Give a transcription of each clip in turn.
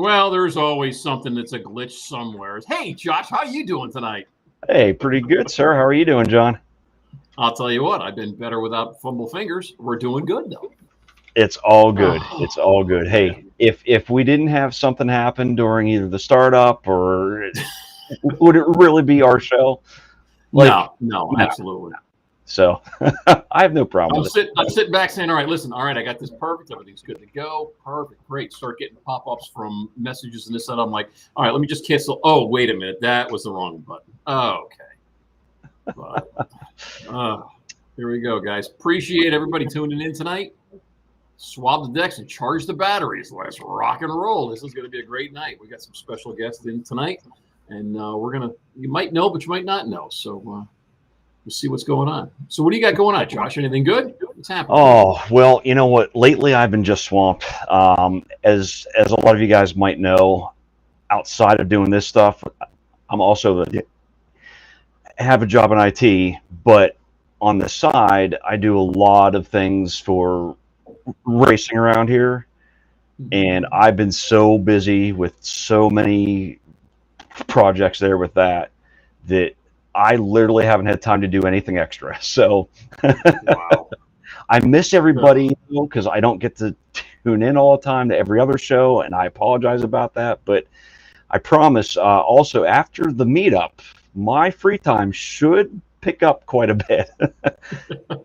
Well, there's always something that's a glitch somewhere. Hey, Josh, how you doing tonight? Hey, pretty good, sir. How are you doing, John? I'll tell you what, I've been better without fumble fingers. We're doing good, though. It's all good. It's Oh, all good. Hey, if we didn't have something happen during either the startup or would it really be our show? no, No. absolutely. So I have no problem with it. I'm sitting back saying, all right, listen, all right, I got this perfect. Everything's good to go. Perfect, great. Start getting pop-ups from messages and this and that. I'm like, all right, let me just cancel. Oh, wait a minute, that was the wrong button. Oh, okay. But, here we go, guys. Appreciate everybody tuning in tonight. Swab the decks and charge the batteries. Let's rock and roll. This is going to be a great night. We got some special guests in tonight, and you might know, but you might not know. So we'll see what's going on. So what do you got going on, Josh? Anything good? What's happening? Oh, well, you know what? Lately I've been just swamped. As a lot of you guys might know, outside of doing this stuff, I'm also have a job in IT, but on the side, I do a lot of things for racing around here, and I've been so busy with so many projects there with that I literally haven't had time to do anything extra. So Wow. I miss everybody because I don't get to tune in all the time to every other show, and I apologize about that. But I promise, also after the meetup, my free time should pick up quite a bit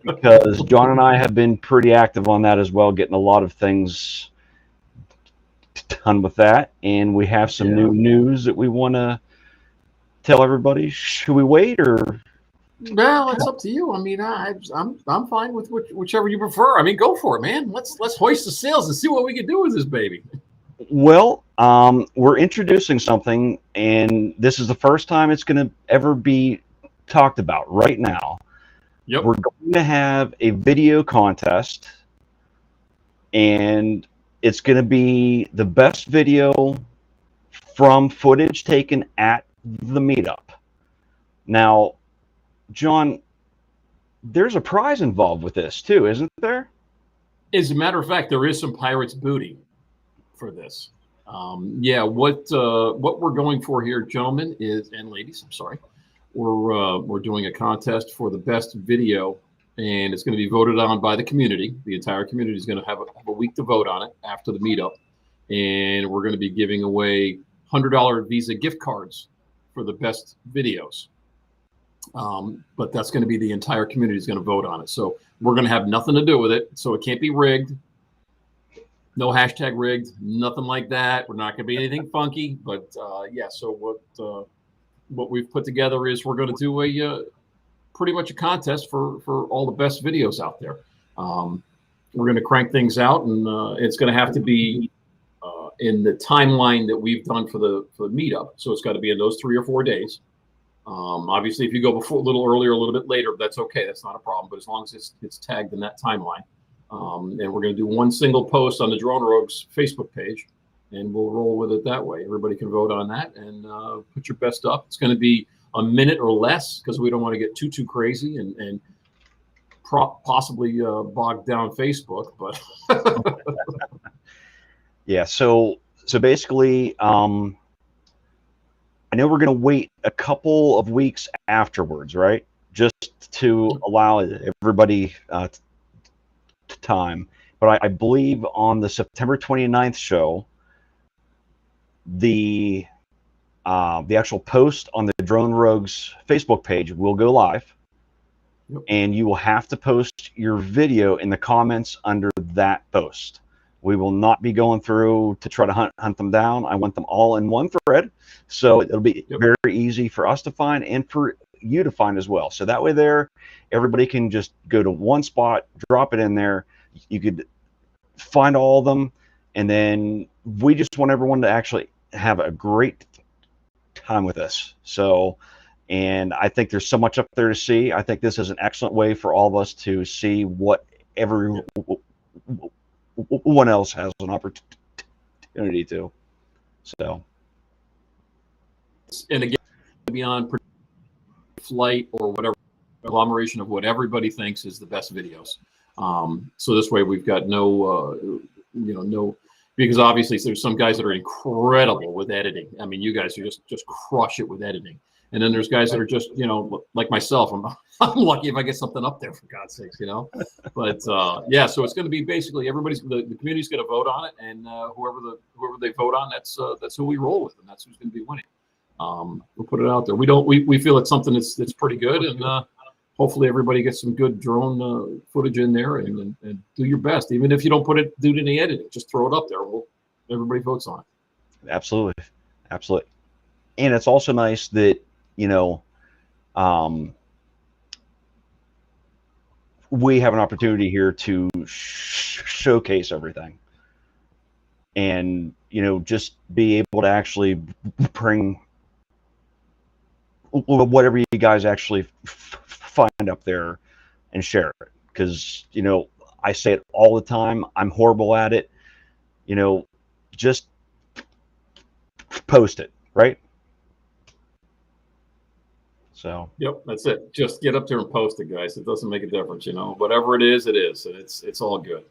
because John and I have been pretty active on that as well, getting a lot of things done with that, and we have some new news that we want to tell everybody. Should we wait or? Well, it's up to you. I mean, I'm fine with whichever you prefer. I mean, go for it, man. Let's hoist the sails and see what we can do with this baby. Well, we're introducing something, and this is the first time it's going to ever be talked about right now. Yep. We're going to have a video contest, and it's going to be the best video from footage taken at the meetup. Now, John, there's a prize involved with this too, isn't there? As a matter of fact, there is some pirates booty for this. What we're going for here, gentlemen, and ladies, I'm sorry, we're doing a contest for the best video, and it's going to be voted on by the community. The entire community is going to have a week to vote on it after the meetup, and we're going to be giving away $100 Visa gift cards for the best videos. But that's going to be the entire community is going to vote on it. So we're going to have nothing to do with it. So it can't be rigged. No hashtag rigged, nothing like that. We're not going to be anything funky. But so what we've put together is we're going to do a pretty much a contest for all the best videos out there. We're going to crank things out, and it's going to have to be in the timeline that we've done for the meetup. So it's got to be in those 3 or 4 days. Obviously, if you go before a little earlier, a little bit later, that's okay. That's not a problem. But as long as it's tagged in that timeline, and we're going to do one single post on the Drone Rogues Facebook page, and we'll roll with it that way. Everybody can vote on that and put your best up. It's going to be a minute or less because we don't want to get too crazy and possibly bog down Facebook. But yeah. So basically. I know we're going to wait a couple of weeks afterwards, right? Just to allow everybody time. But I believe on the September 29th show, the actual post on the Drone Rogues Facebook page will go live. Yep. And you will have to post your video in the comments under that post. We will not be going through to try to hunt them down. I want them all in one thread. So it'll be very easy for us to find and for you to find as well. So that way there, everybody can just go to one spot, drop it in there. You could find all of them. And then we just want everyone to actually have a great time with us. So, and I think there's so much up there to see. I think this is an excellent way for all of us to see what everyone else has an opportunity to. So, and again, beyond flight or whatever agglomeration of what everybody thinks is the best videos. So this way we've got no because obviously there's some guys that are incredible with editing. I mean, you guys are just crush it with editing. And then there's guys that are just, like myself. I'm lucky if I get something up there, for God's sakes, But yeah, so it's going to be basically the community's going to vote on it, and whoever they vote on, that's who we roll with, and that's who's going to be winning. We'll put it out there. We feel it's something that's pretty good, and hopefully everybody gets some good drone footage in there, and do your best. Even if you don't do any editing, just throw it up there. Everybody votes on it. Absolutely. And it's also nice that we have an opportunity here to showcase everything, and just be able to actually bring whatever you guys actually find up there and share it, because I say it all the time, I'm horrible at it. Just post it, right? So yep, that's it. Just get up there and post it, guys. It doesn't make a difference, whatever it is, and it's all good.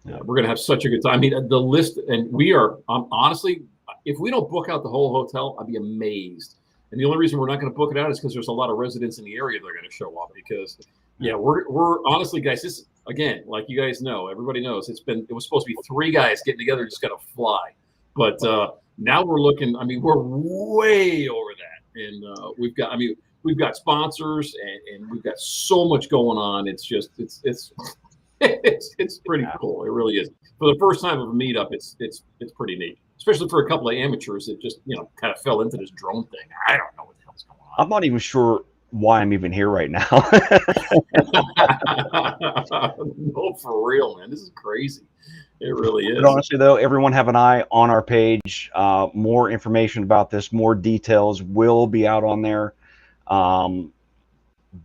Yeah, we're gonna have such a good time. I mean, the list, and we are honestly, if we don't book out the whole hotel, I'd be amazed. And the only reason we're not going to book it out is because there's a lot of residents in the area that are going to show up. Because we're honestly, guys, this again, like you guys know, everybody knows, it was supposed to be 3 guys getting together, just got to fly. But now we're looking. I mean, we're way over that, and we've got sponsors, and we've got so much going on. It's just it's pretty cool. It really is. For the first time of a meetup, it's pretty neat, especially for a couple of amateurs that just kind of fell into this drone thing. I don't know what the hell's going on. I'm not even sure why I'm even here right now. No, for real, man. This is crazy. It really is. But honestly, though, everyone have an eye on our page. More information about this, more details will be out on there.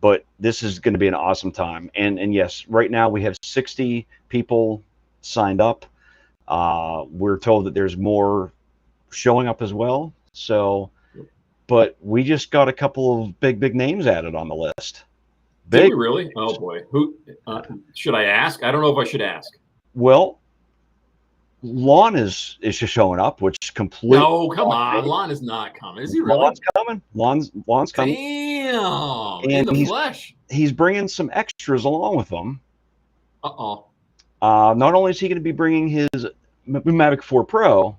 But this is going to be an awesome time. And yes, right now we have 60 people signed up. We're told that there's more showing up as well. So, but we just got a couple of big names added on the list. Did we really? Oh boy. Who should I ask? I don't know if I should ask. Well, Lon is just showing up, which completely. No, come on. Lon is not coming. Is he really? Lon's coming. Lon's coming. Damn. And in the flesh. He's bringing some extras along with him. Uh-oh. Not only is he going to be bringing his Mavic 4 Pro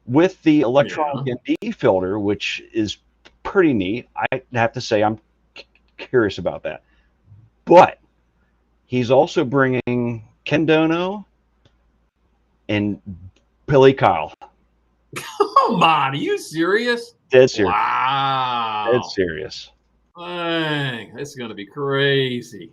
with the electronic ND filter, which is pretty neat. I have to say I'm curious about that. But he's also bringing Ken Dono and Billy Kyle. Come on, are you serious? Dead serious. Wow. Dead serious. Dang, this is going to be crazy.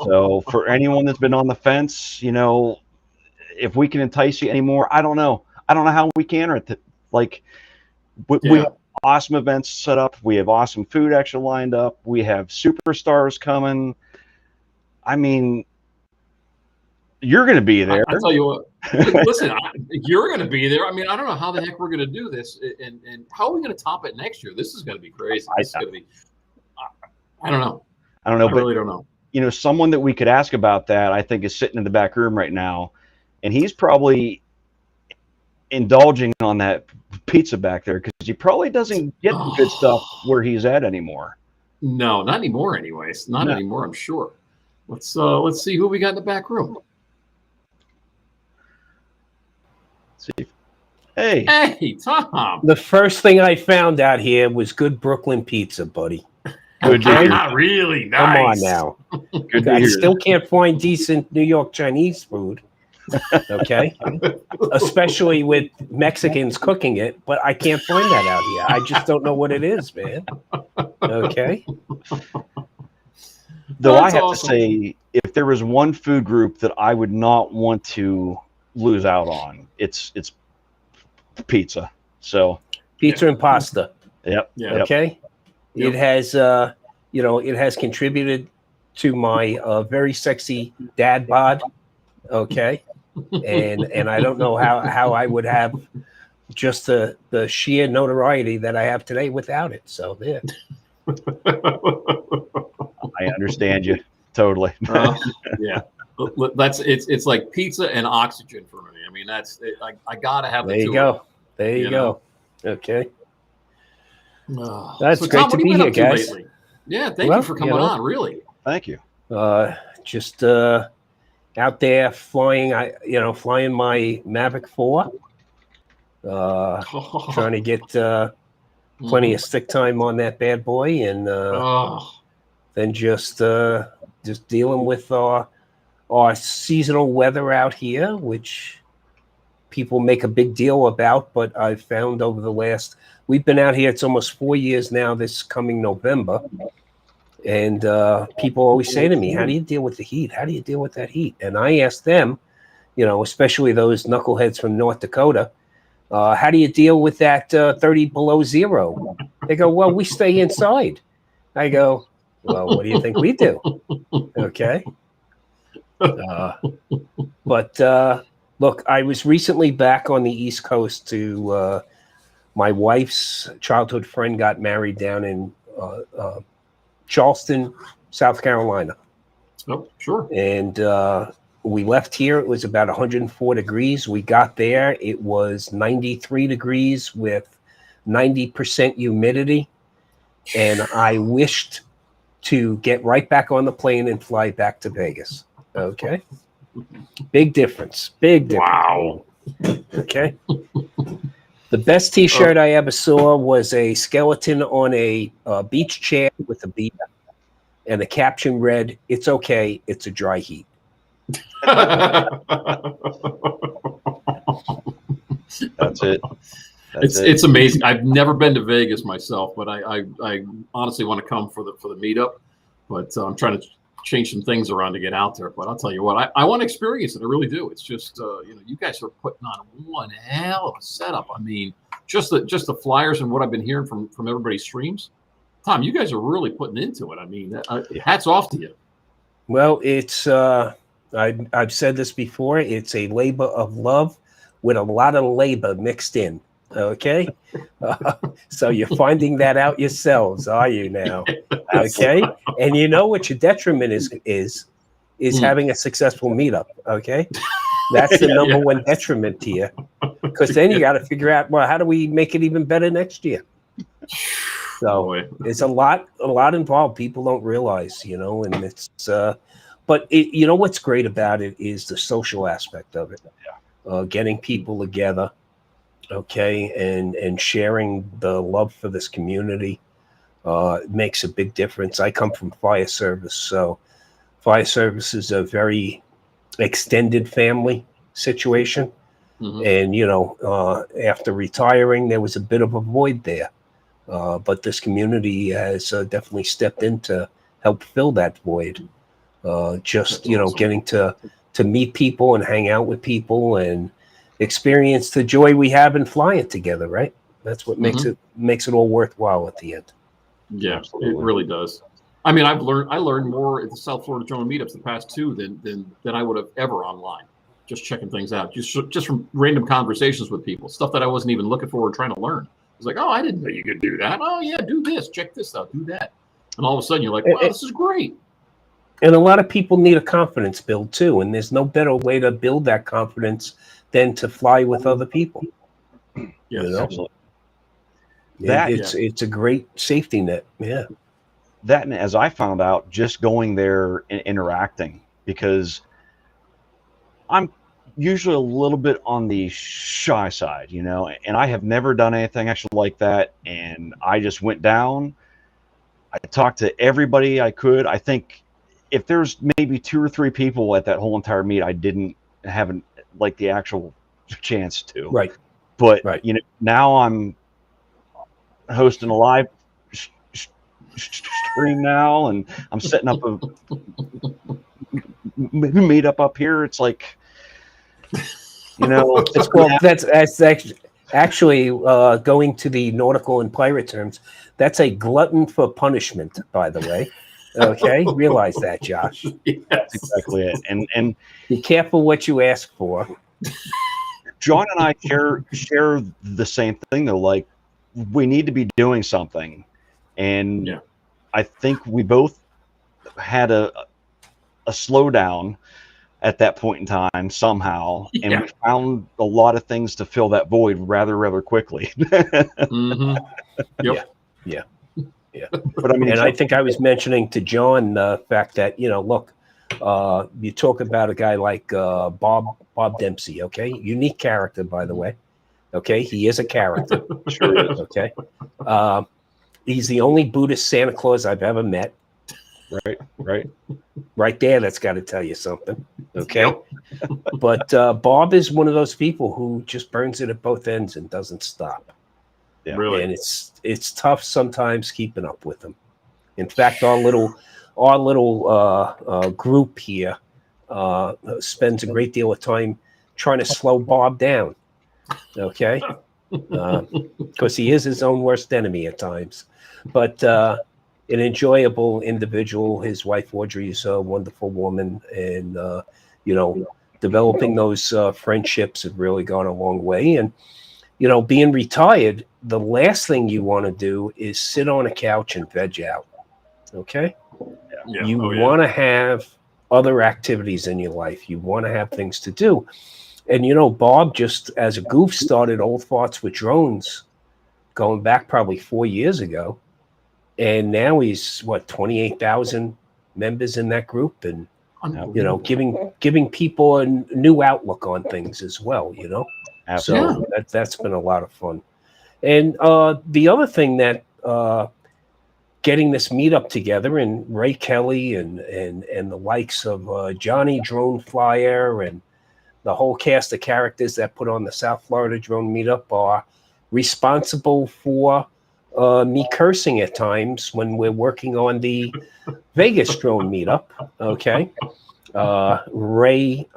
So for anyone that's been on the fence, if we can entice you anymore, I don't know. I don't know how we can. We have awesome events set up. We have awesome food actually lined up. We have superstars coming. I mean, you're going to be there. I tell you what. Listen, you're going to be there. I mean, I don't know how the heck we're going to do this, and how are we going to top it next year? This is going to be crazy. This is going to be. I don't know. I really don't know. Someone that we could ask about that, I think, is sitting in the back room right now, and he's probably indulging on that pizza back there because he probably doesn't get the good stuff where he's at anymore. No, not anymore. Anyways, not anymore. I'm sure. Let's see who we got in the back room. See. Hey, Tom. The first thing I found out here was good Brooklyn pizza, buddy. Good to hear. Not really nice. Come on now. Good to I hear. still can't find decent New York Chinese food. Okay, especially with Mexicans cooking it, but I can't find that out here. I just don't know what it is, man. Okay. Though I have to say, if there was one food group that I would not want to lose out on, it's pizza. So pizza and pasta. Yep. Okay. Yep. It has it has contributed to my very sexy dad bod. Okay. And I don't know how I would have just the sheer notoriety that I have today without it. So there. I understand you totally. Yeah, it's like pizza and oxygen for me. I I mean, I gotta have the There you tour. go. There you know? go. Okay. So That's great Tom, to what have be you been here, up to guys. lately? Yeah, thank you for coming on. Really. Thank you. Just out there flying. Flying my Mavic 4. Trying to get plenty of stick time on that bad boy, and then just dealing with our seasonal weather out here, which people make a big deal about. But I've found we've been out here, it's almost 4 years now, this coming November. And people always say to me, how do you deal with the heat? How do you deal with that heat? And I ask them, especially those knuckleheads from North Dakota, how do you deal with that 30 below zero? They go, well, we stay inside. I go, well, what do you think we do? Okay. But look, I was recently back on the East Coast to my wife's childhood friend got married down in Charleston, South Carolina. Oh, sure. And we left here. It was about 104 degrees. We got there. It was 93 degrees with 90% humidity. And I wished to get right back on the plane and fly back to Vegas. Okay. Big difference. Big difference. Wow. Okay. The best T-shirt I ever saw was a skeleton on a beach chair with a beer, and the caption read, "It's okay, it's a dry heat." That's it. It's amazing. I've never been to Vegas myself, but I honestly want to come for the meetup. But I'm trying to change some things around to get out there. But I'll tell you what, I want to experience it. I really do. It's just you guys are putting on one hell of a setup. I mean, just the flyers and what I've been hearing from everybody's streams. Tom, you guys are really putting into it. I mean, hats off to you. Well, it's I've said this before. It's a labor of love with a lot of labor mixed in. Okay, so you're finding that out yourselves, are you now? Okay, and you know what your detriment is having a successful meetup. Okay, that's the number one detriment to you, because then you got to figure out, well, how do we make it even better next year? So it's a lot involved. People don't realize, and it's but what's great about it is the social aspect of it. Getting people together. Okay, and sharing the love for this community makes a big difference. I come from fire service, so fire service is a very extended family situation. Mm-hmm. And after retiring, there was a bit of a void there, but this community has definitely stepped in to help fill that void. Awesome. Getting to meet people and hang out with people and experience the joy we have in flying together, right? That's what makes it all worthwhile at the end. Yeah, absolutely. It really does. I mean, I learned more at the South Florida Drone meetups, the past two, than I would have ever online, just checking things out, just from random conversations with people, stuff that I wasn't even looking for or trying to learn. It's like, oh, I didn't know you could do that. Oh yeah, do this, check this out, do that, and all of a sudden you're like, wow, this is great. And a lot of people need a confidence build too, and there's no better way to build that confidence than to fly with other people. Yes, absolutely. It's a great safety net. Yeah. That, and as I found out, just going there and interacting, because I'm usually a little bit on the shy side, and I have never done anything actually like that. And I just went down. I talked to everybody I could. I think if there's maybe 2 or 3 people at that whole entire meet, I haven't like the actual chance to. Right. But now I'm hosting a live stream now, and I'm setting up a meetup up here. It's like, it's called, that's actually going to the nautical and pirate terms. That's a glutton for punishment, by the way. Okay, realize that, Josh. Yes. That's exactly it. And be careful what you ask for. John and I share the same thing, though. Like, we need to be doing something, and I think we both had a slowdown at that point in time somehow, and Yeah. we found a lot of things to fill that void rather quickly. Mm-hmm. Yep. Yeah. But I mean, And I think I was mentioning to John the fact that, look, you talk about a guy like Bob Dempsey, okay? Unique character, by the way. Okay, he is a character. sure is. Okay. He's the only Buddhist Santa Claus I've ever met. Right there, that's got to tell you something. Okay. Yep. But Bob is one of those people who just burns it at both ends and doesn't stop. Yeah. Really. And it's tough sometimes keeping up with him. In fact, our little group here spends a great deal of time trying to slow Bob down. Okay, because he is his own worst enemy at times, but an enjoyable individual. His wife Audrey is a wonderful woman, and developing those friendships have really gone a long way. And being retired, the last thing you want to do is sit on a couch and veg out. Okay, Yeah. you Oh, yeah. want to have other activities in your life. You want to have things to do. And, Bob, just as a goof, started Old Farts with Drones going back probably 4 years ago. And now he's, 28,000 members in that group. And, giving people a new outlook on things as well, Absolutely. So that's been a lot of fun. And the other thing that getting this meetup together, and Ray Kelly and the likes of Johnny Drone Flyer and the whole cast of characters that put on the South Florida Drone Meetup are responsible for me cursing at times when we're working on the Vegas Drone Meetup. Okay. Ray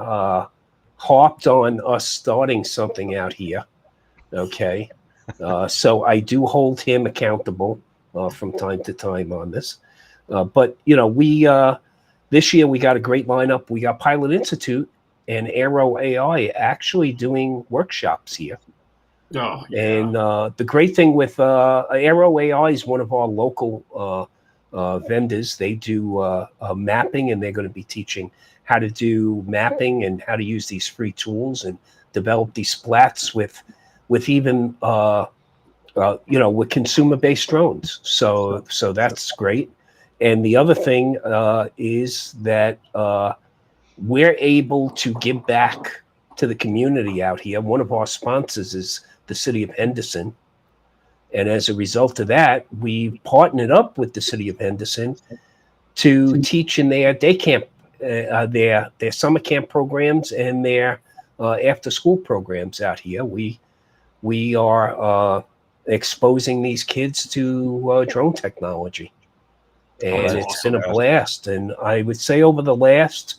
harped on us starting something out here. Okay. So I do hold him accountable from time to time on this. But, we this year we got a great lineup. We got Pilot Institute and Aero AI actually doing workshops here. Oh, yeah. And the great thing with Aero AI is one of our local vendors. They do mapping, and they're going to be teaching how to do mapping and how to use these free tools and develop these splats with even with consumer-based drones. So that's great. And the other thing is that we're able to give back to the community out here. One of our sponsors is the city of Henderson. And as a result of that, we partnered up with the city of Henderson to teach in their day camp, their summer camp programs and their after school programs out here. We are exposing these kids to drone technology. And it's been a blast. And I would say over the last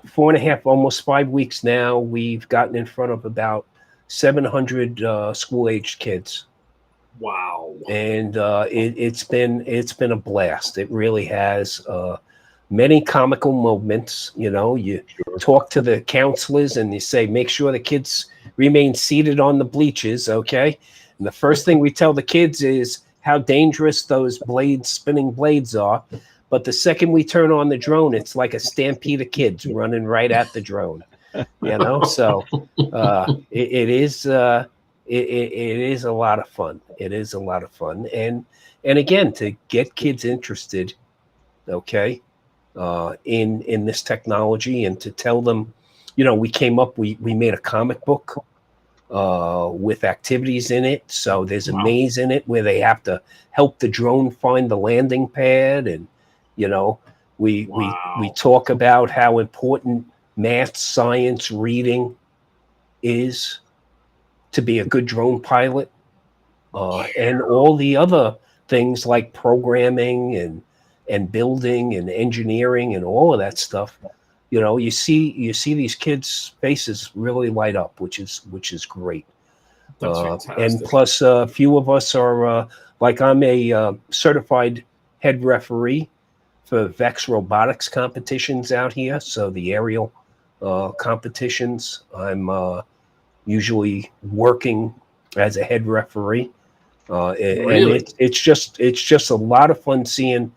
4.5, almost 5 weeks now, we've gotten in front of about 700 school-aged kids. Wow. And it's been a blast. It really has. Many comical moments. You talk to the counselors and you say, make sure the kids remain seated on the bleachers, okay? And the first thing we tell the kids is how dangerous those spinning blades are. But the second we turn on the drone, it's like a stampede of kids running right at the drone. So it is a lot of fun. It is a lot of fun, and again, to get kids interested, okay, in this technology, and to tell them, we made a comic book with activities in it. So there's a maze in it where they have to help the drone find the landing pad, and we talk about how important math, science, reading is to be a good drone pilot, and all the other things like programming and building and engineering and all of that stuff. You see these kids' faces really light up, which is great. That's fantastic. And plus, a few of us are like, I'm a certified head referee for VEX robotics competitions out here. So the aerial competitions, I'm usually working as a head referee. Really? And it's just a lot of fun seeing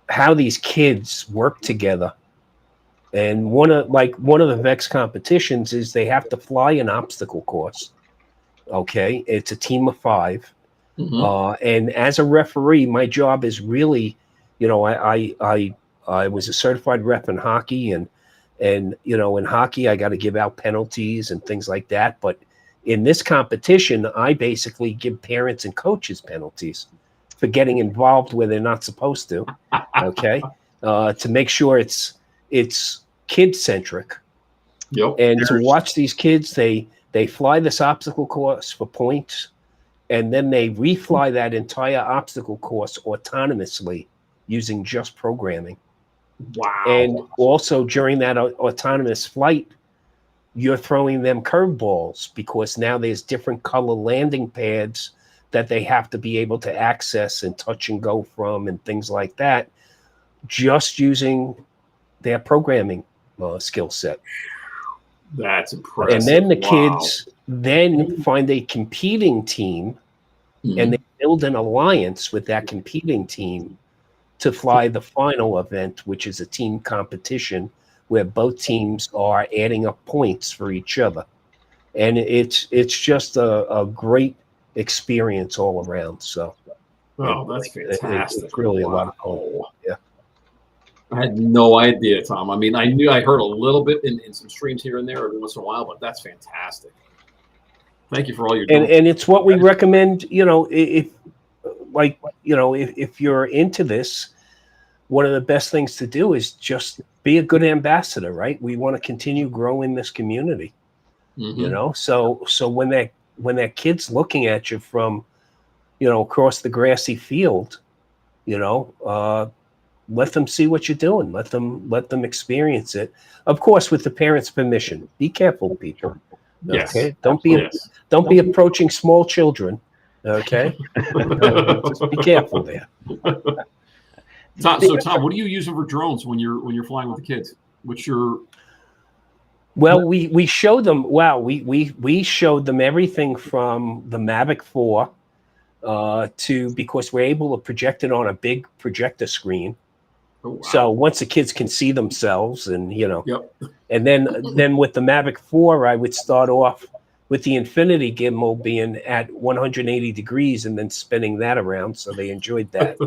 how these kids work together And one of the VEX competitions is they have to fly an obstacle course. Okay, it's a team of 5. And as a referee, my job is really, I was a certified ref in hockey, and in hockey I got to give out penalties and things like that. But in this competition, I basically give parents and coaches penalties for getting involved where they're not supposed to. Okay, to make sure it's kid centric. Yep. And to watch these kids, they fly this obstacle course for points, and then they refly that entire obstacle course autonomously using just programming. Wow. And also during that autonomous flight, you're throwing them curveballs, because now there's different color landing pads that they have to be able to access and touch and go from and things like that, just using their programming skill set. That's impressive. And then the kids then find a competing team, and they build an alliance with that competing team to fly the final event, which is a team competition where both teams are adding up points for each other. And it's just a great experience all around. So, that's fantastic. It's really a lot of fun. Yeah. I had no idea, Tom. I mean, I heard a little bit in some streams here and there every once in a while, but that's fantastic. Thank you for all you're doing. And it's what we recommend, if you're into this, one of the best things to do is just be a good ambassador, right? We want to continue growing this community, So when that kid's looking at you from, across the grassy field, let them see what you're doing. Let them experience it. Of course, with the parents' permission. Be careful, Peter. Yes. Okay. Don't be approaching small children. Okay. Just be careful there. Tom, what do you use for drones when you're flying with the kids? What's your? Well, we showed them. Wow, we showed them everything from the Mavic 4 to, because we're able to project it on a big projector screen. Oh, wow. So once the kids can see themselves, and and then with the Mavic 4, I would start off with the infinity gimbal being at 180 degrees and then spinning that around, so they enjoyed that.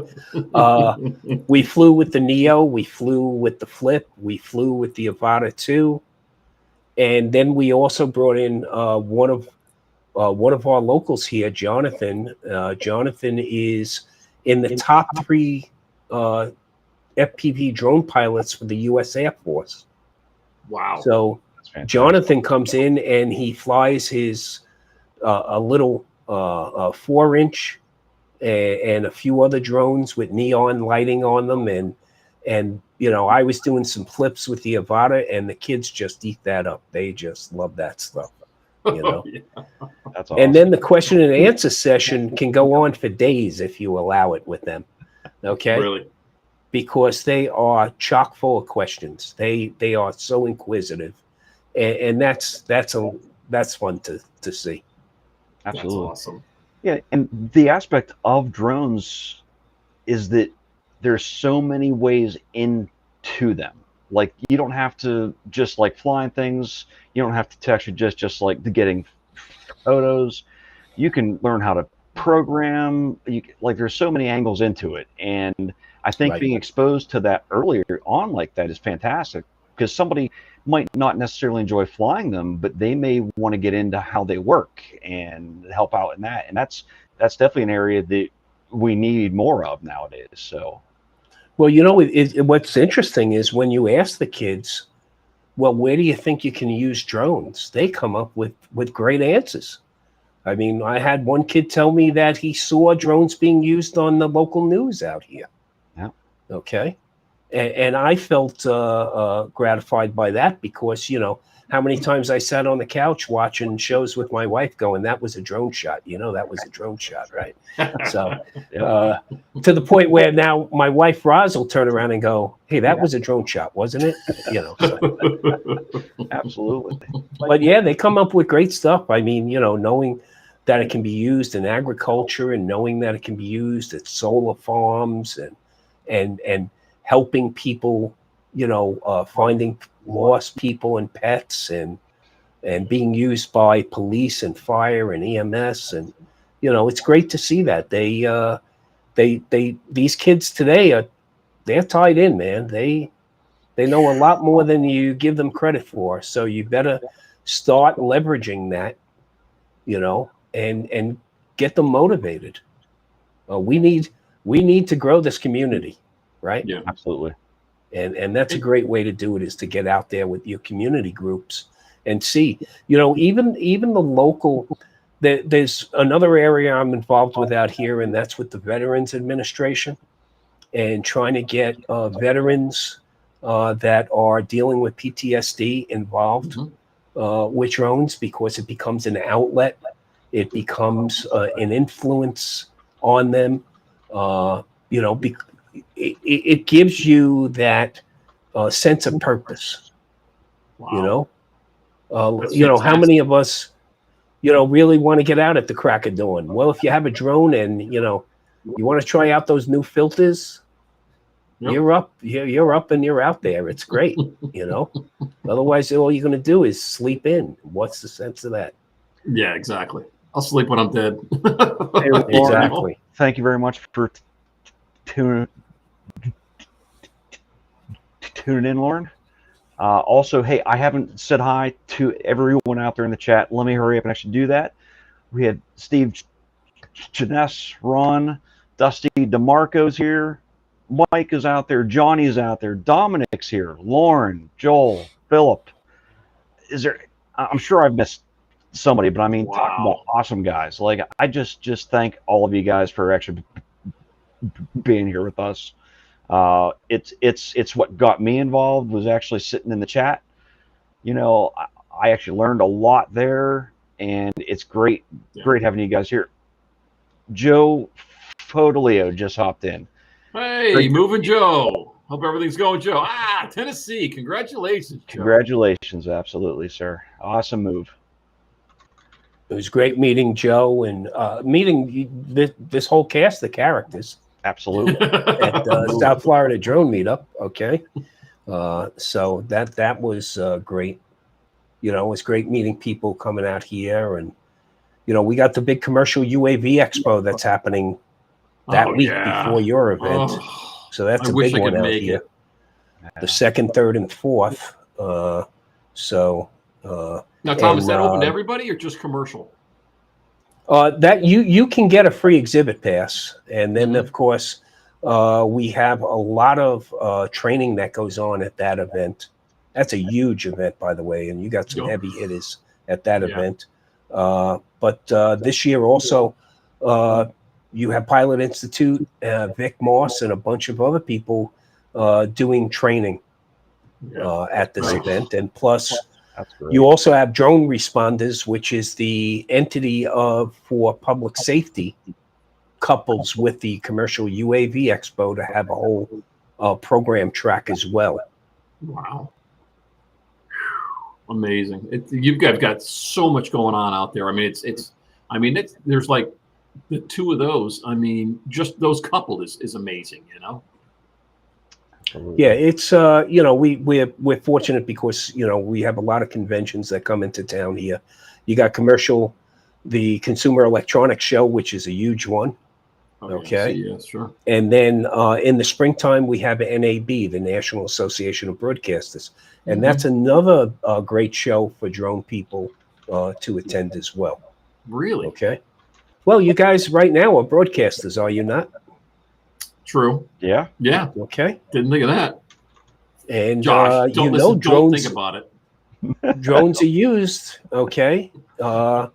We flew with the Neo, we flew with the Flip, we flew with the Avata 2, and then we also brought in one of our locals here, Jonathan. Jonathan is in the top 3 FPV drone pilots for the U.S. Air Force. Wow! So Jonathan comes in and he flies his a little 4-inch and a few other drones with neon lighting on them, and I was doing some flips with the Avata, and the kids just eat that up. They just love that stuff. Yeah. That's awesome. And then the question and answer session can go on for days if you allow it with them. Okay. Really? Because they are chock full of questions. They are so inquisitive, and that's fun to see. Absolutely. That's awesome. Yeah, and the aspect of drones is that there's so many ways into them. Like, you don't have to just like flying things. You don't have to actually just like the getting photos. You can learn how to program. There's so many angles into it, and I think being exposed to that earlier on like that is fantastic, because somebody might not necessarily enjoy flying them, but they may want to get into how they work and help out in that. And that's definitely an area that we need more of nowadays. So, well, what's interesting is when you ask the kids, well, where do you think you can use drones? They come up with great answers. I mean, I had one kid tell me that he saw drones being used on the local news out here. Yeah. Okay. And I felt gratified by that, because, how many times I sat on the couch watching shows with my wife going, that was a drone shot. That was a drone shot, right? So to the point where now my wife, Roz, will turn around and go, hey, that was a drone shot, wasn't it? So. Absolutely. But yeah, they come up with great stuff. I mean, knowing that it can be used in agriculture, and knowing that it can be used at solar farms, and helping people, finding lost people and pets and being used by police and fire and EMS. And, you know, it's great to see that these kids today they're tied in, man. They know a lot more than you give them credit for. So you better start leveraging that, you know, and get them motivated. We need to grow this community, right? Yeah, Absolutely. And that's a great way to do it, is to get out there with your community groups and see, you know, even the local. There's another area I'm involved with out here, and that's with the Veterans Administration, and trying to get veterans that are dealing with PTSD involved with drones, because it becomes an outlet. It becomes an influence on them. You know, it gives you that sense of purpose. wow. You know, That's you know, how fantastic. many of us, you know, really want to get out at the crack of dawn? Well, if you have a drone and, you know, you want to try out those new filters, Yep. you're up and you're out there. It's great, you know. Otherwise, all you're going to do is sleep in. What's the sense of that? Yeah, exactly. I'll sleep when I'm dead. Exactly. Thank you very much for tuning in, Lauren. Also, hey, I haven't said hi to everyone out there in the chat. Let me hurry up and actually do that. We had Steve, Janess, Ron, Dusty, DeMarco's here. Mike is out there. Johnny's out there. Dominic's here. Lauren, Joel, Philip. I'm sure I've missed somebody, but I mean, Wow. talk about awesome guys. Like, I just thank all of you guys for actually being here with us. It's what got me involved, was actually sitting in the chat. You know, I actually learned a lot there, and it's great having you guys here. Joe Fodolio just hopped in. Hey, Moving Joe. Hope everything's going, Joe. Tennessee. Congratulations, Joe. Congratulations, absolutely, sir. Awesome move. It was great meeting Joe and meeting this whole cast of characters. Absolutely. At South Florida Drone Meetup. Okay. So that was great. You know, it was great meeting people coming out here. And, you know, we got the big commercial UAV expo that's happening that week before your event. So that's a big one out here. The 2nd, 3rd, and 4th. Now, Tom, is that open to everybody or just commercial? That you can get a free exhibit pass, and then of course we have a lot of training that goes on at that event. That's a huge event, by the way, and you got some heavy hitters at that event. But this year also, you have Pilot Institute, Vic Moss, and a bunch of other people doing training at this event, and plus. You also have Drone Responders, which is the entity for public safety, coupled with the commercial UAV expo, to have a whole program track as well. Wow. Amazing. You've got so much going on out there. I mean, there's like the two of those. I mean, just those coupled is amazing, you know? Yeah, it's you know, we're fortunate because, you know, we have a lot of conventions that come into town here. You got the Consumer Electronics Show, which is a huge one. Okay. Yeah, sure. And then in the springtime we have NAB, the National Association of Broadcasters, and that's another great show for drone people to attend as well. Really? Okay. Well, you guys right now are broadcasters, are you not? True. Yeah. Yeah. Okay. Didn't think of that. And Josh, you know, drones. Don't think about it. Drones are used, okay, to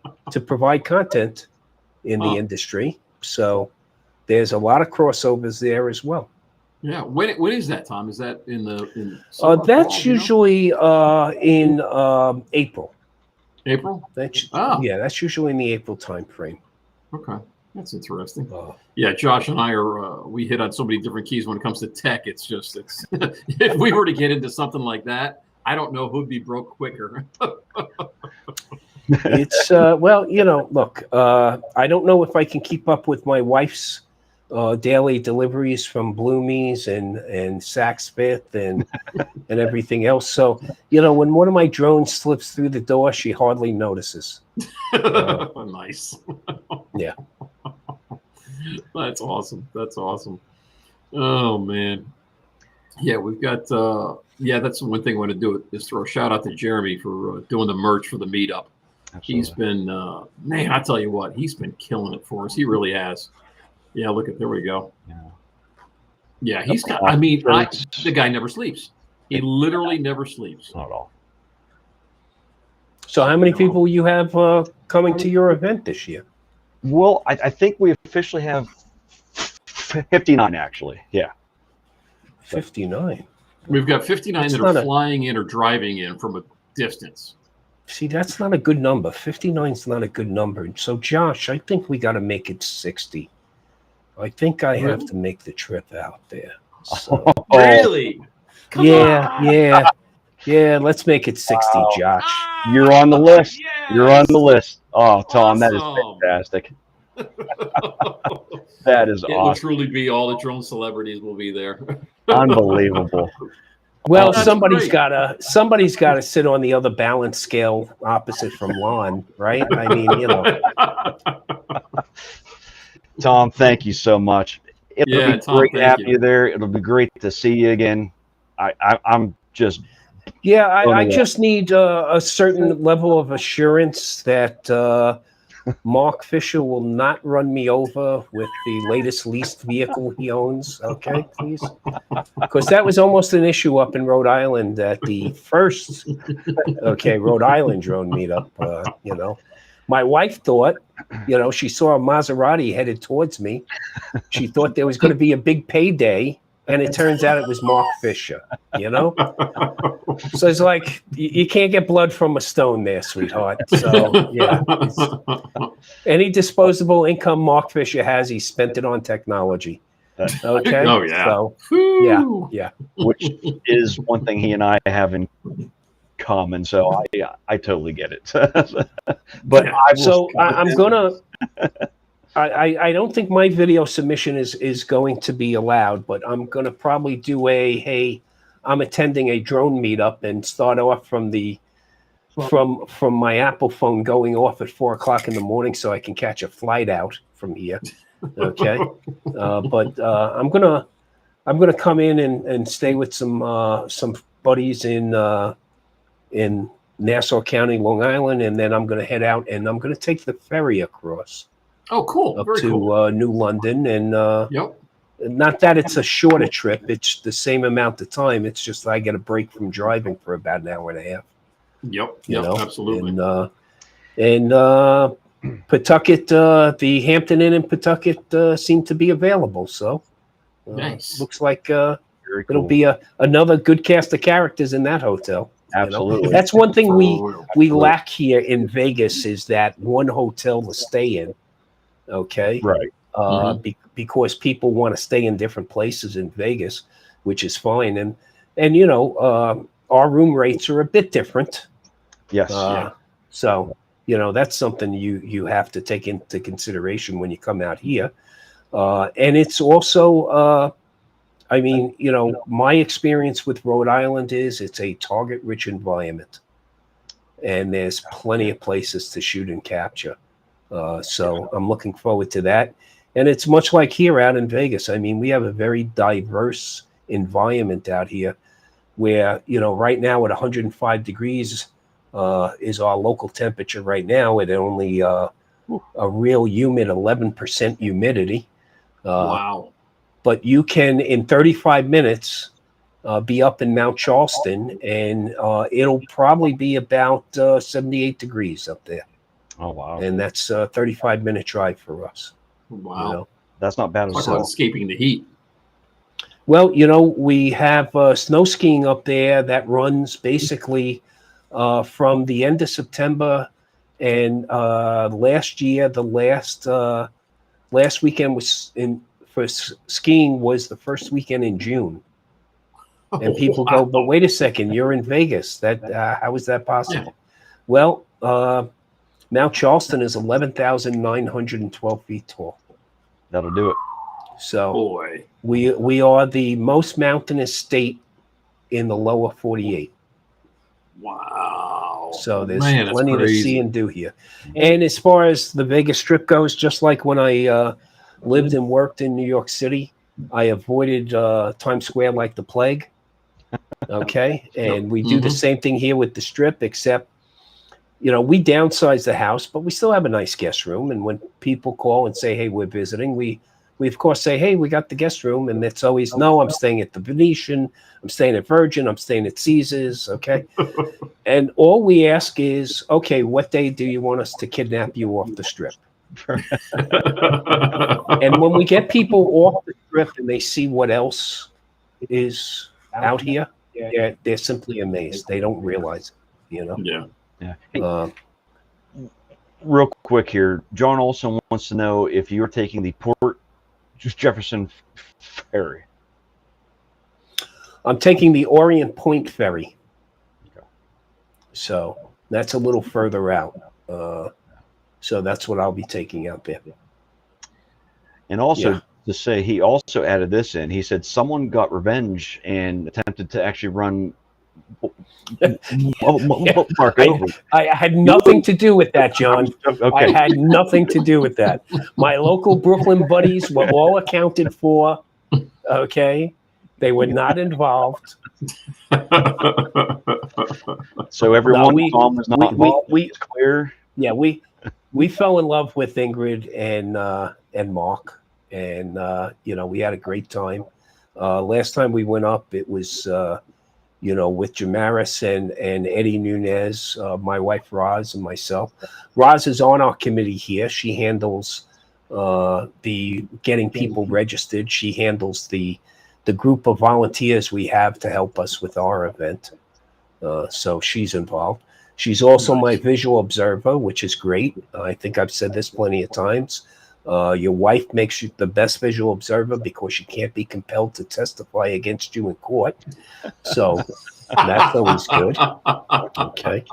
provide content in the industry. So there's a lot of crossovers there as well. Yeah. When is that, Tom? Is that in that's usually in April. April? That's usually in the April time frame. Okay. That's interesting. Yeah, Josh and I we hit on so many different keys when it comes to tech. It's if we were to get into something like that, I don't know who'd be broke quicker. It's well, you know, look, I don't know if I can keep up with my wife's daily deliveries from Bloomies and Saks Fifth and everything else. So, when one of my drones slips through the door, she hardly notices. Nice. Yeah. That's awesome. That's awesome. Oh man. Yeah, we've got that's the one thing I want to do is throw a shout out to Jeremy for doing the merch for the meetup. Absolutely. He's been man, I tell you what, he's been killing it for us. He really has. Yeah, look at there we go. Yeah, he's got the guy never sleeps. He literally never sleeps. Not at all. So how many people you have coming to your event this year? Well, I think we officially have 59 actually. Yeah. 59. We've got 59 that are flying in or driving in from a distance. See, that's not a good number. 59 is not a good number. So, Josh, I think we got to make it 60. I think I have to make the trip out there. So. Really? Come on. Yeah. Let's make it 60, Josh. You're on the list. Yes. You're on the list. Oh, Tom, that is fantastic. That is awesome. It will truly be all the drone celebrities will be there. Unbelievable. Well, somebody's got to sit on the other balance scale opposite from Lon, right? I mean, Tom, thank you so much. It'll be Tom, great to have you there. It'll be great to see you again. I'm just I just need a certain level of assurance that Mark Fisher will not run me over with the latest leased vehicle he owns. Okay, please, because that was almost an issue up in Rhode Island at the first Rhode Island drone meetup. My wife thought, she saw a Maserati headed towards me. She thought there was going to be a big payday, and it turns out it was Mark Fisher. So it's like you can't get blood from a stone there, sweetheart. So yeah, any disposable income Mark Fisher has, he spent it on technology. Okay. Oh yeah. So yeah. Which is one thing he and I have in common. So I totally get it. But I'm gonna. I don't think my video submission is going to be allowed, but I'm going to probably do I'm attending a drone meetup and start off from my Apple phone going off at 4:00 in the morning so I can catch a flight out from here. Okay. But I'm gonna come in and stay with some buddies in Nassau County, Long Island, and then I'm gonna head out and I'm gonna take the ferry across. Oh, cool. Up to New London. And not that it's a shorter trip. It's the same amount of time. It's just I get a break from driving for about an hour and a half. Yep, absolutely. And Pawtucket, the Hampton Inn in Pawtucket seem to be available. So nice. Looks like it'll be another good cast of characters in that hotel. Absolutely. That's one thing we lack here in Vegas is that one hotel to stay in. Okay. Right. Because people want to stay in different places in Vegas, which is fine. And our room rates are a bit different. Yes. So, that's something you have to take into consideration when you come out here. And it's also, my experience with Rhode Island is it's a target-rich environment. And there's plenty of places to shoot and capture. So I'm looking forward to that. And it's much like here out in Vegas. I mean, we have a very diverse environment out here where, right now at 105 degrees is our local temperature right now at only a real humid 11% humidity. Wow. But you can, in 35 minutes, be up in Mount Charleston, and it'll probably be about 78 degrees up there. Oh, wow. And that's a 35-minute drive for us. Wow. That's not bad at all. Escaping the heat. Well, we have snow skiing up there that runs basically from the end of September. And last year, the last weekend for skiing was the first weekend in June. And people go, but wait a second, you're in Vegas. How is that possible? Yeah. Well, Mount Charleston is 11,912 feet tall. That'll do it. So Boy, we are the most mountainous state in the lower 48. wow. So there's Man, that's plenty to see crazy. and do here. And as far as the Vegas Strip goes, just like when I lived and worked in New York City, I avoided Times Square like the plague. Okay. And we do the same thing here with the Strip, except, we downsize the house, but we still have a nice guest room. And when people call and say, hey, we're visiting, we of course say, hey, we got the guest room. And it's always, no, I'm staying at the Venetian. I'm staying at Virgin. I'm staying at Caesars. Okay. And all we ask is, okay, what day do you want us to kidnap you off the Strip? And when we get people off the Strip and they see what else is out here, they're simply amazed. They don't realize it, Yeah. Yeah. Hey, real quick here, John also wants to know if you're taking the Port Jefferson ferry. I'm taking the Orient Point ferry. Okay. So that's a little further out. So that's what I'll be taking out there. And also to say, he also added this in. He said someone got revenge and attempted to actually run Mark over. I had nothing to do with that, John. Okay. I had nothing to do with that. My local Brooklyn buddies were all accounted for. Okay. They were not involved. So everyone Tom was not involved. It's clear. Yeah, we fell in love with Ingrid and Mark, and we had a great time. Last time we went up, it was with Jamaris and Eddie Nunez, my wife Roz, and myself. Roz is on our committee here. She handles the getting people registered. She handles the group of volunteers we have to help us with our event. So she's involved. She's also my visual observer, which is great. I think I've said this plenty of times. Your wife makes you the best visual observer because she can't be compelled to testify against you in court. So that's always good. Okay.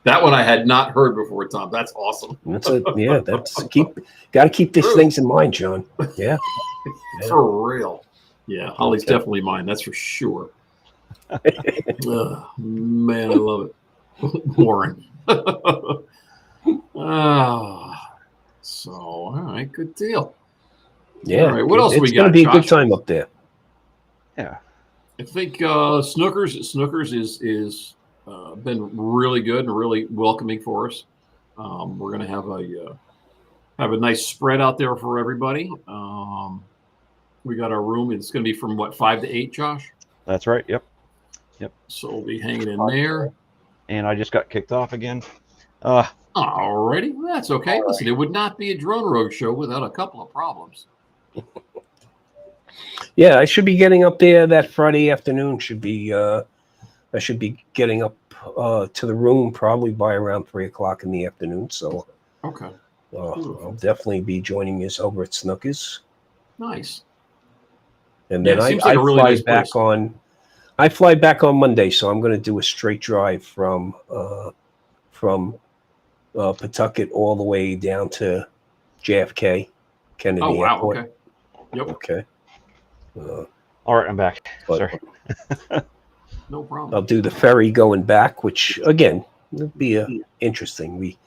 That one I had not heard before, Tom. That's awesome. That's got to keep these things in mind, John. Yeah. For real. Yeah, Holly's definitely mine. That's for sure. Man, I love it. Boring. So, all right, good deal. Yeah. All right, what else we got? It's going to be a good time up there. Yeah. I think Snookers is been really good and really welcoming for us. We're going to have a nice spread out there for everybody. We got our room. It's going to be from 5 to 8, Josh? That's right. Yep. So we'll be hanging in there. And I just got kicked off again. Alrighty, that's okay. Listen, it would not be a Drone Rogue show without a couple of problems. Yeah, I should be getting up there that Friday afternoon. I should be getting up to the room probably by around 3:00 in the afternoon. So okay, I'll definitely be joining us over at Snookers. Nice. And then I fly back on Monday, so I'm going to do a straight drive from Pawtucket all the way down to JFK Kennedy Airport. Okay. Yep. Okay. All right, I'm back. Sorry. No problem. I'll do the ferry going back, which again will be interesting. We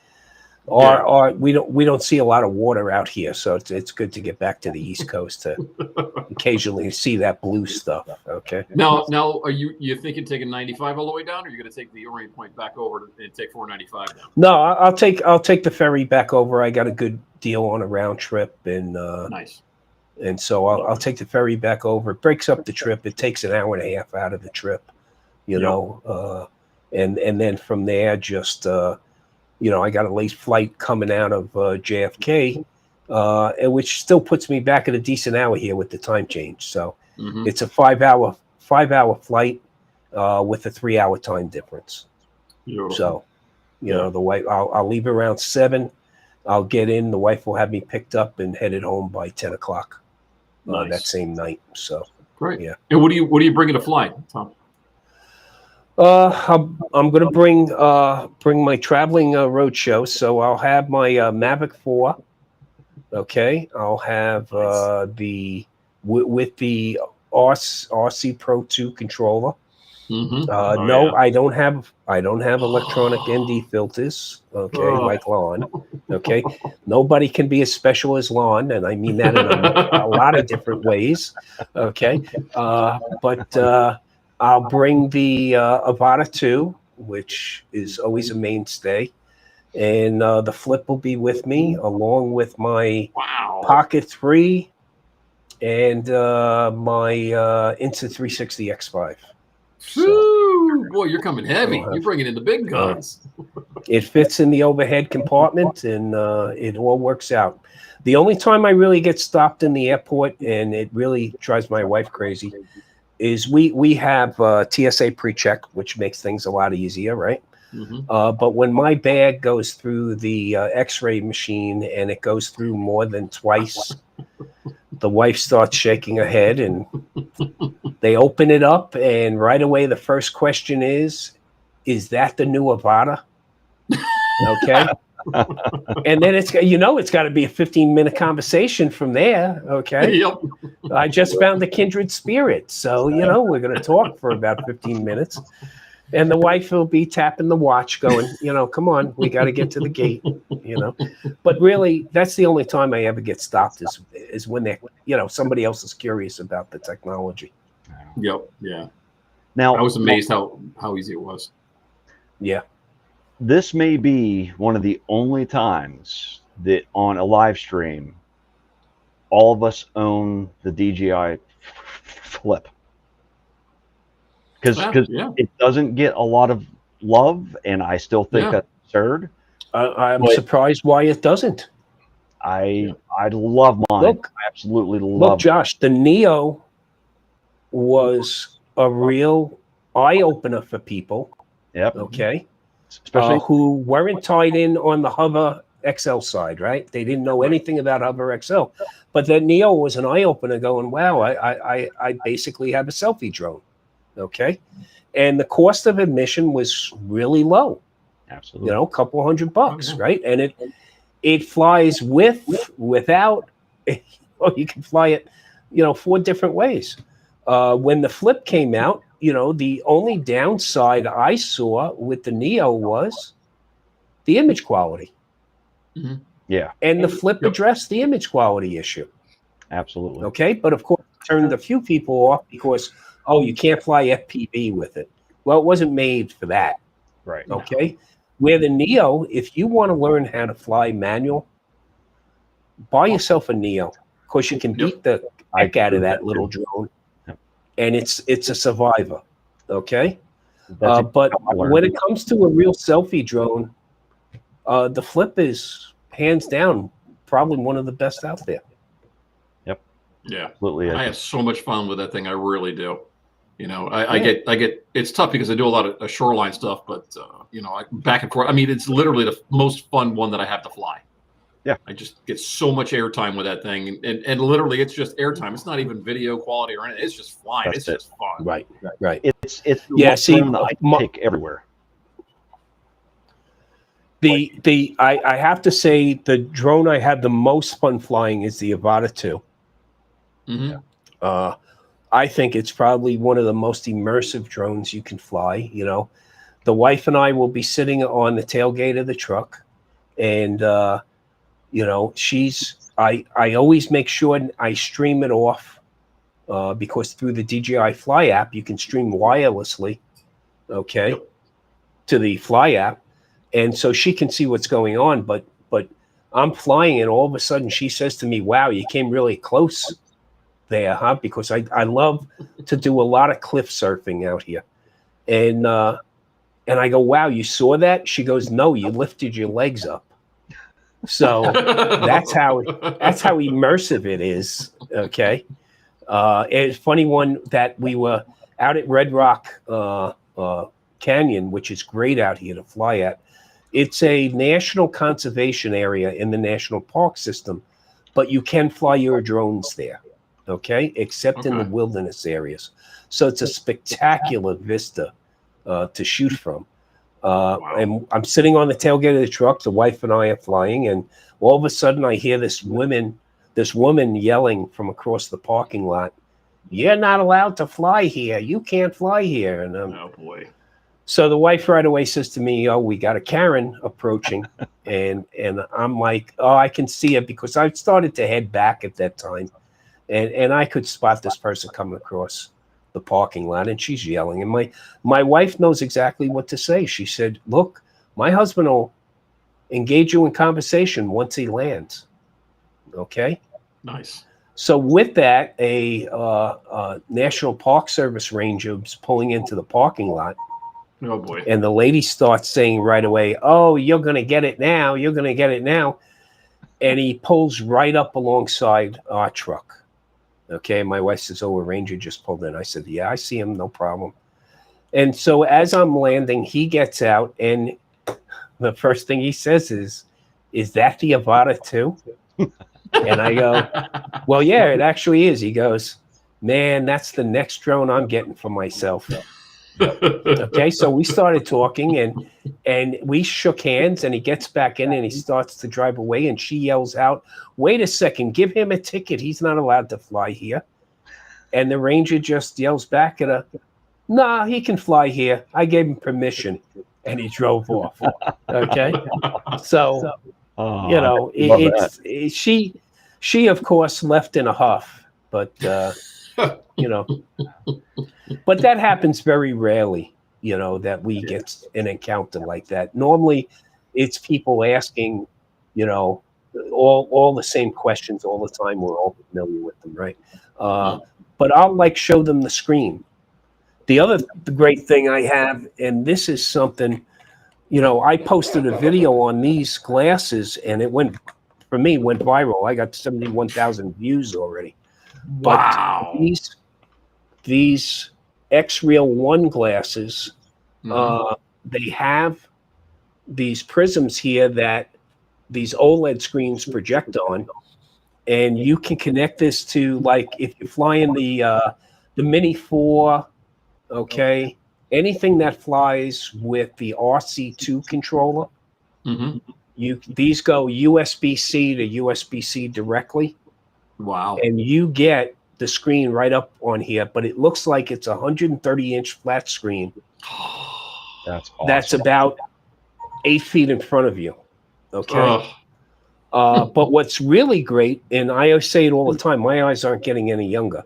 don't see a lot of water out here, so it's good to get back to the East Coast to occasionally see that blue stuff. Okay. Now, are you thinking taking 95 all the way down, or are you going to take the Orient Point back over and take 495 down? No, I'll take the ferry back over. I got a good deal on a round trip, and nice. And so I'll take the ferry back over. It breaks up the trip. It takes an hour and a half out of the trip, and then from there, just I got a late flight coming out of JFK, and which still puts me back at a decent hour here with the time change. So it's a 5-hour flight with a 3-hour time difference. Beautiful. So, the wife, I'll leave around 7. I'll get in. The wife will have me picked up and headed home by 10:00 that same night. So great. Yeah. And what are you bringing to fly, Tom? I'm going to bring my traveling road show. So I'll have my Mavic 4 Okay, I'll have with the RC Pro 2 controller. No, yeah. I don't have electronic ND filters. Okay, like Lon. Okay, nobody can be as special as Lon, and I mean that in a lot of different ways. Okay, but I'll bring the Avata 2, which is always a mainstay, and the Flip will be with me along with my Pocket 3 and my Insta360 X5. So, boy, you're coming heavy. You're bringing in the big guns. It fits in the overhead compartment, and it all works out. The only time I really get stopped in the airport, and it really drives my wife crazy, is we have TSA pre-check, which makes things a lot easier, right? But when my bag goes through the X-ray machine and it goes through more than twice, the wife starts shaking her head, and they open it up, and right away the first question is that the new Avata? Okay. And then it's got to be a 15-minute conversation from there. Okay. Yep. I just found a kindred spirit, so we're going to talk for about 15 minutes, and the wife will be tapping the watch going, come on, we got to get to the gate. But really, that's the only time I ever get stopped is when they somebody else is curious about the technology. Yep. Yeah. Now I was amazed how easy it was. Yeah. This may be one of the only times that on a live stream, all of us own the DJI Flip. Because it doesn't get a lot of love, and I still think that's absurd. I'm surprised why it doesn't. I love mine. Look, I absolutely love Look, Josh, the Neo was a real eye-opener for people. Yep. Okay. Especially who weren't tied in on the Hover XL side, right? They didn't know anything about Hover XL. But that Neo was an eye-opener going, wow, I basically have a selfie drone. Okay. And the cost of admission was really low. Absolutely. A couple $100, right? And it flies without, you can fly it, 4 different ways. When the Flip came out, the only downside I saw with the Neo was the image quality. Mm-hmm. Yeah. And the Flip addressed the image quality issue. Absolutely. Okay. But of course, it turned a few people off because, you can't fly FPV with it. Well, it wasn't made for that. Right. Okay. Where the Neo, if you want to learn how to fly manual, buy yourself a Neo, because you can beat the heck out of that little drone. And it's a survivor, okay? But when it comes to a real selfie drone, the Flip is hands down probably one of the best out there. Yep. Yeah. Absolutely. I have so much fun with that thing. I really do. I get it's tough because I do a lot of shoreline stuff, but back and forth. I mean, it's literally the most fun one that I have to fly. Yeah, I just get so much airtime with that thing, and literally, it's just airtime. It's not even video quality or anything. It's just flying. It's just fun. Right. It's the one that I take everywhere. I have to say the drone I had the most fun flying is the Avata 2. Mm-hmm. I think it's probably one of the most immersive drones you can fly. The wife and I will be sitting on the tailgate of the truck, and I always make sure I stream it off because through the DJI Fly app, you can stream wirelessly, okay, to the Fly app. And so she can see what's going on. But I'm flying, and all of a sudden she says to me, wow, you came really close there, huh? Because I love to do a lot of cliff surfing out here. And I go, wow, you saw that? She goes, no, you lifted your legs up. So that's how immersive it is. Okay. It's a funny one that we were out at Red Rock Canyon, which is great out here to fly at. It's a national conservation area in the national park system, but you can fly your drones there. Okay. Except in the wilderness areas. So it's a spectacular vista to shoot from. And I'm sitting on the tailgate of the truck. The wife and I are flying, and all of a sudden I hear this woman yelling from across the parking lot, "You're not allowed to fly here. You can't fly here." And oh boy. so the wife right away says to me, "Oh, we got a Karen approaching," and I'm like, "Oh, I can see it," because I started to head back at that time, and I could spot this person coming across the parking lot, and she's yelling, and my wife knows exactly what to say. She said, "Look, my husband will engage you in conversation once he lands." Okay. Nice. So with that, a National Park Service ranger was pulling into the parking lot. Oh boy. And the lady starts saying right away, "Oh, you're going to get it now. You're going to get it now." And he pulls right up alongside our truck. Okay. My wife says, "Oh, a ranger just pulled in." I said, "Yeah, I see him. No problem." And so as I'm landing, he gets out, and the first thing he says is that the Avata 2? And I go, "Well, yeah, it actually is." He goes, "Man, that's the next drone I'm getting for myself." Okay, so we started talking, and we shook hands, and he gets back in and he starts to drive away, and she yells out, "Wait a second, give him a ticket. He's not allowed to fly here." And the ranger just yells back at her, "Nah, he can fly here. I gave him permission." And he drove off. Okay, so you know, she of course left in a huff, but you know, but that happens very rarely, you know, that we get an encounter like that. Normally it's people asking, you know, all the same questions all the time. We're all familiar with them, right? But I'll like show them the screen. The great thing I have, and this is something, you know, I posted a video on these glasses, and it went viral. I got 71,000 views already. Wow. But these X-Real 1 glasses, they have these prisms here that these OLED screens project on, and you can connect this to, like, if you're flying the Mini 4, okay, anything that flies with the RC2 controller, these go USB-C to USB-C directly. Wow. And you get the screen right up on here, but it looks like it's a 130-inch flat screen. That's awesome. That's about 8 feet in front of you. Okay. But what's really great, and I say it all the time, my eyes aren't getting any younger.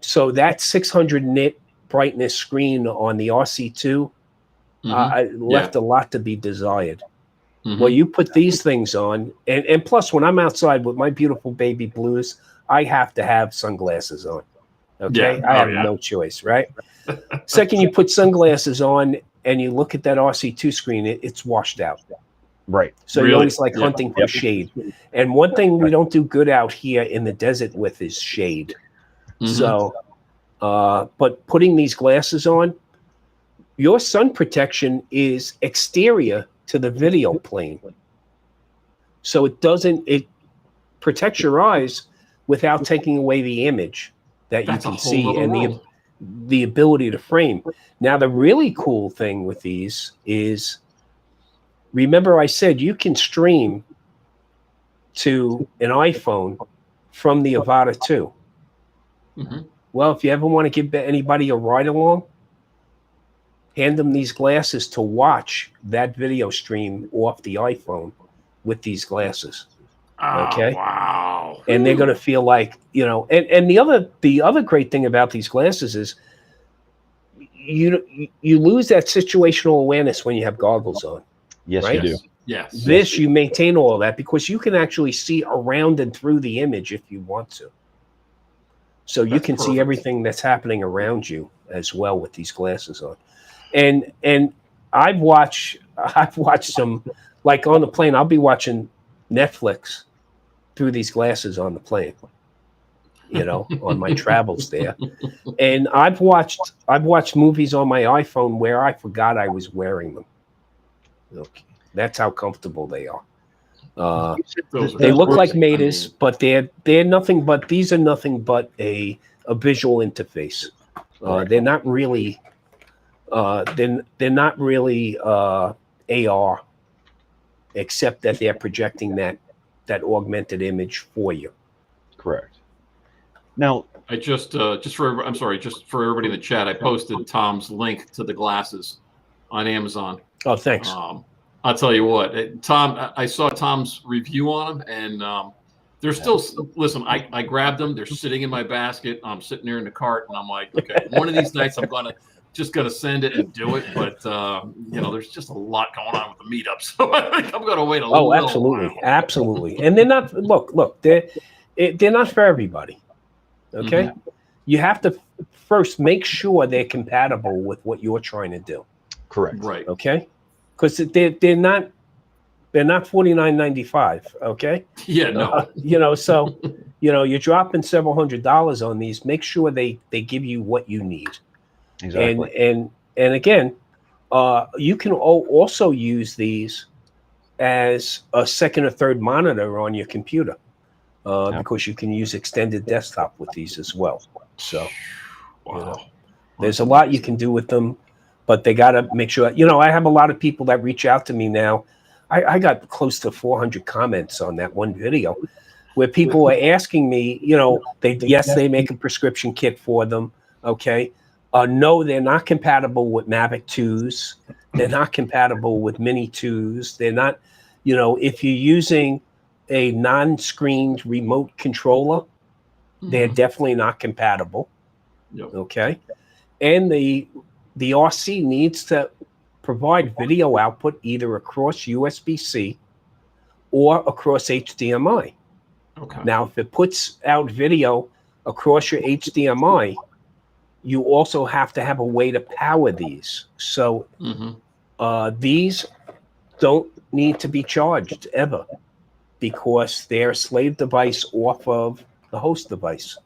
So that 600 nit brightness screen on the RC2 left a lot to be desired. Well, you put these things on, and plus when I'm outside with my beautiful baby blues, I have to have sunglasses on. Okay. I have no choice, right? Second, you put sunglasses on and you look at that RC2 screen, it's washed out. Right. So you're always like hunting for shade. And one thing we don't do good out here in the desert with is shade. So, but putting these glasses on, your sun protection is exterior to the video plane. So it protects your eyes without taking away the image that you can see and the ability to frame. Now, the really cool thing with these is, remember I said you can stream to an iPhone from the Avata 2. Well, if you ever want to give anybody a ride along, hand them these glasses to watch that video stream off the iPhone with these glasses. Okay. Wow. And they're going to feel like, you know, and the other great thing about these glasses is you lose that situational awareness when you have goggles on. Yes, right? you do. Yes. This, you maintain all of that because you can actually see around and through the image if you want to. So you can see everything that's happening around you as well with these glasses on. And I've watched some, like on the plane, I'll be watching Netflix through these glasses on the plane, you know, on my travels there. And I've watched movies on my iPhone where I forgot I was wearing them. Okay. That's how comfortable they are. They look like Matas, but they're nothing but, these are nothing but a visual interface. They're not really they're not really AR, except that they're projecting that augmented image for you. Correct. Now, I just for everybody in the chat, I posted Tom's link to the glasses on Amazon. Oh, thanks. I'll tell you what, Tom, I saw Tom's review on them, and they're still. Listen, I grabbed them. They're sitting in my basket. I'm sitting there in the cart, and I'm like, okay, one of these nights I'm just gonna send it and do it. But there's just a lot going on with the meetup, so I think I'm gonna wait a little. Oh, absolutely, while. absolutely. And they're not. Look, they're not for everybody. Okay, you have to first make sure they're compatible with what you're trying to do. correct. Right. Okay, because they're not $49.95. Okay. Yeah. No. So you're dropping several $100s on these. Make sure they give you what you need. Exactly. And again, you can also use these as a second or third monitor on your computer, because you can use extended desktop with these as well. So, Wow. there's a lot you can do with them, but they got to make sure. I have a lot of people that reach out to me now. I got close to 400 comments on that one video where people are asking me, they make a prescription kit for them. Okay. No, they're not compatible with Mavic 2s. They're not compatible with Mini 2s. They're not, if you're using a non-screened remote controller, they're definitely not compatible. Yep. Okay. And the RC needs to provide video output either across USB-C or across HDMI. Okay. Now, if it puts out video across your HDMI, you also have to have a way to power these. So these don't need to be charged ever, because they're a slave device off of the host device.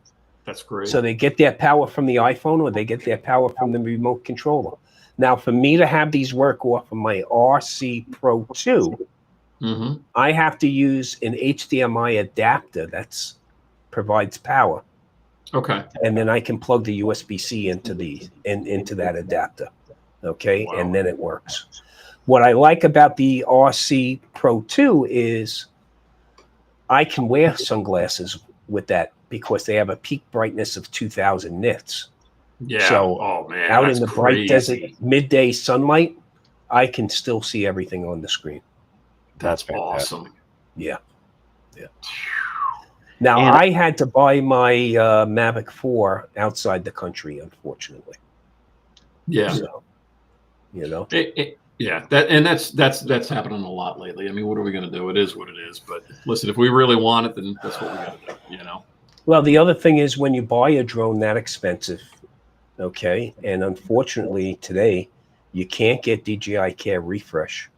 That's great. So they get their power from the iPhone, or they get their power from the remote controller. Now, for me to have these work off of my RC Pro 2, I have to use an HDMI adapter that provides power. Okay. And then I can plug the USB-C into that adapter. Okay. Wow. And then it works. What I like about the RC Pro 2 is I can wear sunglasses with that, because they have a peak brightness of 2000 nits. Yeah. So out in the bright desert, midday sunlight, I can still see everything on the screen. That's awesome. Yeah. Now, I had to buy my Mavic 4 outside the country, unfortunately. Yeah. So, that's happening a lot lately. I mean, what are we going to do? It is what it is. But listen, if we really want it, then that's what we got to do. Well, the other thing is, when you buy a drone that expensive, okay, and unfortunately today you can't get DJI Care refresh.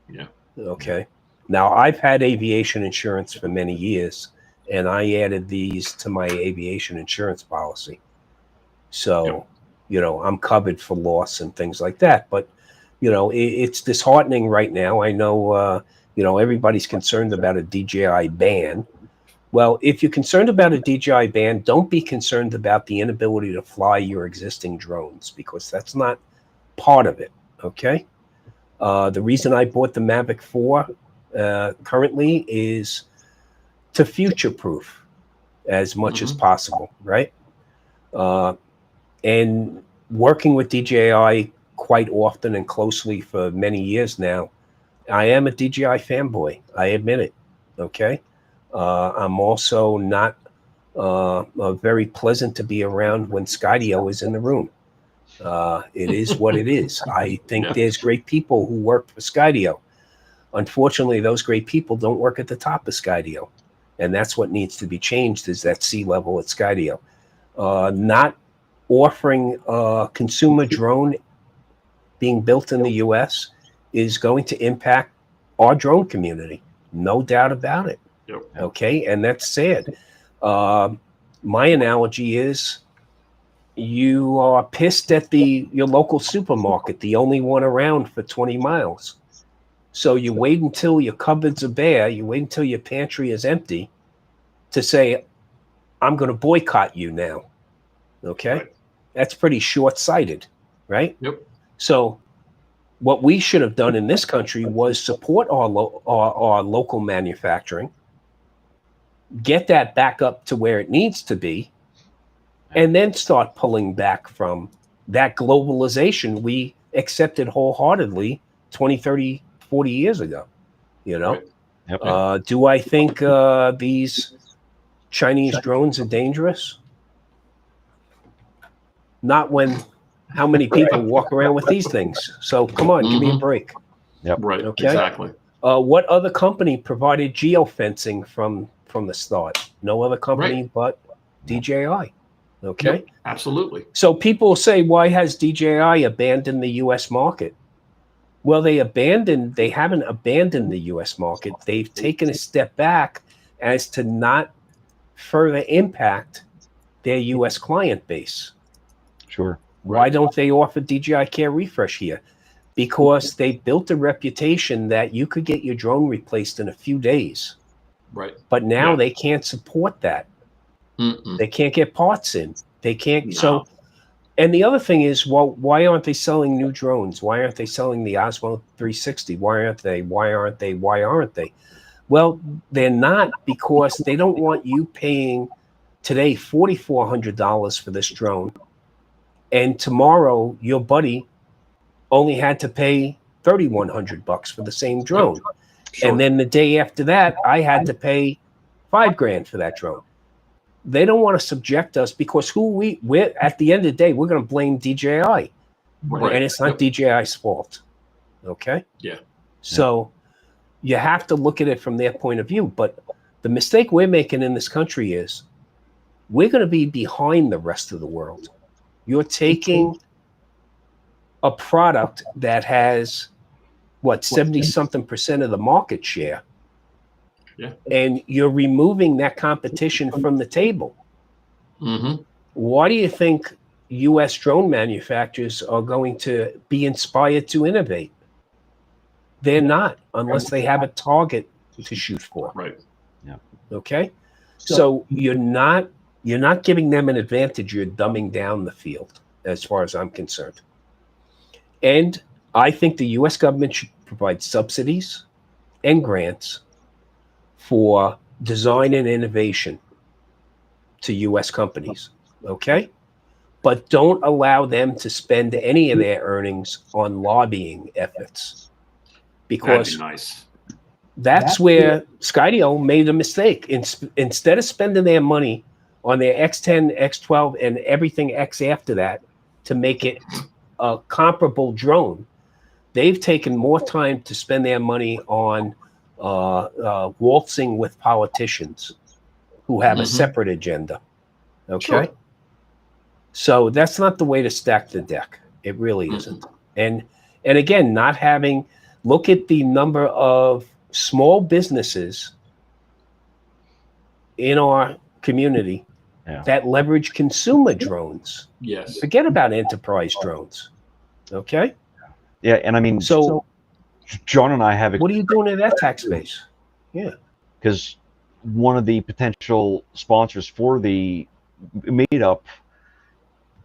Yeah. Okay. Now, I've had aviation insurance for many years, and I added these to my aviation insurance policy. So, I'm covered for loss and things like that. But, it's disheartening right now. I know, everybody's concerned about a DJI ban. Well, if you're concerned about a DJI ban, don't be concerned about the inability to fly your existing drones, because that's not part of it. Okay. The reason I bought the Mavic 4 currently is to future-proof as much as possible, right? And working with DJI quite often and closely for many years now, I am a DJI fanboy. I admit it. Okay. I'm also not very pleasant to be around when Skydio is in the room. It is what it is. I think there's great people who work for Skydio. Unfortunately, those great people don't work at the top of Skydio. And that's what needs to be changed, is that C-level at Skydio. Not offering a consumer drone being built in the U.S. is going to impact our drone community. No doubt about it. Yep. Okay, and that's sad. My analogy is, you are pissed at your local supermarket, the only one around for 20 miles. So you wait until your cupboards are bare, you wait until your pantry is empty to say, I'm going to boycott you now. Okay? Right. That's pretty short-sighted, right? Yep. So what we should have done in this country was support our local manufacturing, get that back up to where it needs to be, and then start pulling back from that globalization we accepted wholeheartedly 20, 30, 40 years ago. You know, Right. Yep. do I think these Chinese drones are dangerous? Not when how many people walk around with these things. So come on, give me a break. Yep. Right. Okay. Exactly. What other company provided geofencing from the start? No other company but DJI. Okay. Yep, absolutely. So people say, why has DJI abandoned the U.S. market? Well, they haven't abandoned the U.S. market. They've taken a step back as to not further impact their U.S. client base. Sure. Why don't they offer DJI Care Refresh here? Because they built a reputation that you could get your drone replaced in a few days. Right. But now they can't support that. They can't get parts in. They can't. No. So, and the other thing is, well, why aren't they selling new drones? Why aren't they selling the Osmo 360? Why aren't they? Why aren't they? Why aren't they? Well, they're not, because they don't want you paying today $4,400 for this drone, and tomorrow your buddy only had to pay $3,100 for the same drone. Sure. And then the day after that, I had to pay $5,000 for that drone. They don't want to subject us, because we're at the end of the day, we're going to blame DJI, Right. and it's not DJI's fault. Okay. Yeah. So you have to look at it from their point of view. But the mistake we're making in this country is we're going to be behind the rest of the world. You're taking a product that has 70-something% of the market share. Yeah. And you're removing that competition from the table. Why do you think U.S. drone manufacturers are going to be inspired to innovate? They're not, unless they have a target to shoot for. Right. Yeah. Okay. So you're not giving them an advantage. You're dumbing down the field, as far as I'm concerned. And I think the U.S. government should provide subsidies and grants for design and innovation to U.S. companies, okay? But don't allow them to spend any of their earnings on lobbying efforts, because that'd be nice. That's where Skydio made a mistake. Instead of spending their money on their X10, X12, and everything X after that to make it a comparable drone, they've taken more time to spend their money on waltzing with politicians who have a separate agenda. Okay. Sure. So that's not the way to stack the deck. It really isn't. And again, look at the number of small businesses in our community that leverage consumer drones. Yes. Forget about enterprise drones. Okay. Yeah. And I mean, so John and I have. What are you doing in that tax base? Yeah. Because one of the potential sponsors for the meetup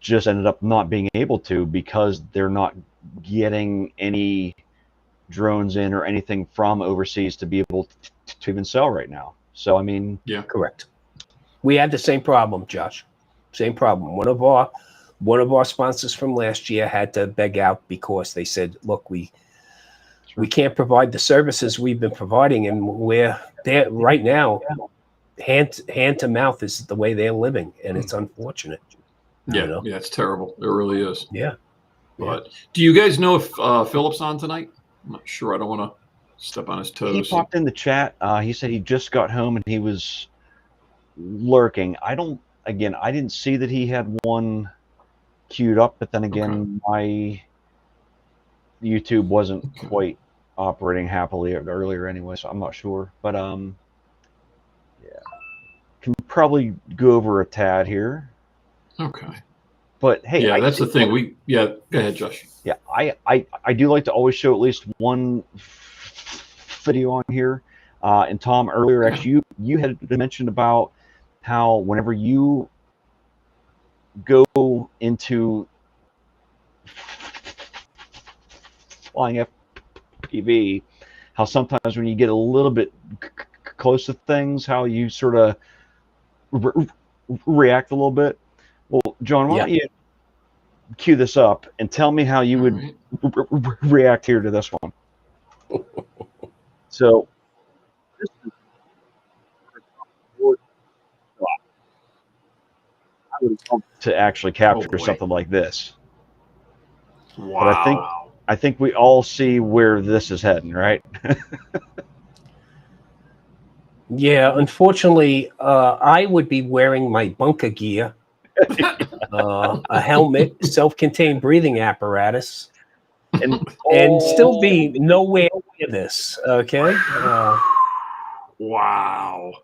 just ended up not being able to, because they're not getting any drones in or anything from overseas to be able to even sell right now. So I mean, yeah, correct. We had the same problem, Josh. Same problem. One of our sponsors from last year had to beg out, because they said, "Look, we can't provide the services we've been providing, and we're there right now. Hand to mouth is the way they're living, and it's unfortunate." Yeah, yeah, it's terrible. It really is. Yeah. But do you guys know if Philip's on tonight? I'm not sure. I don't want to step on his toes. He popped in the chat. He said he just got home and he was lurking. I didn't see that he had one queued up, but then again, my YouTube wasn't quite operating happily earlier anyway, so I'm not sure. But yeah, can probably go over a tad here. Okay. But hey, yeah, that's the thing. Go ahead, Josh. Yeah, I do like to always show at least one video on here. And Tom, earlier, actually, you had mentioned about how whenever you go into flying FPV, how sometimes when you get a little bit close to things, how you sort of react a little bit. Well, John, why don't you cue this up and tell me how you would react here to this one? So, this is I would love to actually capture something like this. Wow. But I think we all see where this is heading, right? Yeah, unfortunately, I would be wearing my bunker gear, a helmet, self-contained breathing apparatus, and still be nowhere near this. Okay. Wow.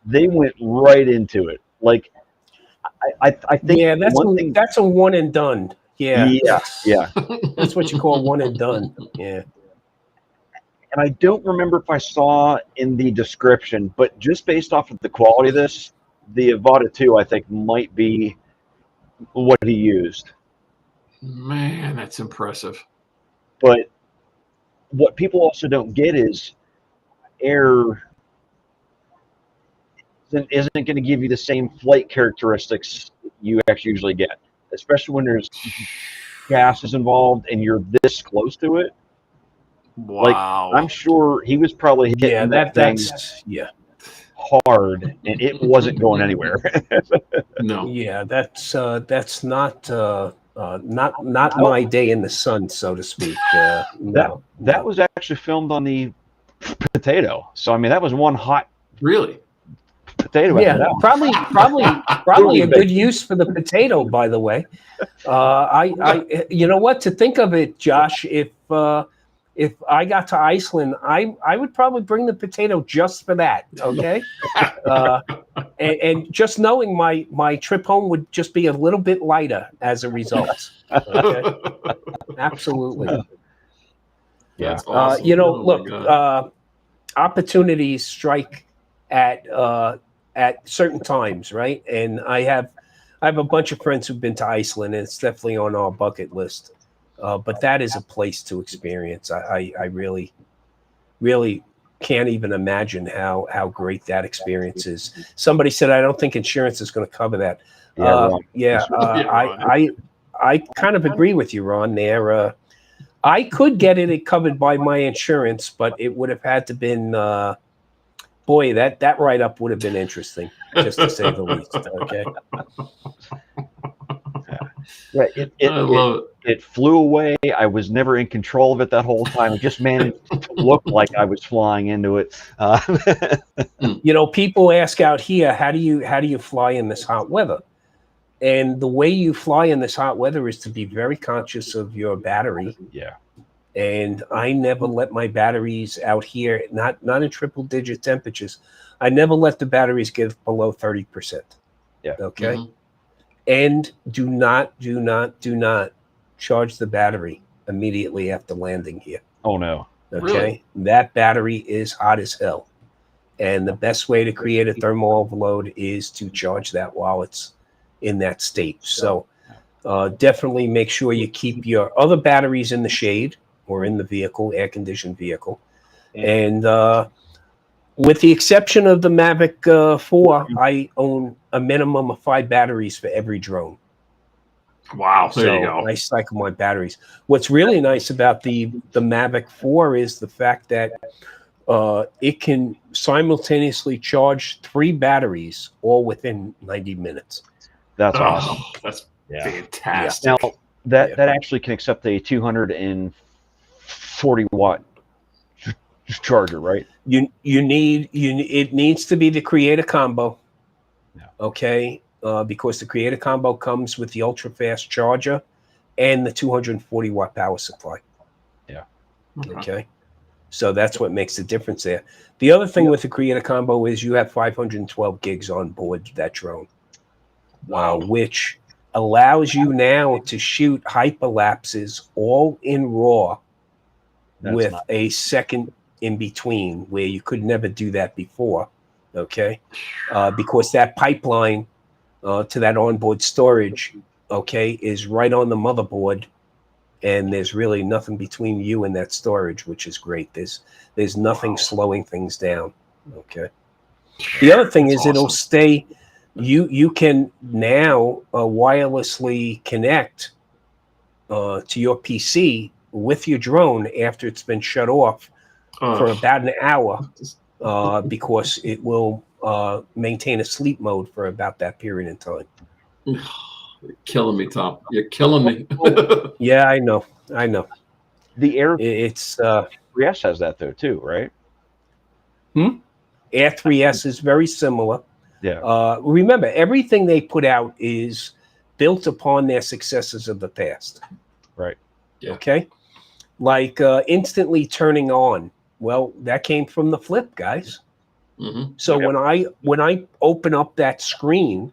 They went right into it. Like, I think that's a one and done. Yeah. Yeah. That's what you call one and done. Yeah. And I don't remember if I saw in the description, but just based off of the quality of this, the Avata 2, I think, might be what he used. Man, that's impressive. But what people also don't get is air isn't going to give you the same flight characteristics you actually usually get, especially when there's gases involved and you're this close to it. Wow. Like, I'm sure he was probably hitting that thing hard, and it wasn't going anywhere. No. Yeah, that's not my day in the sun, so to speak. No. That was actually filmed on the potato. So I mean, that was one hot potato. Yeah, probably a good use for the potato. By the way, I you know what, to think of it, Josh, if I got to Iceland, I would probably bring the potato just for that. Okay, and just knowing my trip home would just be a little bit lighter as a result. Okay? Absolutely. Yeah. That's awesome. You know, look, opportunities strike at certain times, right? And I have a bunch of friends who've been to Iceland, and it's definitely on our bucket list. But that is a place to experience. I really, really can't even imagine how great that experience is. Somebody said, I don't think insurance is going to cover that. I kind of agree with you, Ron, there. I could get it covered by my insurance, but it would have had to been, boy, that write-up would have been interesting, just to say the least. Okay. Yeah, it flew away. I was never in control of it that whole time. It just managed to look like I was flying into it. You know, people ask out here, how do you fly in this hot weather? And the way you fly in this hot weather is to be very conscious of your battery. Yeah. And I never let my batteries out here, not in triple digit temperatures. I never let the batteries get below 30%. Yeah. Okay. Mm-hmm. And do not charge the battery immediately after landing here. Oh no. Okay. Really? That battery is hot as hell. And the best way to create a thermal overload is to charge that while it's in that state. So definitely make sure you keep your other batteries in the shade or in the vehicle, air-conditioned vehicle. And with the exception of the Mavic 4, I own a minimum of 5 batteries for every drone. Wow, there you go. I cycle my batteries. What's really nice about the Mavic 4 is the fact that it can simultaneously charge 3 batteries all within 90 minutes. That's awesome. That's fantastic. Now, that actually can accept a 240 watt charger, right? It needs to be the Creator Combo. Yeah. Okay. Because the Creator Combo comes with the ultra fast charger and the 240 watt power supply. Yeah. Okay. So that's what makes the difference there. The other thing with the Creator Combo is you have 512 gigs on board that drone. Wow. Which allows you now to shoot hyperlapses all in RAW with a second in between, where you could never do that before. Okay. Because that pipeline to that onboard storage, okay, is right on the motherboard and there's really nothing between you and that storage, which is great. There's nothing slowing things down. Okay. The other thing is it'll stay. You can now wirelessly connect to your PC with your drone after it's been shut off for about an hour, because it will maintain a sleep mode for about that period in time. You're killing me, Tom. You're killing me. Yeah, I know. The Air It's 3S has that though too, right? Air 3S is very similar. Yeah. Remember, everything they put out is built upon their successes of the past. Right. Yeah. Okay. Like instantly turning on. Well, that came from the Flip, guys. Mm-hmm. So when I open up that screen,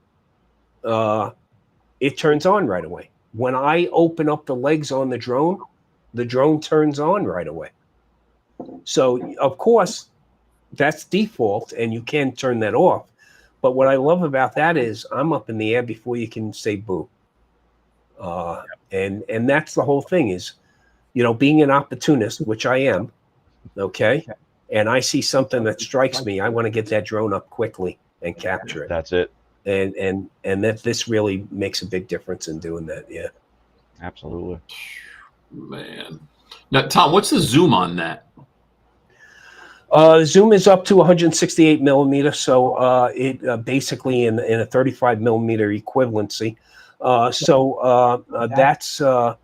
it turns on right away. When I open up the legs on the drone turns on right away. So of course, that's default, and you can turn that off. But what I love about that is I'm up in the air before you can say boo. And that's the whole thing is, being an opportunist, which I am, okay, and I see something that strikes me, I want to get that drone up quickly and capture it. That's it. And that this really makes a big difference in doing that. Yeah. Absolutely. Man. Now, Tom, what's the zoom on that? Zoom is up to 168 millimeter, so it basically in a 35 millimeter equivalency. That's a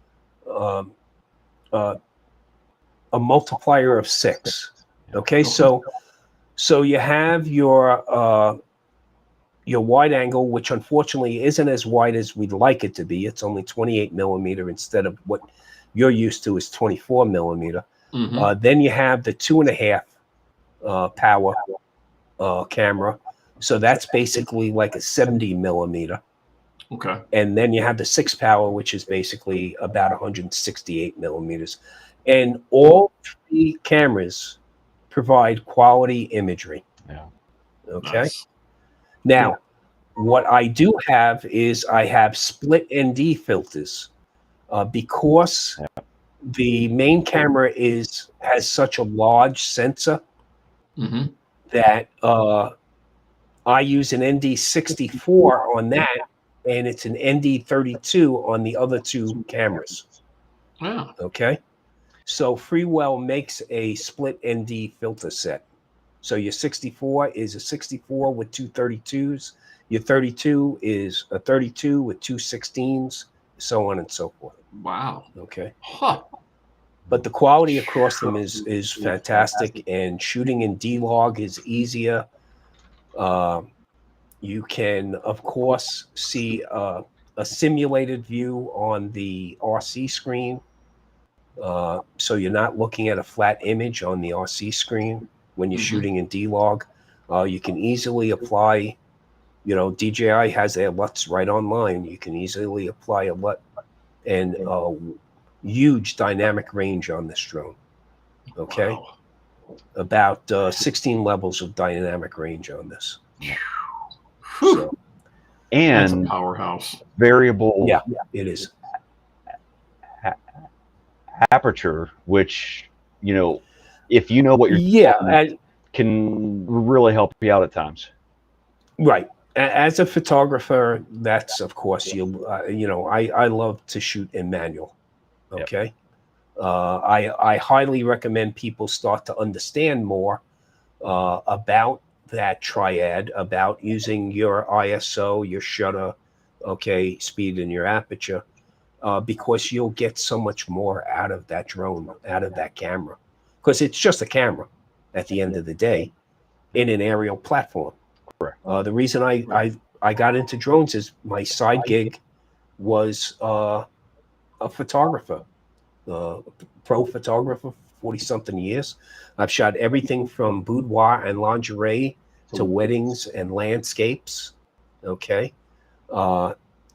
multiplier of 6. Okay, so you have your wide angle, which unfortunately isn't as wide as we'd like it to be. It's only 28 millimeter instead of what you're used to is 24 millimeter. Mm-hmm. Then you have the 2.5 power camera, so that's basically like a 70 millimeter. Okay. And then you have the 6 power, which is basically about 168 millimeters. And all 3 cameras provide quality imagery. Yeah. Okay. Nice. Now, what I do have is I have split ND filters because the main camera has such a large sensor. Mm-hmm. That I use an ND64 on that, and it's an ND32 on the other 2 cameras. Yeah. Okay, so Freewell makes a split ND filter set. So your 64 is a 64 with 2 32s. Your 32 is a 32 with 2 16s, so on and so forth. Wow. Okay. Huh. But the quality across them is fantastic, and shooting in D-Log is easier. You can, of course, see a simulated view on the RC screen. So you're not looking at a flat image on the RC screen when you're shooting in D-Log. You can easily apply, DJI has their LUTs right online. You can easily apply a LUT and huge dynamic range on this drone. Okay. Wow. About 16 levels of dynamic range on this. So, That's a And powerhouse. variable yeah, it is. aperture, which, if you know what you're doing, can really help you out at times. Right. As a photographer, that's, of course, I love to shoot in manual. Okay. Yep. I highly recommend people start to understand more about that triad, about using your ISO, your shutter, speed, and your aperture, because you'll get so much more out of that drone, out of that camera, because it's just a camera at the end of the day in an aerial platform. The reason I got into drones is my side gig was a photographer, pro photographer, 40-something years. I've shot everything from boudoir and lingerie to weddings and landscapes. Okay.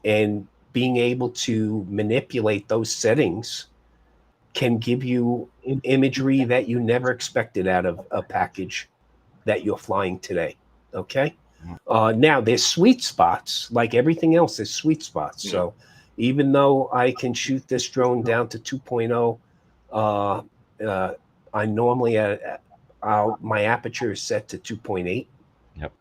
And being able to manipulate those settings can give you imagery that you never expected out of a package that you're flying today. Okay. Now there's sweet spots, like everything else. There's sweet spots. So Even though I can shoot this drone down to 2.0, I normally my aperture is set to 2.8. Yep.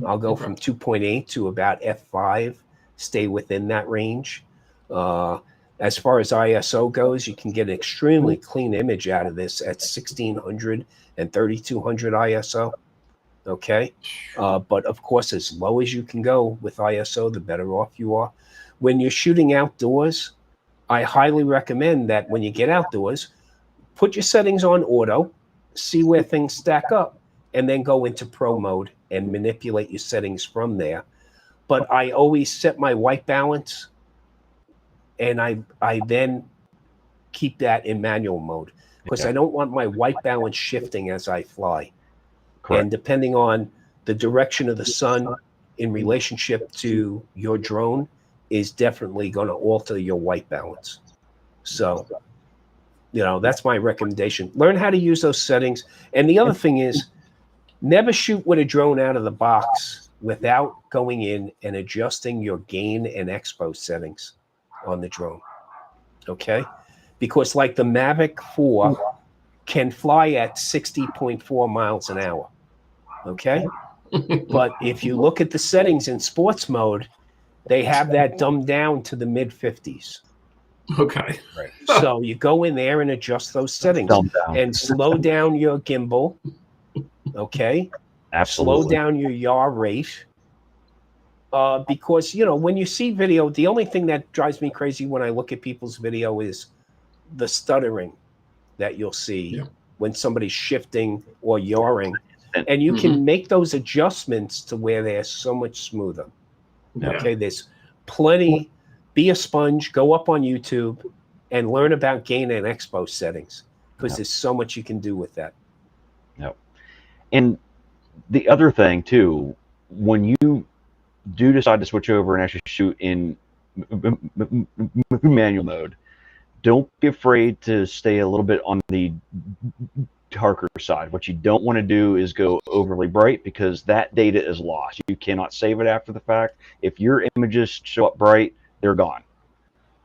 I'll go from 2.8 to about f5, stay within that range. As far as ISO goes, you can get an extremely clean image out of this at 1600 and 3200 ISO. Okay. But of course, as low as you can go with ISO, the better off you are. When you're shooting outdoors, I highly recommend that when you get outdoors, put your settings on auto, see where things stack up, and then go into pro mode and manipulate your settings from there. But I always set my white balance, and I then keep that in manual mode, because I don't want my white balance shifting as I fly. Correct. And depending on the direction of the sun in relationship to your drone is definitely going to alter your white balance. So, that's my recommendation. Learn how to use those settings. And the other thing is, never shoot with a drone out of the box without going in and adjusting your gain and expo settings on the drone. Okay? Because like the Mavic 4 can fly at 60.4 miles an hour. Okay? But if you look at the settings in sports mode, they have that dumbed down to the mid 50s. Okay. Right. So you go in there and adjust those settings and slow down your gimbal. Okay. Absolutely. Slow down your yaw rate. Because, when you see video, the only thing that drives me crazy when I look at people's video is the stuttering that you'll see when somebody's shifting or yawing. And you can make those adjustments to where they're so much smoother. Okay. There's plenty. Be a sponge, go up on YouTube and learn about gain and expo settings, because there's so much you can do with that. Yep. And the other thing too, when you do decide to switch over and actually shoot in manual mode, don't be afraid to stay a little bit on the darker side. What you don't want to do is go overly bright, because that data is lost. You cannot save it after the fact. If your images show up bright, they're gone.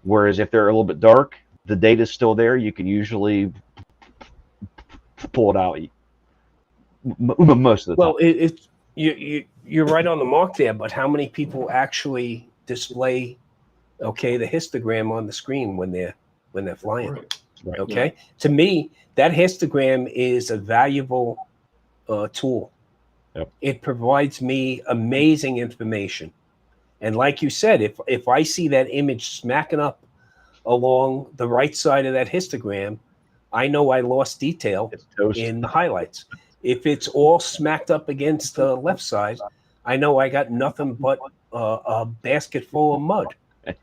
Whereas if they're a little bit dark, the data is still there. You can usually pull it out most of the time. You're right on the mark there, but how many people actually display the histogram on the screen when they're flying? Right. Okay. To me, that histogram is a valuable tool. Yep. It provides me amazing information. And like you said, if I see that image smacking up along the right side of that histogram, I know I lost detail in the highlights. If it's all smacked up against the left side, I know I got nothing but a basket full of mud.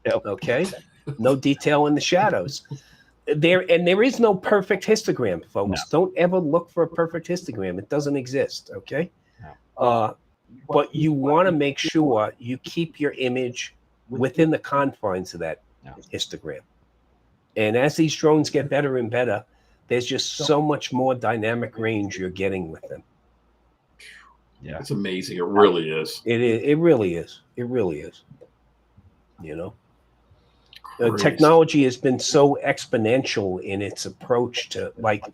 Okay? No detail in the shadows. There is no perfect histogram, folks. No. Don't ever look for a perfect histogram. It doesn't exist. Okay? But you want to make sure you keep your image within the confines of that histogram. And as these drones get better and better, there's just so much more dynamic range you're getting with them. Yeah, it's amazing. It really is. It is. It really is. It really is. Technology has been so exponential in its approach to, like,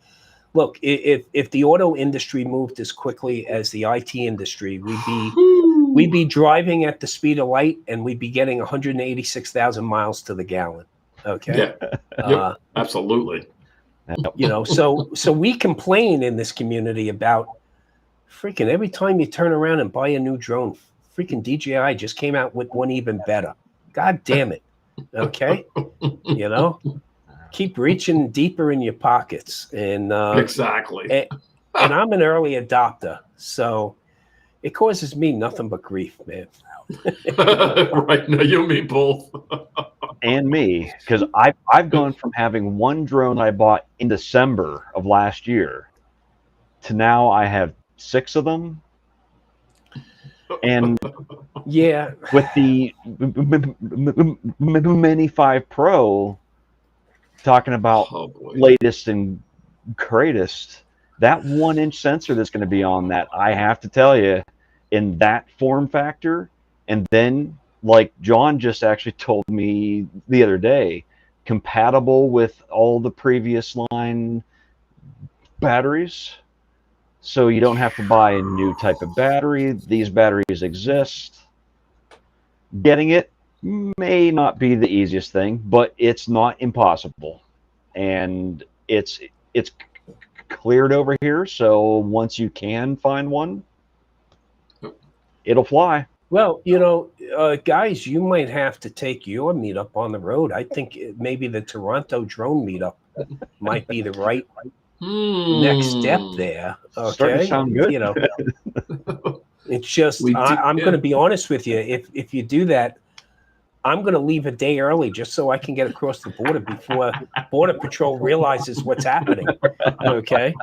look, if the auto industry moved as quickly as the IT industry, we'd be driving at the speed of light, and we'd be getting 186,000 miles to the gallon. Okay. Yeah. Absolutely. So we complain in this community about freaking every time you turn around and buy a new drone, freaking DJI just came out with one even better. God damn it. Okay. Keep reaching deeper in your pockets. And exactly. And I'm an early adopter, so it causes me nothing but grief, man. Right. No, you and me both. And me, because I've gone from having one drone I bought in December of last year to now I have 6 of them. And yeah, with the Mini 5 Pro, talking about latest and greatest, that 1-inch sensor that's going to be on that, I have to tell you, in that form factor, and then like John just actually told me the other day, compatible with all the previous line batteries. So you don't have to buy a new type of battery. These batteries exist. Getting it may not be the easiest thing, but it's not impossible. And it's cleared over here, so once you can find one, it'll fly. Well, guys, you might have to take your meetup on the road. I think maybe the Toronto drone meetup might be the right next step there. Okay, starting to sound good. It's just I'm going to be honest with you. If you do that, I'm going to leave a day early just so I can get across the border before Border Patrol realizes what's happening. Okay.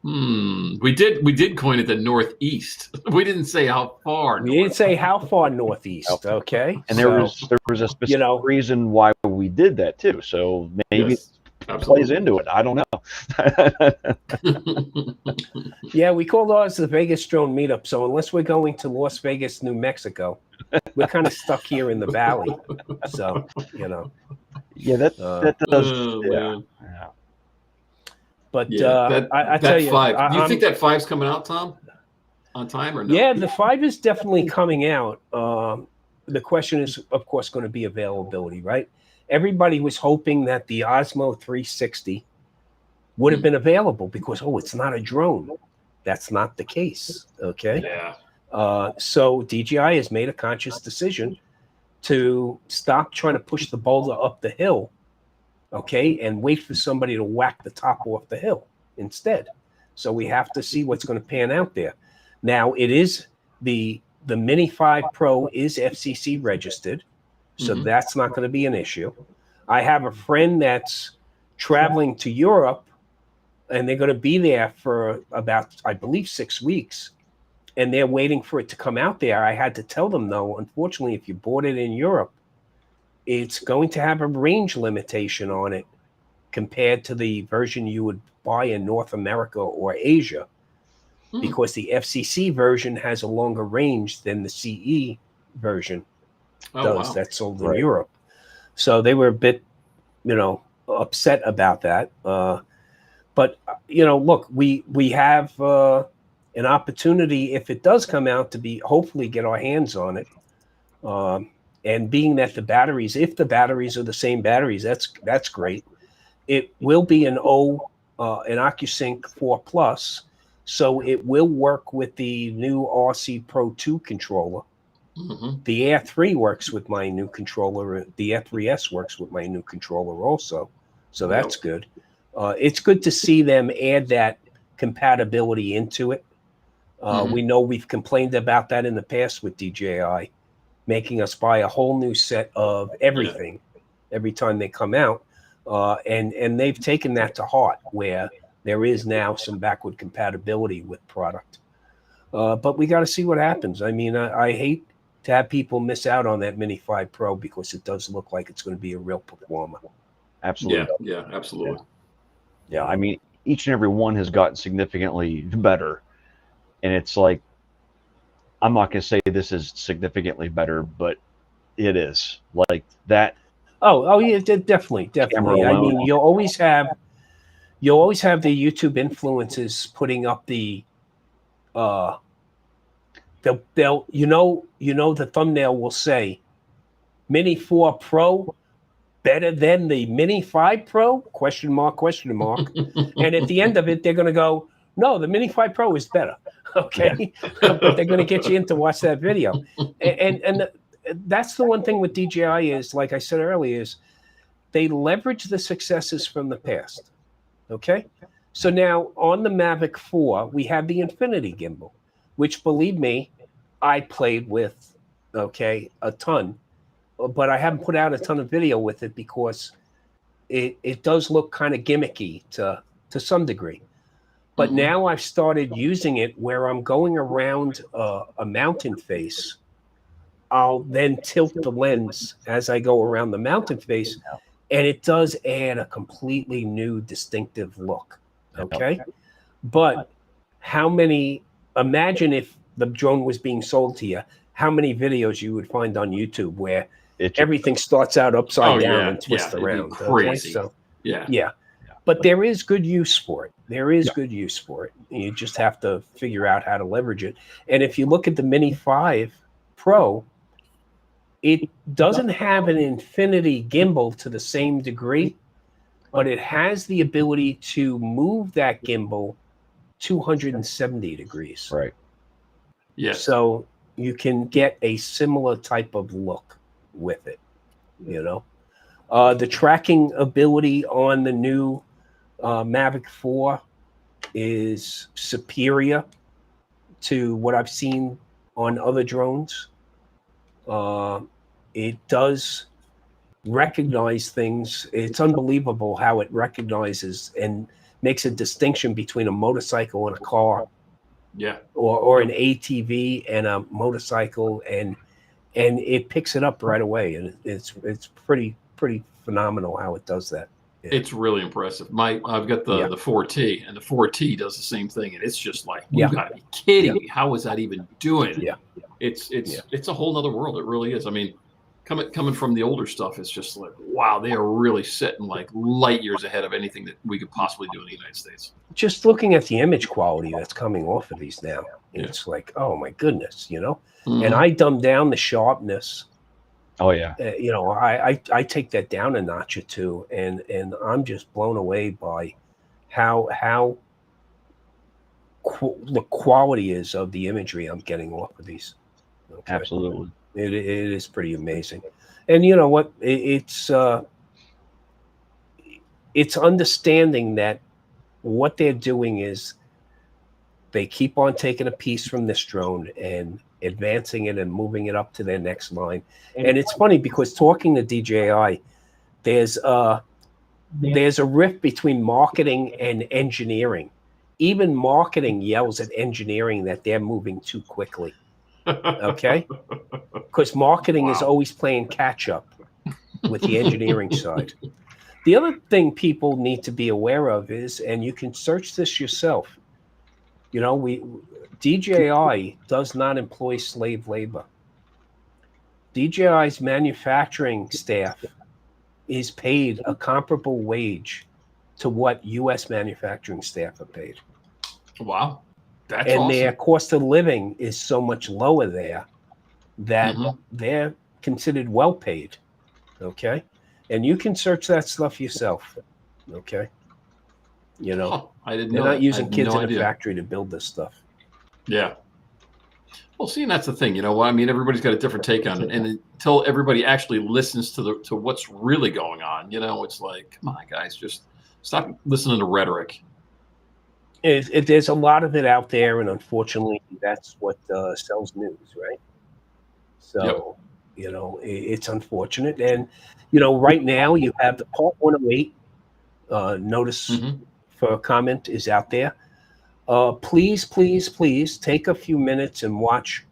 We did coin it the Northeast. We didn't say how far. We didn't say how far northeast. Okay. And there was a specific reason why we did that too. So maybe it plays into it. I don't know. Yeah, we called ours the Vegas Drone Meetup. So unless we're going to Las Vegas, New Mexico, we're kind of stuck here in the valley. So, Yeah, that does. Yeah. But I tell you, 5. Do you think that 5's coming out, Tom, on time or no? Yeah, the 5 is definitely coming out. The question is, of course, going to be availability, right? Everybody was hoping that the Osmo 360 would have been available because, it's not a drone. That's not the case. Okay. Yeah. So DJI has made a conscious decision to stop trying to push the boulder up the hill, okay, and wait for somebody to whack the top off the hill instead. So we have to see what's going to pan out there. Now, it is the Mini 5 Pro is FCC registered, so that's not going to be an issue. I have a friend that's traveling to Europe, and they're going to be there for about, I believe, 6 weeks. And they're waiting for it to come out there. I had to tell them, though, unfortunately, if you bought it in Europe, it's going to have a range limitation on it compared to the version you would buy in North America or Asia, because the FCC version has a longer range than the CE version does. Wow. That's sold in Europe. So they were a bit, upset about that. But, look, we have an opportunity, if it does come out, to hopefully get our hands on it. And being that if the batteries are the same batteries, that's great. It will be an OcuSync 4 Plus, so it will work with the new RC Pro 2 controller. The Air 3 works with my new controller. The Air 3S works with my new controller also, so that's good. It's good to see them add that compatibility into it. We know we've complained about that in the past with DJI, making us buy a whole new set of everything every time they come out. And they've taken that to heart, where there is now some backward compatibility with product. But we got to see what happens. I mean, I hate to have people miss out on that Mini 5 Pro because it does look like it's going to be a real performer. Absolutely. Yeah, absolutely. Yeah, I mean, each and every one has gotten significantly better. And it's like, I'm not going to say this is significantly better, but it is like that. Oh yeah, definitely. I mean, you'll always have the YouTube influencers putting up the they'll the thumbnail will say Mini 4 Pro better than the Mini 5 Pro ? And at the end of it, they're going to go, no, the Mini 5 Pro is better. Okay. But they're going to get you in to watch that video. And that's the one thing with DJI is, like I said earlier, is they leverage the successes from the past. Okay. So now on the Mavic 4, we have the Infinity gimbal, which, believe me, I played with, a ton, but I haven't put out a ton of video with it because it does look kind of gimmicky to some degree. But now I've started using it where I'm going around a mountain face. I'll then tilt the lens as I go around the mountain face, and it does add a completely new distinctive look. Okay. But imagine if the drone was being sold to you, how many videos you would find on YouTube where It everything starts out upside down yeah, and twists it'd be around. crazy. Okay? So Yeah. yeah. But there is good use for it. There is good use for it. You just have to figure out how to leverage it. And if you look at the Mini 5 Pro, it doesn't have an infinity gimbal to the same degree, but it has the ability to move that gimbal 270 degrees. right. Yes. So you can get a similar type of look with it, you know. The tracking ability on the new Mavic 4 is superior to what I've seen on other drones. It does recognize things. It's unbelievable how it recognizes and makes a distinction between a motorcycle and a car, Yeah. or an ATV and a motorcycle, and it picks it up right away, and it's pretty phenomenal how it does that. It's really impressive. I've got the 4T, and the 4T does the same thing, and it's just like, you got to be kidding me! How is that even doing it? Yeah, It's a whole nother world. It really is. I mean, coming from the older stuff, it's just like, wow, they are really sitting like light years ahead of anything that we could possibly do in the United States. Just looking at the image quality that's coming off of these now, it's like, oh my goodness, you know. And I dumb down the sharpness. Oh yeah. You know, I take that down a notch or two, and I'm just blown away by how the quality is of the imagery I'm getting off of these. Okay? Absolutely. It is pretty amazing. And you know what? It's understanding that what they're doing is they keep on taking a piece from this drone and advancing it and moving it up to their next line. And it's funny because talking to DJI, there's a rift between marketing and engineering. Even marketing yells at engineering that they're moving too quickly. Okay? Because marketing is always playing catch up with the engineering side. The other thing people need to be aware of is, and you can search this yourself, you know, DJI does not employ slave labor. DJI's manufacturing staff is paid a comparable wage to what U.S. manufacturing staff are paid. Wow. That's and awesome. Their cost of living is so much lower there that they're considered well paid. Okay. And you can search that stuff yourself. Okay. You know, I didn't they're know not that. using kids in a factory to build this stuff. Yeah. Well, see, and that's the thing, you know. I mean, everybody's got a different take on it, and until everybody actually listens to what's really going on, you know, it's like, come on, guys, just stop listening to rhetoric. There's a lot of it out there, and unfortunately, that's what sells news, right? So, you know, it's unfortunate, and you know, right now you have the Part 108 notice for comment is out there. Please take a few minutes and watch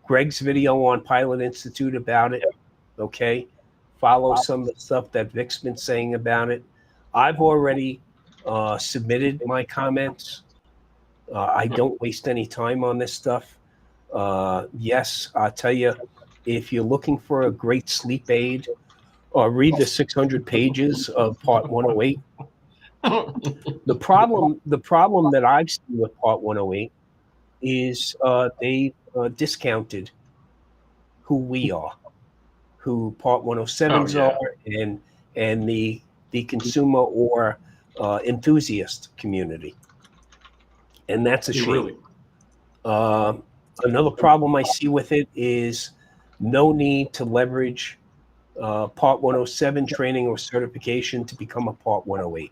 Greg's video on Pilot Institute about it. Okay. Follow some of the stuff that Vic's been saying about it. I've already submitted my comments. I don't waste any time on this stuff. Yes, I'll tell you, if you're looking for a great sleep aid, read the 600 pages of Part 108. The problem that I've seen with Part 108 is they discounted who we are, who Part 107s are, and the consumer or enthusiast community, and that's a shame. Really? Another problem I see with it is no need to leverage Part 107 training or certification to become a Part 108.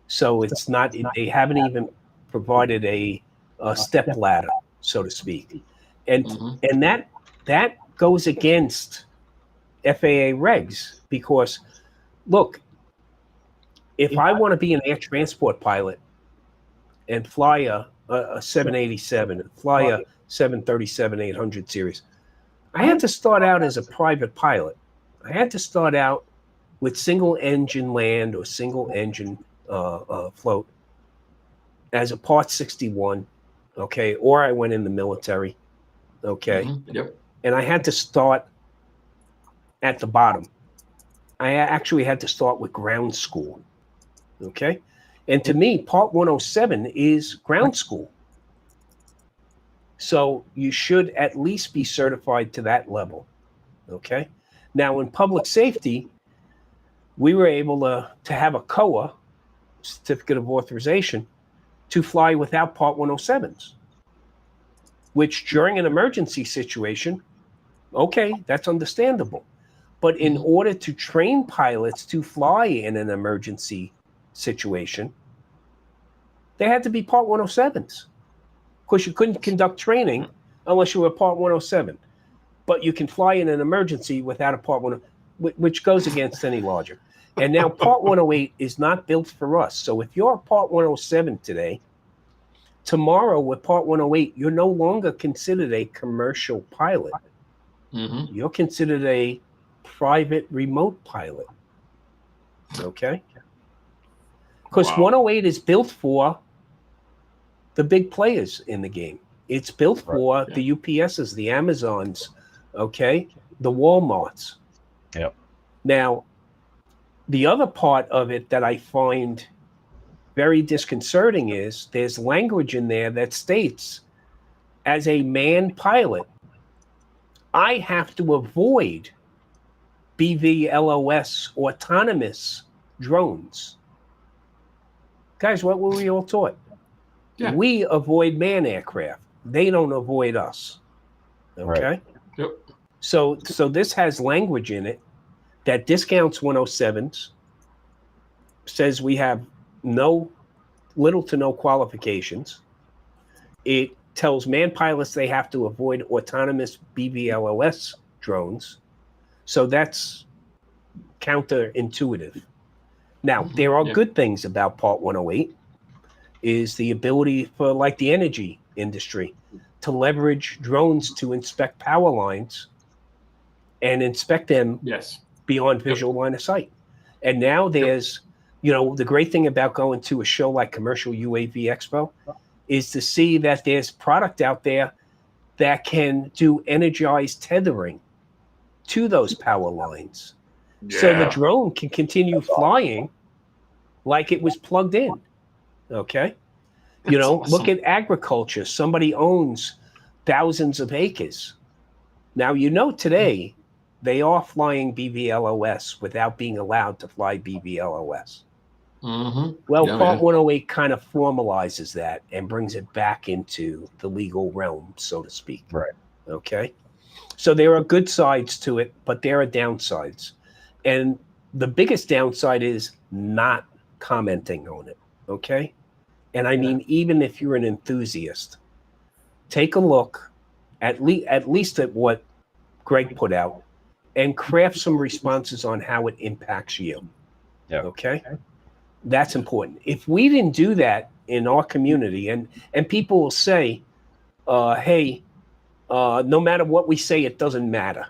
So it's not, they haven't even provided a step ladder, so to speak. And that goes against FAA regs, because look, if I want to be an air transport pilot and fly a 787 and fly a 737-800 series, I had to start out as a private pilot. I had to start out with single engine land or single engine float as a Part 61, okay, or I went in the military, Okay. Yep. And I had to start at the bottom. I actually had to start with ground school. Okay. And to me, Part 107 is ground school. So you should at least be certified to that level. Okay. Now, in public safety, we were able to have a COA, certificate of authorization, to fly without Part 107s, which during an emergency situation, okay, that's understandable. But in order to train pilots to fly in an emergency situation, they had to be Part 107s. Of course, you couldn't conduct training unless you were Part 107. But you can fly in an emergency without a Part 107, which goes against any logic. And now Part 108 is not built for us. So if you're a Part 107 today, tomorrow with Part 108, you're no longer considered a commercial pilot. You're considered a private remote pilot. Okay? Because 108 is built for the big players in the game. It's built for the UPSs, the Amazons, okay, the Walmarts. Yep. Now, the other part of it that I find very disconcerting is there's language in there that states, as a manned pilot, I have to avoid BVLOS autonomous drones. Guys, what were we all taught? Yeah. We avoid man aircraft. They don't avoid us. Okay? Right. Yep. So this has language in it that discounts 107s, says we have little to no qualifications. It tells manned pilots they have to avoid autonomous BVLOS drones. So that's counterintuitive. Now, there are good things about Part 108, is the ability for, like, the energy industry to leverage drones to inspect power lines and inspect them beyond visual line of sight. And now there's, the great thing about going to a show like Commercial UAV Expo is to see that there's product out there that can do energized tethering to those power lines. So the drone can continue flying like it was plugged in. Okay. That's awesome. Look at agriculture. Somebody owns thousands of acres. Now, today they are flying BVLOS without being allowed to fly BVLOS. Well, Part 108 kind of formalizes that and brings it back into the legal realm, so to speak. Right. Okay. So there are good sides to it, but there are downsides. And the biggest downside is not commenting on it. Okay. And I mean, even if you're an enthusiast, take a look at least at what Greg put out and craft some responses on how it impacts you. Yeah. Okay. That's important. If we didn't do that in our community, and people will say, hey, no matter what we say, it doesn't matter.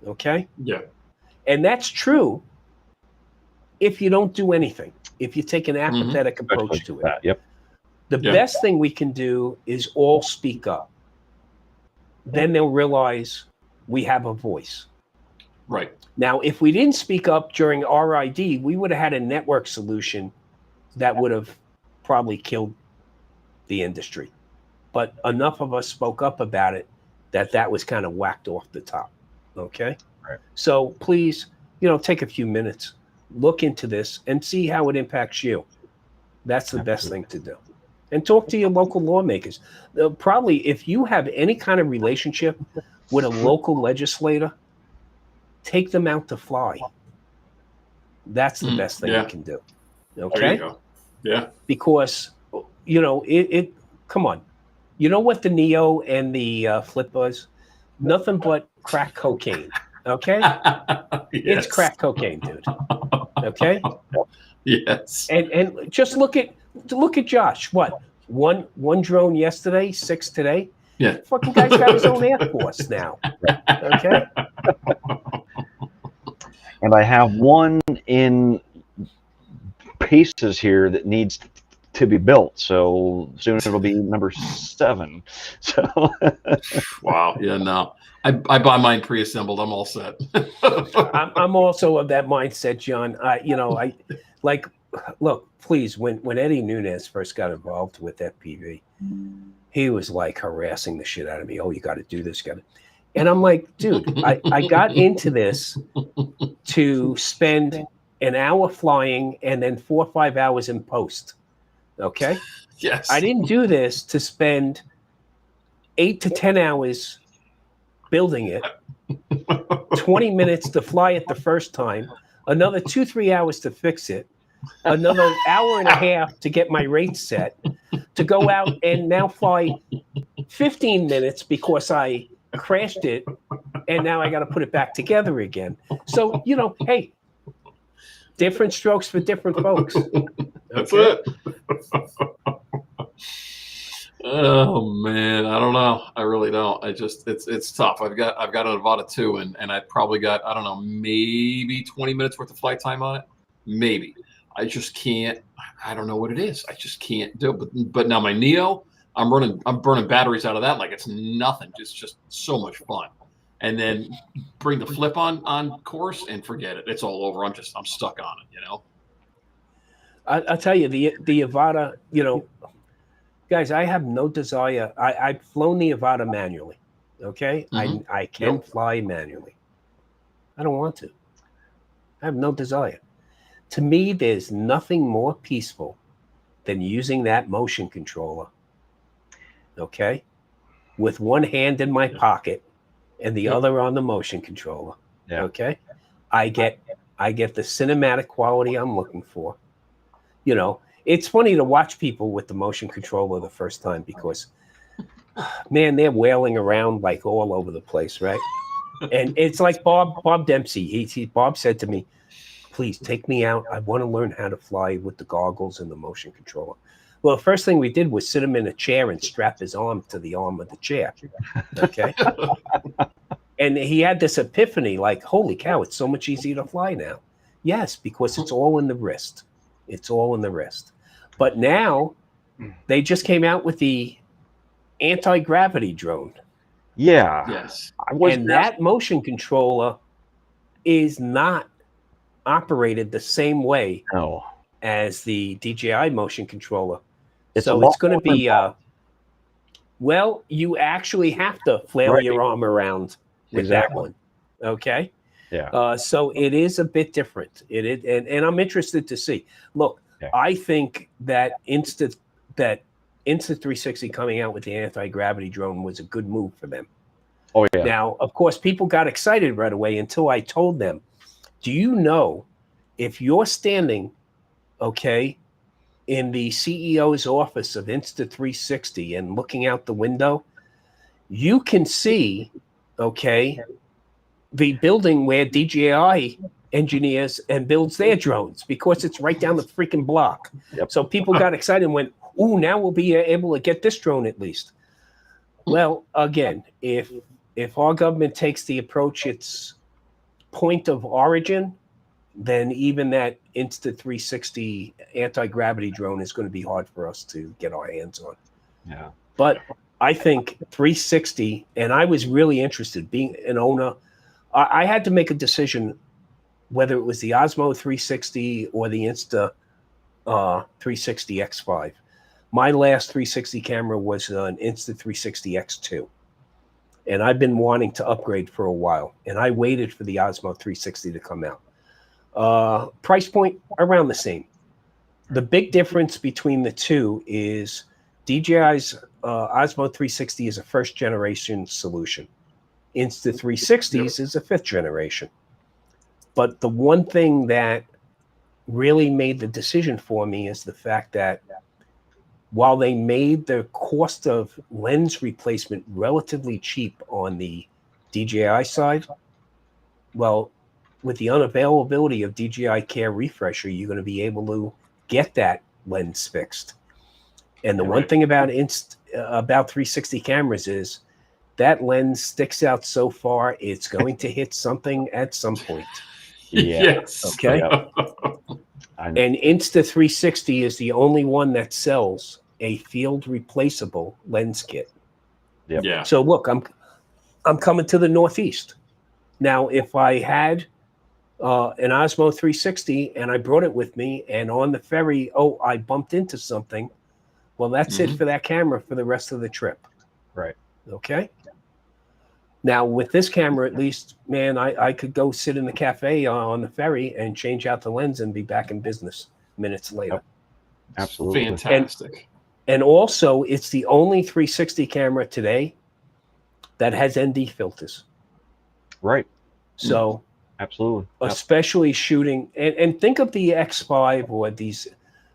Okay. Yeah. And that's true if you don't do anything, if you take an apathetic approach to it. Yep. The best thing we can do is all speak up. Then they'll realize we have a voice. Right. Now, if we didn't speak up during RID, we would have had a network solution that would have probably killed the industry. But enough of us spoke up about it that was kind of whacked off the top. Okay. Right. So please, take a few minutes, look into this and see how it impacts you. That's the best thing to do. And talk to your local lawmakers. Probably if you have any kind of relationship with a local legislator, take them out to fly. That's the best thing you can do. Okay. There you go. Yeah. Because, it come on. You know what the Neo and the Flip was? Nothing but crack cocaine. Okay. It's crack cocaine, dude. Okay. Yes. And just look at Josh. What? One drone yesterday, 6 today. Yeah. Fucking guy's got his own Air Force now. Okay. And I have one in Paces here that needs to be built. So soon it'll be number 7. So wow, yeah, no, I buy mine pre-assembled. I'm all set. I'm also of that mindset, John. I like, look, please, when Eddie Nunez first got involved with FPV, he was like harassing the shit out of me. Oh, you got to do this, and I'm like, dude, I got into this to spend an hour flying and then 4 or 5 hours in post. Okay. Yes. I didn't do this to spend 8 to 10 hours building it, 20 minutes to fly it the first time, another 2-3 hours to fix it, another hour and a half to get my rate set, to go out and now fly 15 minutes because I crashed it, and now I got to put it back together again. So, hey, different strokes for different folks. That's it. Oh man, I don't know. I really don't. It's tough. I've got an Avata 2, and I probably got, I don't know, maybe 20 minutes worth of flight time on it. Maybe. I just can't. I don't know what it is. I just can't do it. But now my Neo, I'm burning batteries out of that like it's nothing. It's just so much fun. And then bring the flip on course and forget it. It's all over. I'm stuck on it. I'll tell you, the Avata, guys, I have no desire. I've flown the Avata manually. Okay. Mm-hmm. I can fly manually. I don't want to. I have no desire. To me, there's nothing more peaceful than using that motion controller. Okay. With one hand in my pocket and the other on the motion controller. Yeah. Okay. I get the cinematic quality I'm looking for. It's funny to watch people with the motion controller the first time because, man, they're wailing around like all over the place, right? And it's like Bob Dempsey. Bob said to me, please take me out. I want to learn how to fly with the goggles and the motion controller. Well, the first thing we did was sit him in a chair and strap his arm to the arm of the chair. Okay. And he had this epiphany like, holy cow, it's so much easier to fly now. Yes, because it's all in the wrist. It's all in the wrist. But now they just came out with the anti-gravity drone. Yeah. Yes. That motion controller is not operated the same way as the DJI motion controller. It's going to be, well, you actually have to flail your arm around with that one. Okay. Yeah. So it is a bit different. And I'm interested to see. Look, I think that Insta360 coming out with the anti-gravity drone was a good move for them. Oh yeah. Now, of course, people got excited right away until I told them, do you know if you're standing, okay, in the CEO's office of Insta360 and looking out the window, you can see, okay, the building where DJI engineers and builds their drones because it's right down the freaking block. Yep. So people got excited and went, ooh, now we'll be able to get this drone at least. Well, again, if our government takes the approach it's point of origin, then even that Insta360 anti-gravity drone is going to be hard for us to get our hands on. Yeah. But I think 360, and I was really interested being an owner. I had to make a decision whether it was the Osmo 360 or the Insta 360 X5. My last 360 camera was an Insta 360 X2. And I've been wanting to upgrade for a while. And I waited for the Osmo 360 to come out. Price point around the same. The big difference between the two is DJI's Osmo 360 is a first generation solution. Insta 360s is a 5th generation. But the one thing that really made the decision for me is the fact that while they made the cost of lens replacement relatively cheap on the DJI side, well, with the unavailability of DJI Care Refresher, you're going to be able to get that lens fixed. And the one thing about 360 cameras is that lens sticks out so far, it's going to hit something at some point. Yeah. Yes. Okay. Yep. And Insta360 is the only one that sells a field replaceable lens kit. Yep. Yeah. So look, I'm coming to the Northeast. Now, if I had an Osmo 360 and I brought it with me, and on the ferry, I bumped into something, well, that's it for that camera for the rest of the trip. Right. Okay. Now, with this camera, at least, man, I could go sit in the cafe on the ferry and change out the lens and be back in business minutes later. Yep. Absolutely. Fantastic. And also, it's the only 360 camera today that has ND filters. Right. So, absolutely. Especially shooting, and think of the X5 or these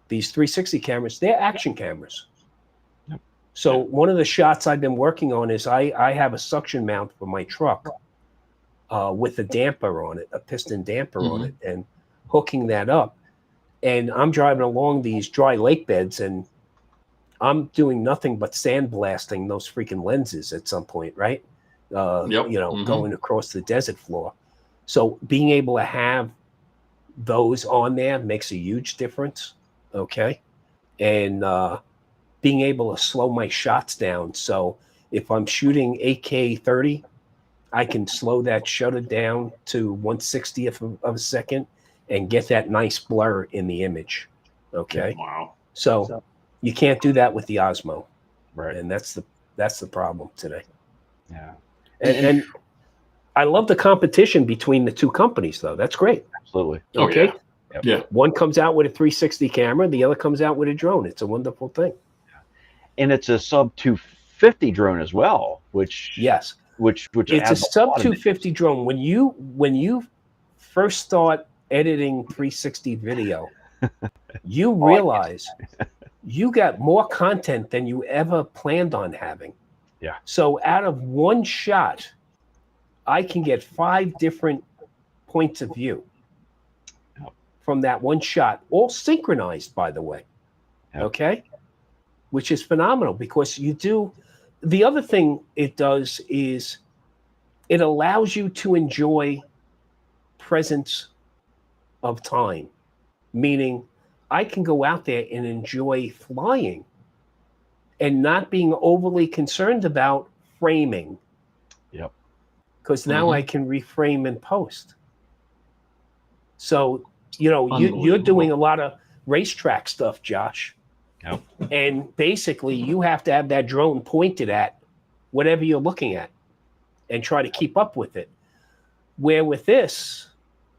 360 cameras, they're action cameras. Yep. So one of the shots I've been working on is I have a suction mount for my truck with a damper on it, a piston damper on it, and hooking that up. And I'm driving along these dry lake beds, and I'm doing nothing but sandblasting those freaking lenses at some point, right? Going across the desert floor. So being able to have those on there makes a huge difference. Okay. And being able to slow my shots down. So if I'm shooting 8K 30, I can slow that shutter down to 1/60th of a second and get that nice blur in the image. Okay. Wow. So you can't do that with the Osmo. Right. And that's the problem today. Yeah. And I love the competition between the two companies, though. That's great. Absolutely. Okay. Oh, yeah. One comes out with a 360 camera, the other comes out with a drone. It's a wonderful thing. And it's a sub 250 drone as well, which which it's a sub 250 drone. When you first start editing 360 video, you realize you got more content than you ever planned on having. Yeah. So out of one shot, I can get 5 different points of view from that one shot, all synchronized, by the way. Yep. Okay. Which is phenomenal, because the other thing it does is it allows you to enjoy presence of time, meaning I can go out there and enjoy flying and not being overly concerned about framing. Yep. Because now I can reframe and post. So, you're doing a lot of racetrack stuff, Josh. Yep. And basically you have to have that drone pointed at whatever you're looking at and try to keep up with it. Where with this,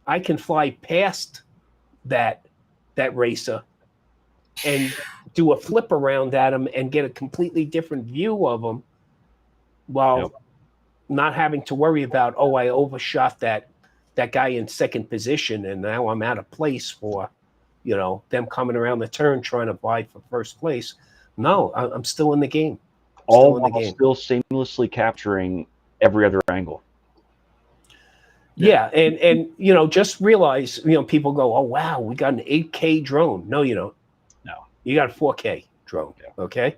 I can fly past that racer and do a flip around at him and get a completely different view of him while not having to worry about, I overshot that guy in second position and now I'm out of place for, them coming around the turn trying to vie for first place. No, I'm still in the game. Still seamlessly capturing every other angle. Yeah, and just realize, people go, oh wow, we got an 8K drone. No, you don't. No. You got a 4K drone. Yeah. Okay.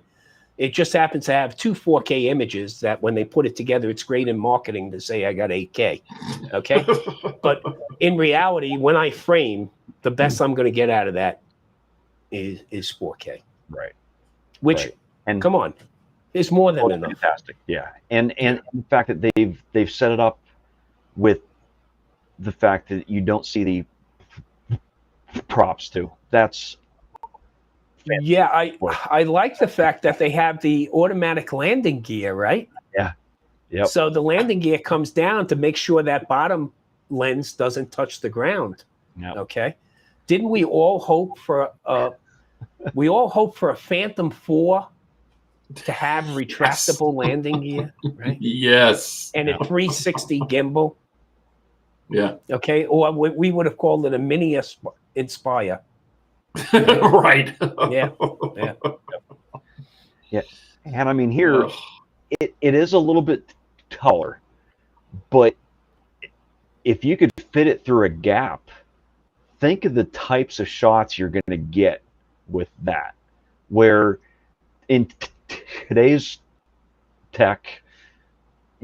It just happens to have 2 4K images that when they put it together, it's great in marketing to say I got 8K. Okay. But in reality, when I frame, the best I'm going to get out of that is 4K. Right. Which, and come on, is more than enough. Fantastic. Yeah. And the fact that they've set it up with the fact that you don't see the props too. That's fantastic. Yeah, I like the fact that they have the automatic landing gear, right? Yeah. Yep. So the landing gear comes down to make sure that bottom lens doesn't touch the ground. Yep. Okay. Didn't we all hope for a Phantom 4 to have retractable landing gear, right? Yes. And a 360 gimbal. Yeah. Okay. Or we would have called it a mini Inspire. Right. Yeah. Yeah. Yeah. And I mean, here it is a little bit taller, but if you could fit it through a gap, think of the types of shots you're going to get with that, where in today's tech,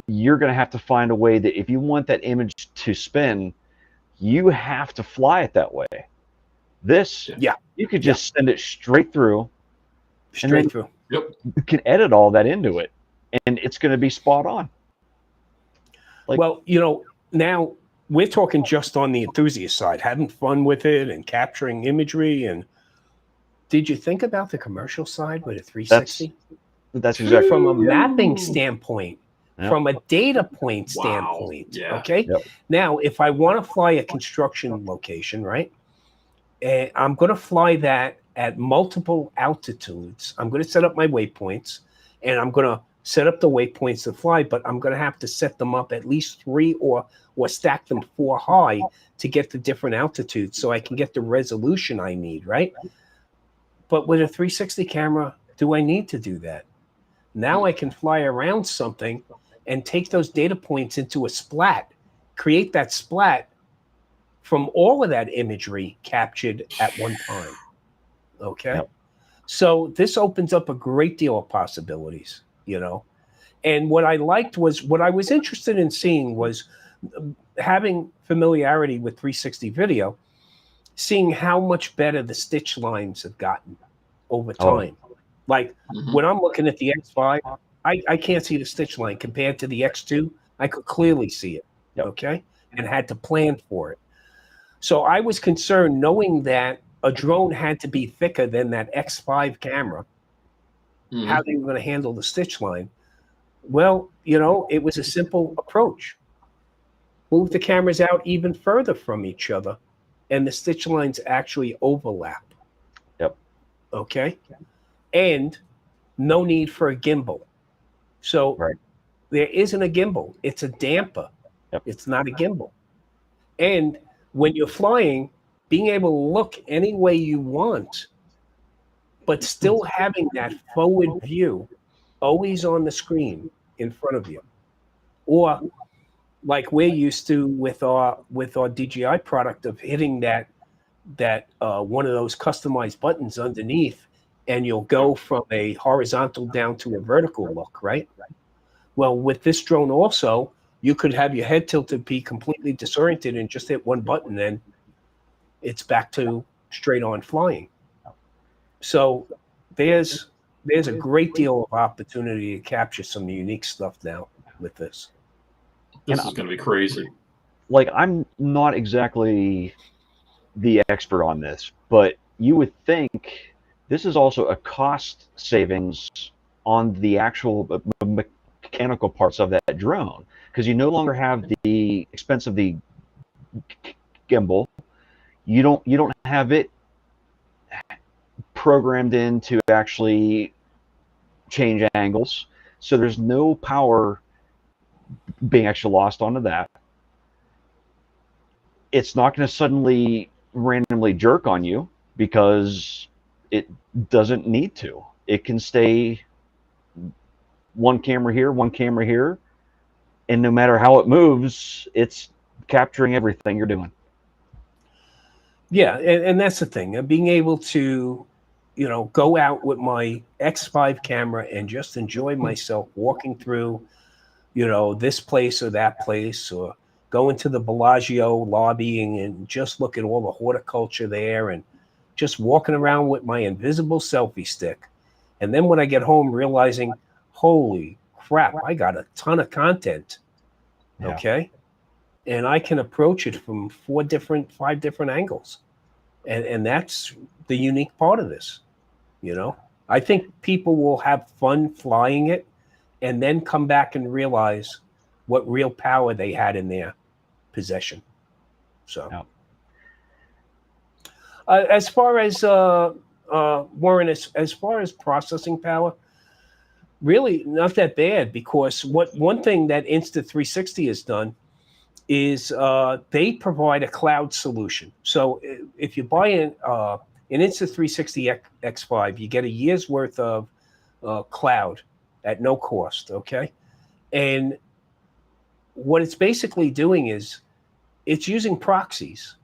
you're going to have to find a way that if you want that image to spin, you have to fly it that way. This, Yeah. you could just send it straight through. Straight through. Yep. You can edit all that into it, and it's going to be spot on. Like, well, now we're talking just on the enthusiast side, having fun with it and capturing imagery. And did you think about the commercial side with a 360? That's exactly From a mapping standpoint, Yep. from a data point Wow. standpoint. Yeah. Okay. Yep. Now, if I want to fly a construction location, right, and I'm going to fly that at multiple altitudes. I'm going to set up my waypoints, and I'm going to set up the waypoints to fly, but I'm going to have to set them up at least 3 or stack them 4 high to get the different altitudes so I can get the resolution I need, right? But with a 360 camera, do I need to do that? Now I can fly around something and take those data points into a splat, create that splat from all of that imagery captured at one time. Okay. Yep. So this opens up a great deal of possibilities, And what I liked was, what I was interested in seeing was having familiarity with 360 video, seeing how much better the stitch lines have gotten over time. Like when I'm looking at the X5, I can't see the stitch line compared to the X2. I could clearly see it. Yep. Okay. And had to plan for it. So I was concerned knowing that a drone had to be thicker than that X5 camera, how they were going to handle the stitch line. Well, it was a simple approach. Move the cameras out even further from each other, and the stitch lines actually overlap. Yep. Okay. And no need for a gimbal. So there isn't a gimbal. It's a damper. Yep. It's not a gimbal. And when you're flying, being able to look any way you want, but still having that forward view always on the screen in front of you. Or like we're used to with our DJI product of hitting that one of those customized buttons underneath, and you'll go from a horizontal down to a vertical look, right? Well, with this drone also, you could have your head tilted, be completely disoriented, and just hit one button, and it's back to straight on flying. So there's a great deal of opportunity to capture some unique stuff now with this. This is going to be crazy. Like, I'm not exactly the expert on this, but you would think this is also a cost savings on the actual mechanical parts of that drone, because you no longer have the expense of the gimbal. You don't have it programmed in to actually change angles, so there's no power being actually lost onto that. It's not going to suddenly randomly jerk on you because it doesn't need to. It can stay one camera here, and no matter how it moves, it's capturing everything you're doing. Yeah, and that's the thing. Being able to, go out with my X5 camera and just enjoy myself walking through, this place or that place, or go into the Bellagio lobbying and just look at all the horticulture there, and just walking around with my invisible selfie stick. And then when I get home, realizing, holy crap, I got a ton of content. Yeah. Okay. And I can approach it from 5 different angles. And that's the unique part of this. I think people will have fun flying it and then come back and realize what real power they had in their possession. So, yeah. As far as Warren, as far as processing power, really not that bad, because one thing that Insta360 has done is they provide a cloud solution. So if you buy an Insta360 X5, you get a year's worth of cloud at no cost, okay? And what it's basically doing is it's using proxies.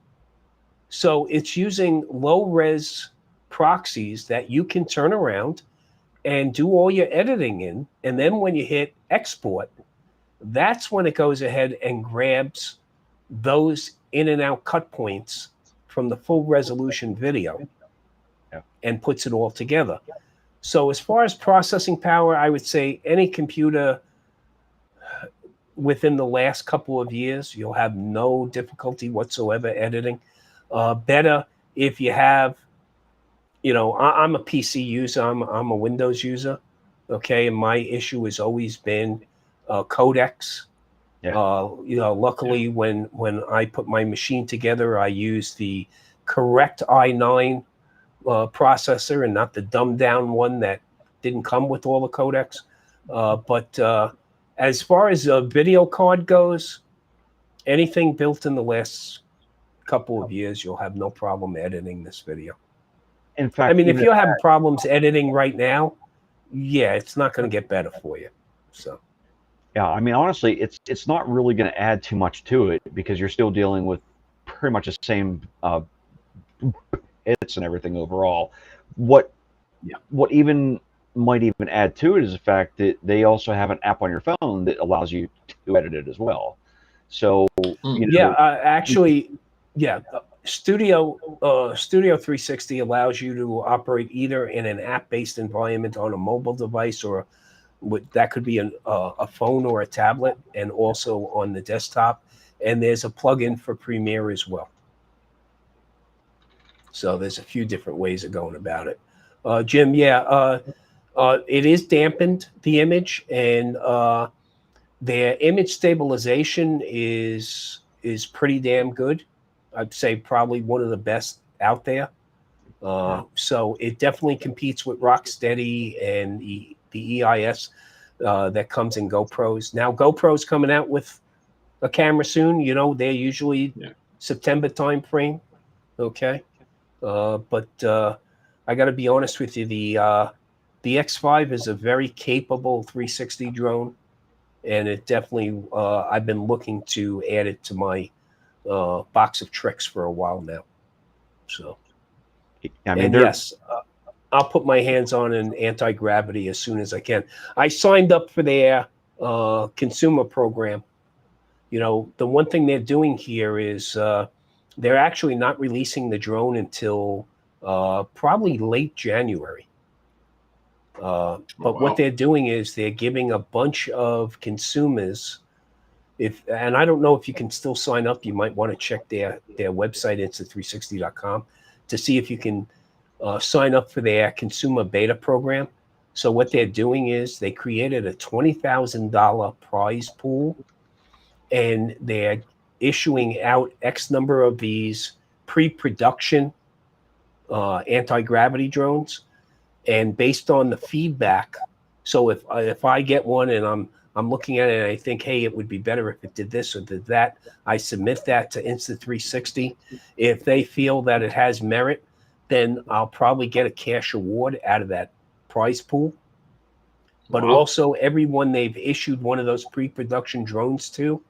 So it's using low-res proxies that you can turn around and do all your editing in. And then when you hit export, that's when it goes ahead and grabs those in and out cut points from the full resolution video and puts it all together. So as far as processing power, I would say any computer within the last couple of years, you'll have no difficulty whatsoever editing. Better if you have, I'm a PC user, I'm a Windows user, okay, and my issue has always been codecs. Luckily, when I put my machine together, I use the correct i9 processor and not the dumbed down one that didn't come with all the codecs. But as far as a video card goes, anything built in the last couple of years, you'll have no problem editing this video. In fact, I mean, if you're having problems editing right now, yeah, it's not going to get better for you. So. Yeah, I mean, honestly, it's not really going to add too much to it because you're still dealing with pretty much the same hits and everything overall. What even might even add to it is the fact that they also have an app on your phone that allows you to edit it as well. So Studio 360 allows you to operate either in an app-based environment on a mobile device, or that could be a phone or a tablet, and also on the desktop. And there's a plugin for Premiere as well. So there's a few different ways of going about it. Jim, it is dampened, the image, and their image stabilization is pretty damn good. I'd say probably one of the best out there. So it definitely competes with Rocksteady and the EIS that comes in GoPros. Now GoPro's coming out with a camera soon. They're usually September time frame. Okay. But I got to be honest with you. The X5 is a very capable 360 drone, and it definitely, I've been looking to add it to my box of tricks for a while now. So, I mean, yes, I'll put my hands on an anti-gravity as soon as I can. I signed up for their consumer program. The one thing they're doing here is they're actually not releasing the drone until probably late January. But what they're doing is they're giving a bunch of consumers, and I don't know if you can still sign up. You might want to check their website, insta360.com, to see if you can sign up for their consumer beta program. So what they're doing is they created a $20,000 prize pool, and they're issuing out X number of these pre-production anti-gravity drones. And based on the feedback, so if I get one and I'm looking at it and I think, hey, it would be better if it did this or did that, I submit that to Insta360. If they feel that it has merit, then I'll probably get a cash award out of that prize pool. But also, everyone they've issued one of those pre-production drones to,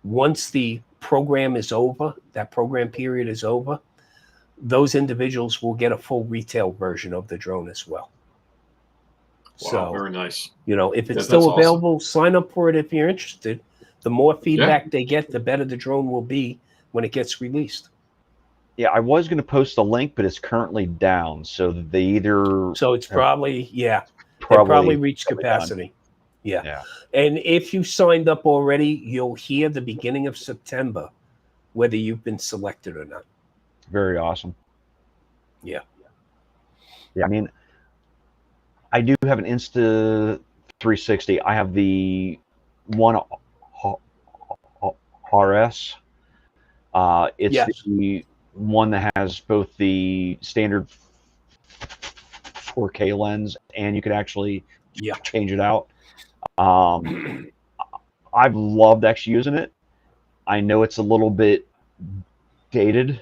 once the program is over, that program period is over, those individuals will get a full retail version of the drone as well. Wow, so very nice. If it's still available, sign up for it if you're interested. The more feedback they get, the better the drone will be when it gets released. Yeah, I was going to post a link, but it's currently down. So they either... So it's probably reached capacity. Yeah. And if you signed up already, you'll hear the beginning of September whether you've been selected or not. Very awesome. Yeah. I mean, I do have an Insta360. I have the one RS. It's the one that has both the standard 4K lens, and you can actually change it out. I've loved actually using it. I know it's a little bit dated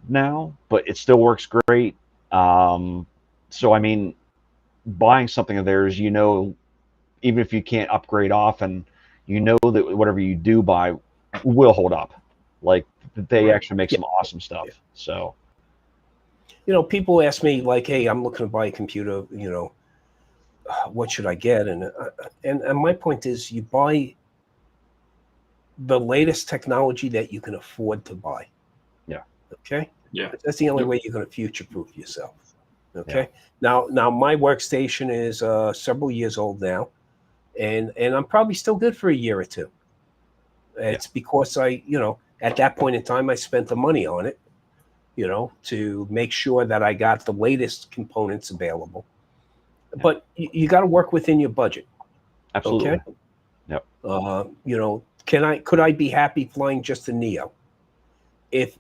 now, but it still works great. So I mean, buying something of theirs, even if you can't upgrade often, that whatever you do buy will hold up. Like, they actually make some awesome stuff. So, people ask me like, hey, I'm looking to buy a computer, what should I get? And my point is, you buy the latest technology that you can afford to buy. Yeah. Okay. Yeah. That's the only Yep. way you're going to future-proof yourself. Okay. Yeah. Now my workstation is several years old now, and I'm probably still good for a year or two. It's because at that point in time, I spent the money on it, to make sure that I got the latest components available. Yeah. But you got to work within your budget. Absolutely. Okay. Yep. Could I be happy flying just a Neo? If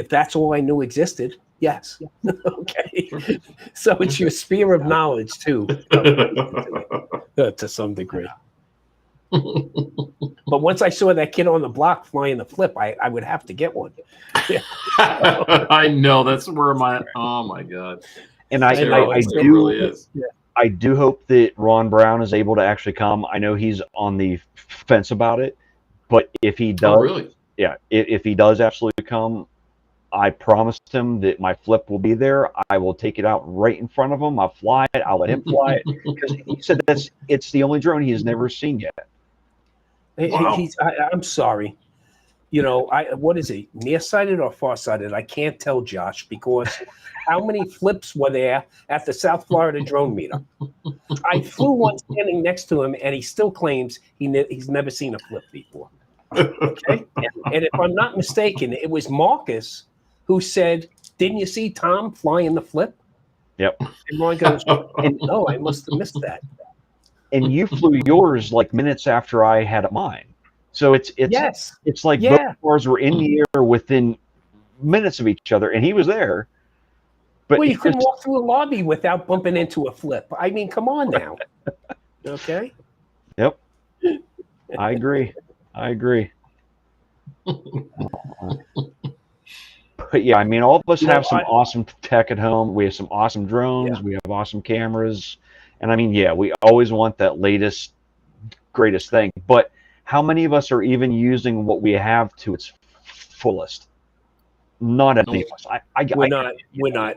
that's all I knew existed, yes. Okay. So it's your sphere of knowledge too, to some degree. But once I saw that kid on the block flying the flip, I would have to get one. I know, that's where oh my God. And I do hope that Ron Brown is able to actually come. I know he's on the fence about it, but if he does, really? Yeah, if he does absolutely come, I promised him that my flip will be there. I will take it out right in front of him. I'll fly it. I'll let him fly it, because he said it's the only drone he has never seen yet. Wow. I'm sorry. What is he, nearsighted or farsighted? I can't tell, Josh, because how many flips were there at the South Florida drone meetup? I flew one standing next to him, and he still claims he's never seen a flip before. Okay, and if I'm not mistaken, it was Marcus who said, "Didn't you see Tom flying the flip?" Yep. And Ron goes, "No, I must have missed that." And you flew yours like minutes after I had mine. So it's like both cars were in the air within minutes of each other, and he was there. But you couldn't walk through a lobby without bumping into a flip. I mean, come on now. Okay. Yep. I agree. But yeah, I mean, all of us have some awesome tech at home. We have some awesome drones. Yeah. We have awesome cameras. And I mean, yeah, we always want that latest, greatest thing. But how many of us are even using what we have to its fullest? Not any of us. We're not.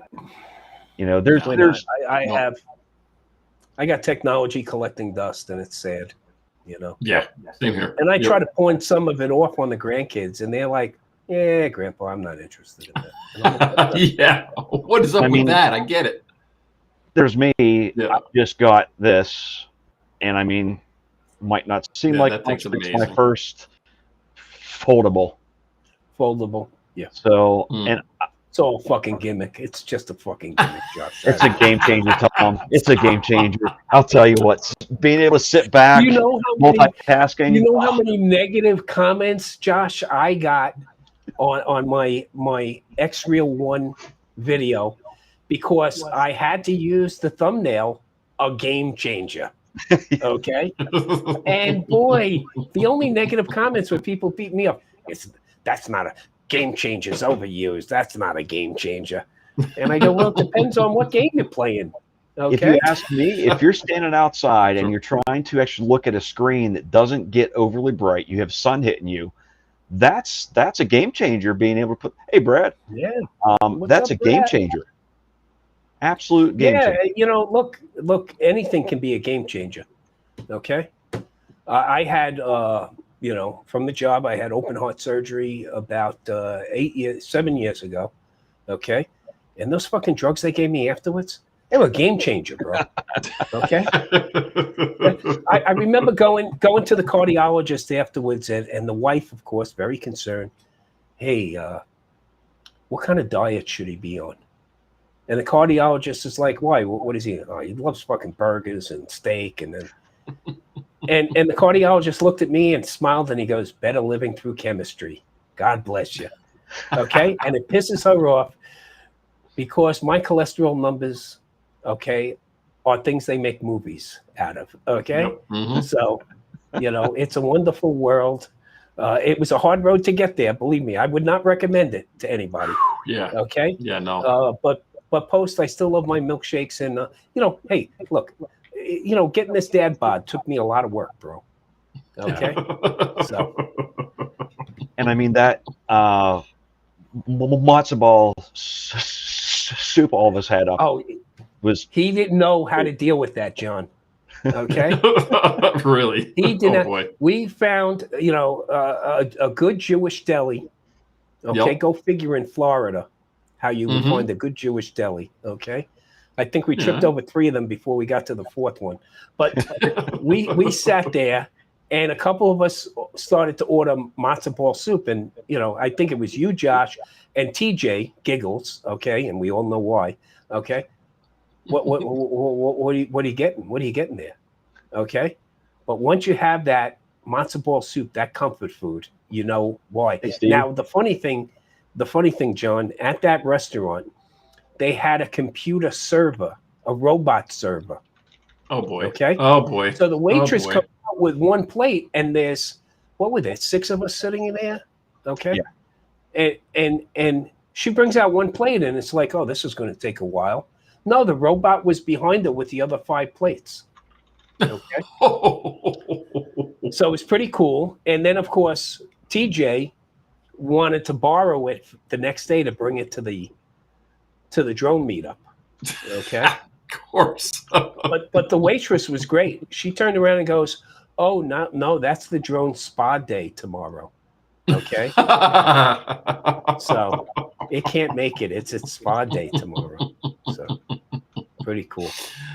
I got technology collecting dust, and it's sad. Yeah, same here. And I try to point some of it off on the grandkids, and they're like, "Yeah, Grandpa, I'm not interested in that." Yeah, what is up with that? I get it. There's me. Yeah. I just got this, and I mean, might not seem like much, but it's my first foldable. Yeah. So and it's all a fucking gimmick. It's just a fucking gimmick, Josh. It's a game changer, Tom. It's a game changer. I'll tell you what. Being able to sit back, multitasking. You know how many negative comments, Josh, I got on my X-Reel 1 video because I had to use the thumbnail, a game changer. Okay? And boy, the only negative comments when people beat me up, that's not a game changer, is overused. That's not a game changer. And I go, well, it depends on what game you're playing. Okay? If you ask me, if you're standing outside and you're trying to actually look at a screen that doesn't get overly bright, you have sun hitting you, that's a game changer. Being able to put, hey, Brad, that's a game changer. Absolute game changer. Look, anything can be a game changer. Okay, I had from the job, I had open heart surgery about 7 years ago. Okay, and those fucking drugs they gave me afterwards, they were a game changer, bro. Okay, I remember going to the cardiologist afterwards, and the wife, of course, very concerned. Hey, what kind of diet should he be on? And the cardiologist is like, why? What is he? Oh, he loves fucking burgers and steak. And then, and the cardiologist looked at me and smiled, and he goes, better living through chemistry. God bless you. Okay. And it pisses her off because my cholesterol numbers, okay, are things they make movies out of. Okay. Yep. Mm-hmm. So, it's a wonderful world. It was a hard road to get there. Believe me, I would not recommend it to anybody. Yeah. Okay. Yeah, no. But post, I still love my milkshakes, and hey, look, getting this dad bod took me a lot of work, bro. Okay, so. And I mean that matzo ball soup all of us had up. Oh, he didn't know how to deal with that, John. Okay, really? He didn't. Boy. We found a good Jewish deli. Okay, Yep. go figure in Florida how you would Mhm. find a good Jewish deli. Okay, I think we tripped Yeah. over 3 of them before we got to the 4th one. But we sat there, and a couple of us started to order matzo ball soup, and I think it was you, Josh, and TJ giggles. Okay, and we all know why. Okay, what are you getting? What are you getting there? Okay, but once you have that matzo ball soup, that comfort food, you know why. Hey, Steve. Now the funny thing, John, at that restaurant, they had a computer server, a robot server. Oh boy. Okay. Oh boy. So the waitress Oh, boy. comes out with one plate, and there's, what were there, 6 of us sitting in there? Okay. Yeah. And she brings out one plate, and it's like, oh, this is going to take a while. No, the robot was behind her with the other 5 plates. Okay. So it's pretty cool. And then, of course, TJ wanted to borrow it the next day to bring it to the drone meetup. Okay. Of course. But the waitress was great. She turned around and goes, "Oh, no, that's the drone spa day tomorrow." Okay. So it can't make it. It's its spa day tomorrow. So pretty cool.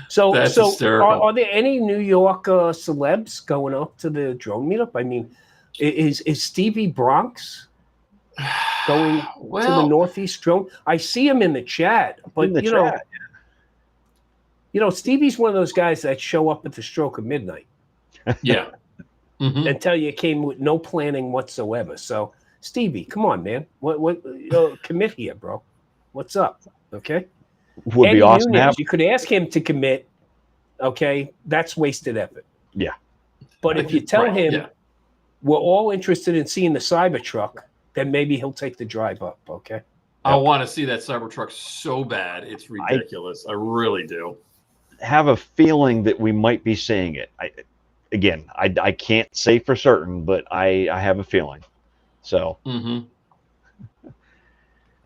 So That's so hysterical. are there any New York celebs going up to the drone meetup? I mean, is Stevie Bronx going to the Northeast drone? I see him in the chat, but Stevie's one of those guys that show up at the stroke of midnight. Yeah. Mm-hmm. And tell you it came with no planning whatsoever. So Stevie, come on, man. What commit here, bro. What's up? Okay. Would Eddie be awesome. Nunez, you could ask him to commit. Okay, that's wasted effort. Yeah. But if you tell him yeah, we're all interested in seeing the Cybertruck, then maybe he'll take the drive up. Okay. I want to see that Cybertruck so bad. It's ridiculous. I really do. Have a feeling that we might be seeing it. I can't say for certain, but I have a feeling. So. Mm-hmm.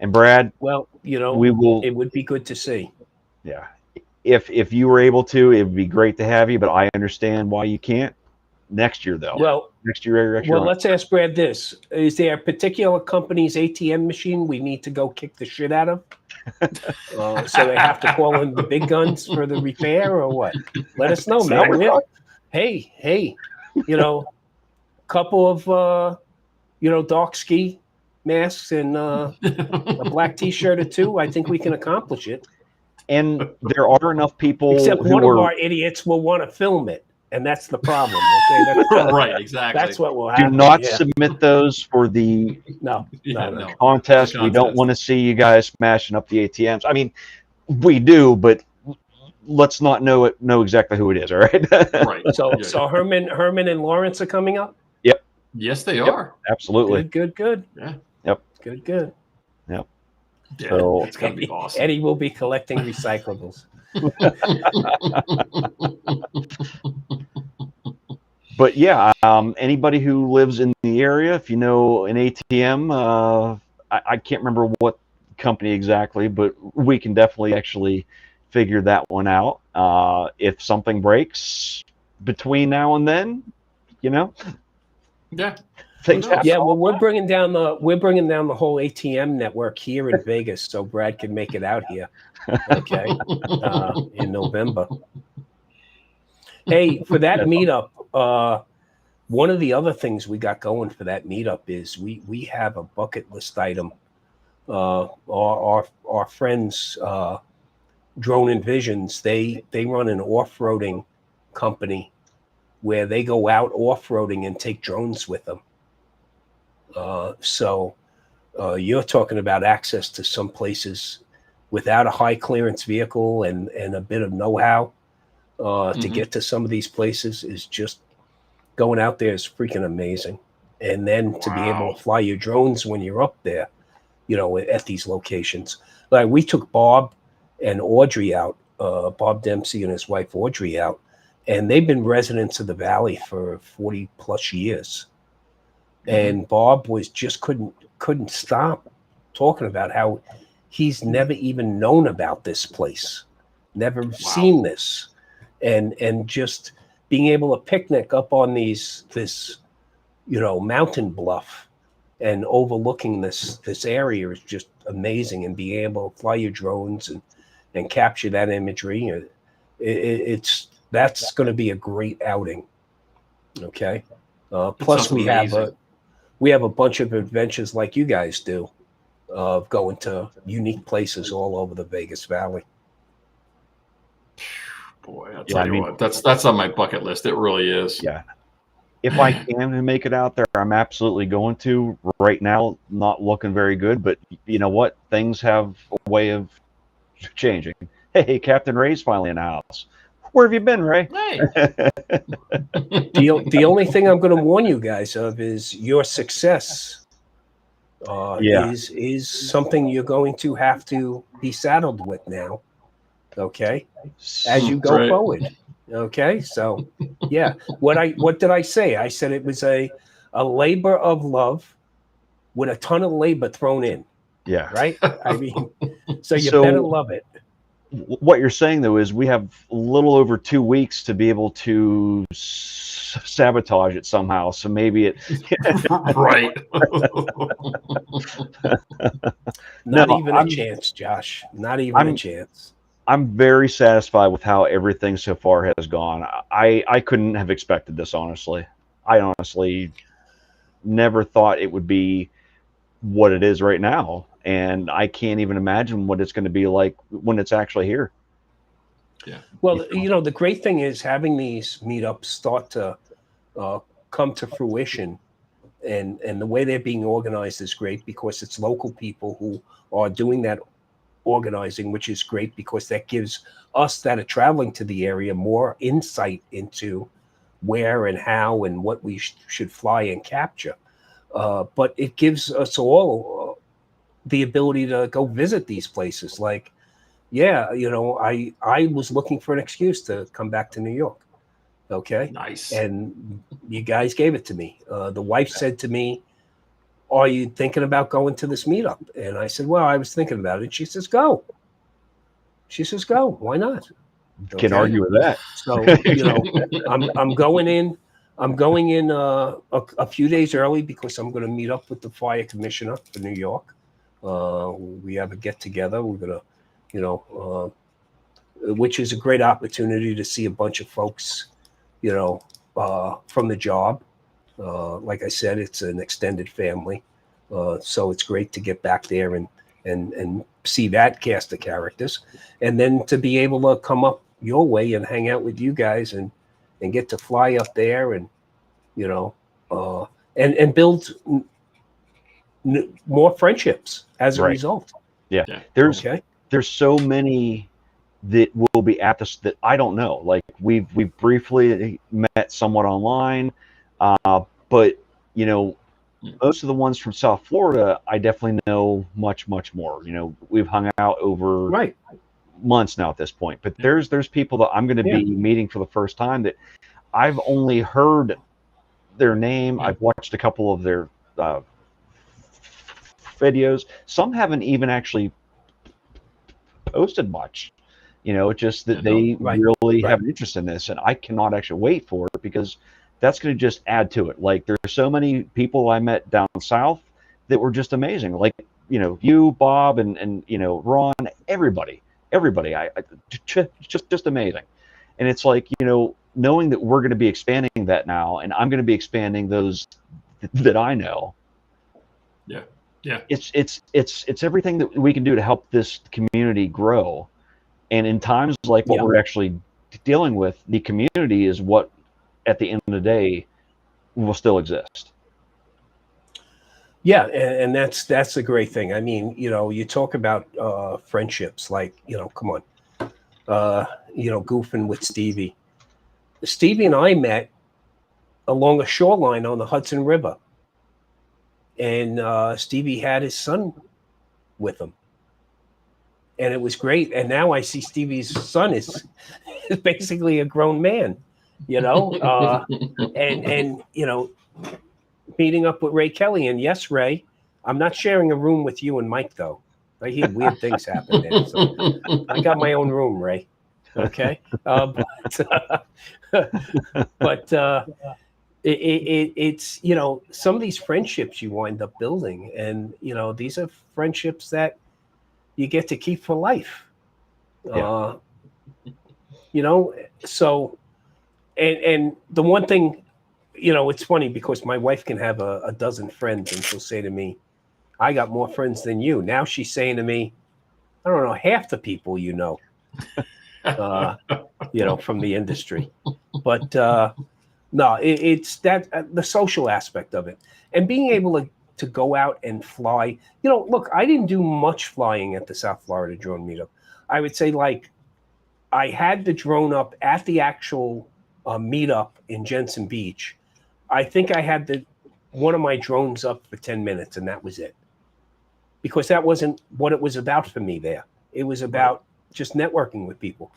And Brad, well, we will. It would be good to see. Yeah, if you were able to, it would be great to have you. But I understand why you can't. Next year, though. Well, next year. Well, let's ask Brad this: is there a particular company's ATM machine we need to go kick the shit out of? So they have to call in the big guns for the repair, or what? Let us know, man. Hey, couple of dark ski masks and a black T-shirt or 2. I think we can accomplish it. And there are enough people. Except one of our idiots will want to film it, and that's the problem. Okay? Right, exactly. That's what will happen. Do not submit those for the no. contest. We don't want to see you guys smashing up the ATMs. I mean, we do, but let's not know exactly who it is. All right. Right. So Herman and Lawrence are coming up. Yep. Yes, they are. Absolutely. Good. Yeah. Yep. Good. Yep. Yeah, so it's gonna be awesome. Eddie will be collecting recyclables. But yeah, anybody who lives in the area, if you know an ATM, I can't remember what company exactly, but we can definitely actually figure that one out. If something breaks between now and then, Yeah. things happen. Yeah, well, we're bringing down the whole ATM network here in Vegas, so Brad can make it out here. Okay, in November. Hey, for that meetup, one of the other things we got going for that meetup is we have a bucket list item. Our friends, Drone and Visions, they run an off-roading company where they go out off-roading and take drones with them. So you're talking about access to some places without a high clearance vehicle and a bit of know-how to get to some of these places is just going out there is freaking amazing. And then to be able to fly your drones when you're up there, at these locations. Like we took Bob and Audrey out, Bob Dempsey and his wife Audrey out, and they've been residents of the Valley for 40 plus years. And Bob was just couldn't stop talking about how he's never even known about this place, never seen this, and just being able to picnic up on this mountain bluff and overlooking this area is just amazing. And being able to fly your drones and capture that imagery, that's going to be a great outing. Okay. Plus we have a bunch of adventures like you guys do, of going to unique places all over the Vegas Valley. Boy, I'll tell you what, that's on my bucket list. It really is. Yeah. If I can make it out there, I'm absolutely going to. Right now, not looking very good, but you know what? Things have a way of changing. Hey, Captain Ray's finally in the house. Where have you been, Ray? Hey. The only thing I'm going to warn you guys of is your success is something you're going to have to be saddled with now. Okay, as you go forward. Okay, so yeah, what did I say? I said it was a labor of love with a ton of labor thrown in. Yeah, right. I mean, so you better love it. What you're saying though is we have a little over 2 weeks to be able to sabotage it somehow. So maybe it right. Not even a chance, Josh. Not even a chance. I'm very satisfied with how everything so far has gone. I couldn't have expected this, honestly. I honestly never thought it would be what it is right now. And I can't even imagine what it's going to be like when it's actually here. Yeah. Well, you know, the great thing is having these meetups start to come to fruition, and the way they're being organized is great because it's local people who are doing that organizing, which is great because that gives us that are traveling to the area more insight into where and how and what we should fly and capture. But it gives us all the ability to go visit these places. Like, yeah, you know, I was looking for an excuse to come back to New York. Okay. Nice. And you guys gave it to me. The wife said to me, "Are you thinking about going to this meetup?" And I said, "Well, I was thinking about it." She says, "Go." She says, "Go. Why not?" Okay? Can't argue with that. So, you know, I'm going in. I'm going in a few days early because I'm going to meet up with the fire commissioner for New York. We have a get together. We're going to, you know, which is a great opportunity to see a bunch of folks, you know, from the job. Like I said, it's an extended family. So it's great to get back there and see that cast of characters, and then to be able to come up your way and hang out with you guys and get to fly up there and, you know, and build more friendships as a result. Yeah. There's so many that will be at this that I don't know. Like we've briefly met somewhat online, but you know, most of the ones from South Florida, I definitely know much more. You know, we've hung out over months now at this point. But there's people that I'm going to be meeting for the first time that I've only heard their name. I've watched a couple of their videos. Some haven't even actually posted much. You know, just that they really have an interest in this, and I cannot actually wait for it because that's going to just add to it. Like there's so many people I met down south that were just amazing. Like, you know, you, Bob, and you know, Ron, everybody. I just amazing. And it's like, you know, knowing that we're going to be expanding that now, and I'm going to be expanding those that I know. Yeah. It's everything that we can do to help this community grow. And in times like what we're actually dealing with, the community is what, at the end of the day, will still exist. Yeah, and that's a great thing. I mean, you know, you talk about friendships, like, you know, come on, you know, goofing with Stevie. Stevie and I met along a shoreline on the Hudson River, and Stevie had his son with him, and it was great. And now I see Stevie's son is basically a grown man, you know, and you know, meeting up with Ray Kelly. And yes, Ray, I'm not sharing a room with you and Mike, though. I hear weird things happen there. So I got my own room, Ray. Okay. But it's, you know, some of these friendships you wind up building, and you know, these are friendships that you get to keep for life. Yeah. You know, so and the one thing, you know, it's funny because my wife can have a dozen friends and she'll say to me, I got more friends than you. Now she's saying to me, I don't know half the people you know, you know, from the industry. But no, it's that the social aspect of it, and being able to go out and fly. You know, look, I didn't do much flying at the South Florida Drone Meetup. I would say like I had the drone up at the actual meetup in Jensen Beach. I think I had the one of my drones up for 10 minutes, and that was it, because that wasn't what it was about for me there. It was about just networking with people.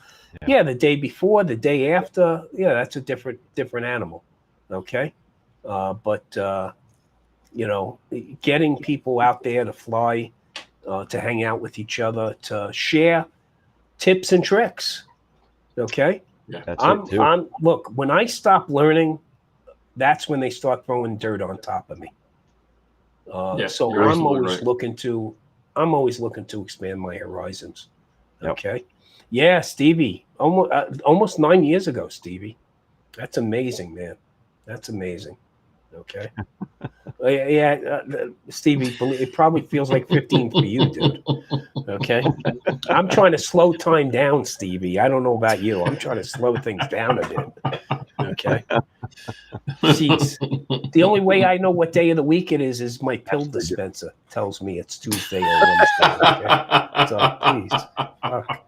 Yeah, the day before, the day after, yeah, that's a different animal. Okay, but you know, getting people out there to fly, to hang out with each other, to share tips and tricks. Okay, Yeah. That's it too. I'm look, when I stop learning, that's when they start throwing dirt on top of me. So you're I'm absolutely always right. looking to expand my horizons. Yep. Okay. Yeah, Stevie, almost 9 years ago, Stevie. That's amazing, man. That's amazing. Okay. Yeah, Stevie, it probably feels like 15 for you, dude. Okay. I'm trying to slow time down, Stevie. I don't know about you. I'm trying to slow things down a bit. Okay. Jeez. The only way I know what day of the week it is my pill dispenser tells me it's Tuesday or Wednesday. Okay. So please. Fuck.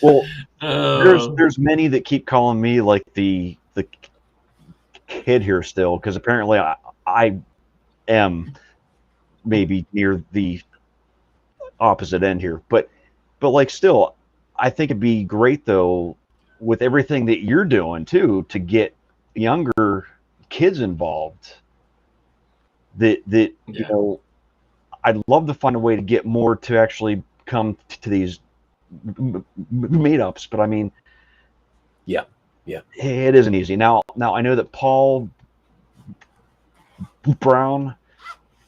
Well, there's many that keep calling me like the kid here still, because apparently I am maybe near the opposite end here, but like still, I think it'd be great though, with everything that you're doing too, to get younger kids involved. That you know, I'd love to find a way to get more to actually come to these meetups, but I mean, Yeah. it isn't easy. Now I know that Paul Brown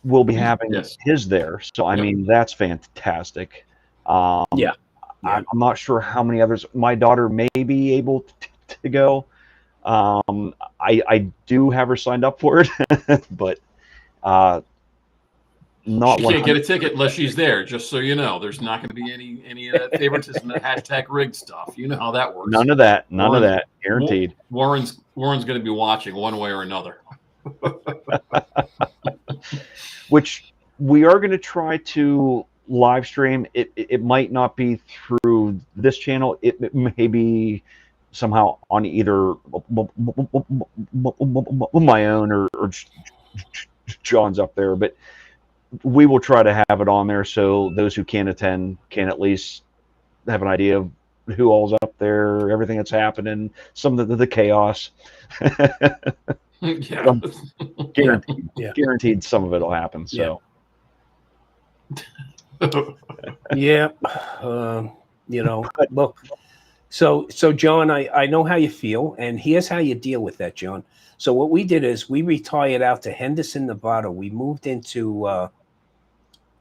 will be having his there, so I mean that's fantastic. Yeah. I'm not sure how many others. My daughter may be able to go. I do have her signed up for it, but not. She can't get a ticket unless she's there. Just so you know, there's not going to be any of that favoritism, that hashtag rig stuff. You know how that works. None of that. None of that. Guaranteed. Warren's going to be watching one way or another. Which we are going to try to live stream. It might not be through this channel. It may be somehow on either my own or John's up there, but we will try to have it on there so those who can attend can at least have an idea of who all's up there, everything that's happening, some of the chaos. Yeah. Guaranteed some of it will happen. So yeah. You know, look, so John, I know how you feel, and here's how you deal with that, John. So what we did is we retired out to Henderson, Nevada. We moved into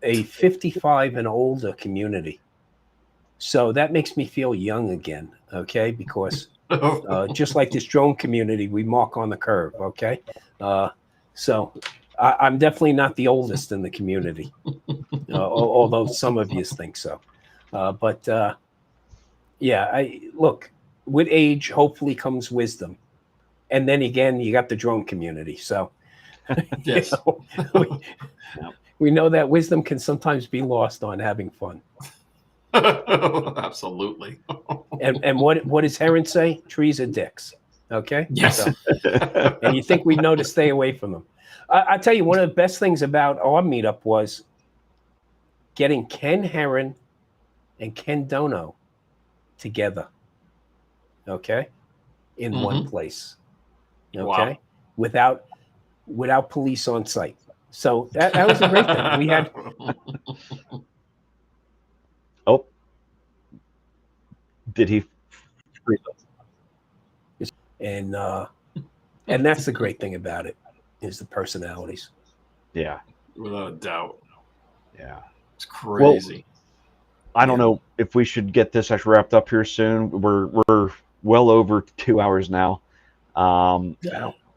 a 55 and older community. So that makes me feel young again, okay? Because just like this drone community, we mark on the curve, okay? So I'm definitely not the oldest in the community, although some of you think so. But yeah, look, with age, hopefully comes wisdom. And then again, you got the drone community. So yes. We know that wisdom can sometimes be lost on having fun. Absolutely. And what does Heron say? Trees are dicks. Okay. Yes. So, and you think we know to stay away from them? I tell you, one of the best things about our meetup was getting Ken Heron and Ken Dono together. Okay, in one place. Okay, without police on site. So that was a great thing. We had. Oh, did he? And And that's the great thing about it, is the personalities. Yeah. Without a doubt. Yeah. It's crazy. I don't know if we should get this actually wrapped up here soon. We're well over 2 hours now.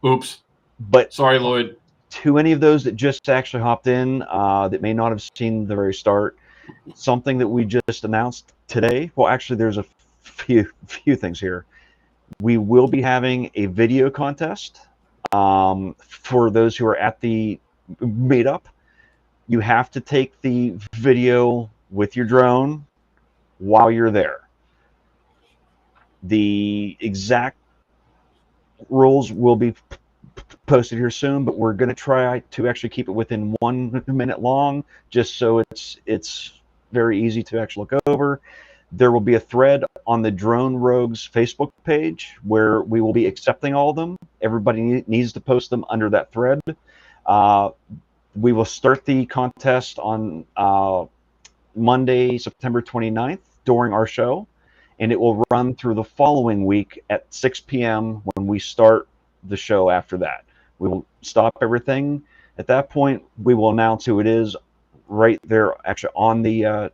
Oops. But sorry, Lloyd. To any of those that just actually hopped in, that may not have seen the very start, something that we just announced today. Well, actually, there's a few things here. We will be having a video contest for those who are at the meetup. You have to take the video with your drone while you're there. The exact rules will be posted here soon, but we're going to try to actually keep it within 1 minute long, just so it's very easy to actually look over. There will be a thread on the Drone Rogues Facebook page where we will be accepting all of them. Everybody needs to post them under that thread. We will start the contest on Monday, September 29th during our show, and it will run through the following week at 6 p.m. when we start the show after that. We will stop everything. At that point, we will announce who it is right there, actually on the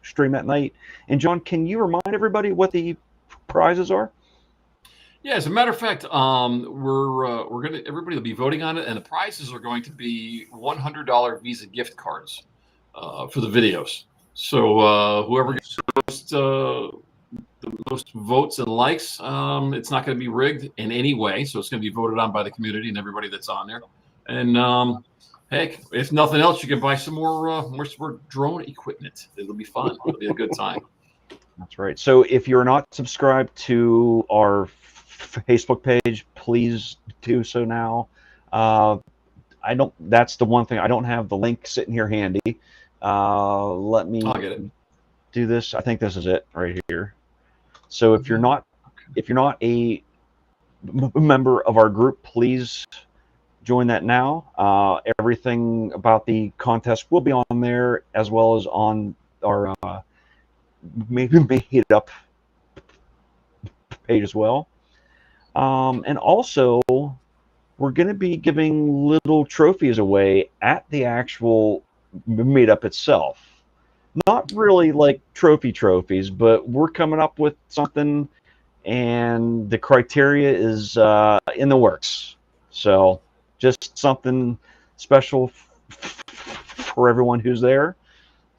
stream at night. And John, can you remind everybody what the prizes are? Yeah, as a matter of fact, we're gonna everybody will be voting on it, and the prizes are going to be $100 Visa gift cards for the videos. So whoever gets the most votes and likes, it's not going to be rigged in any way. So it's going to be voted on by the community and everybody that's on there. And heck, if nothing else, you can buy some more drone equipment. It'll be fun. It'll be a good time. That's right. So if you're not subscribed to our Facebook page, please do so now. That's the one thing. I don't have the link sitting here handy. Let me I'll get it. do this. I think this is it right here. So if you're not a member of our group, please join that now. Everything about the contest will be on there, as well as on our Meet Up page as well. And also, we're going to be giving little trophies away at the actual meetup itself. Not really like trophies, but we're coming up with something, and the criteria is in the works. So just something special for everyone who's there.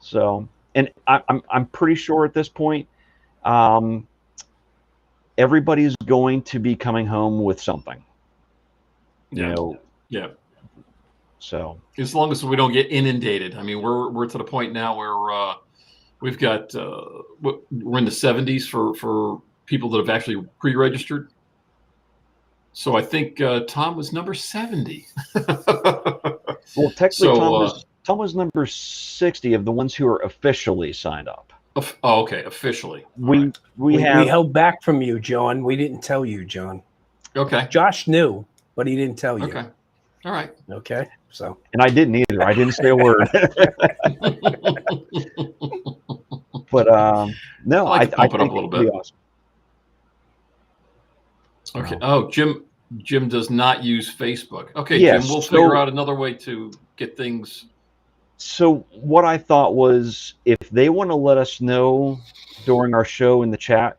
So, and I'm pretty sure at this point, everybody's going to be coming home with something. Yeah. So as long as we don't get inundated. I mean, we're to the point now where we've got we're in the 70s for people that have actually pre-registered. So I think Tom was number 70. Well, technically, Tom was number 60 of the ones who are officially signed up. Oh, okay, officially. We held back from you, John. We didn't tell you, John. Okay. Josh knew, but he didn't tell you. Okay. All right. Okay. So. And I didn't either. I didn't say a word. But no, I think it up a little bit. Awesome. Okay. Oh, Jim does not use Facebook. Okay, yes, Jim, we'll figure out another way to get things. So what I thought was, if they want to let us know during our show in the chat,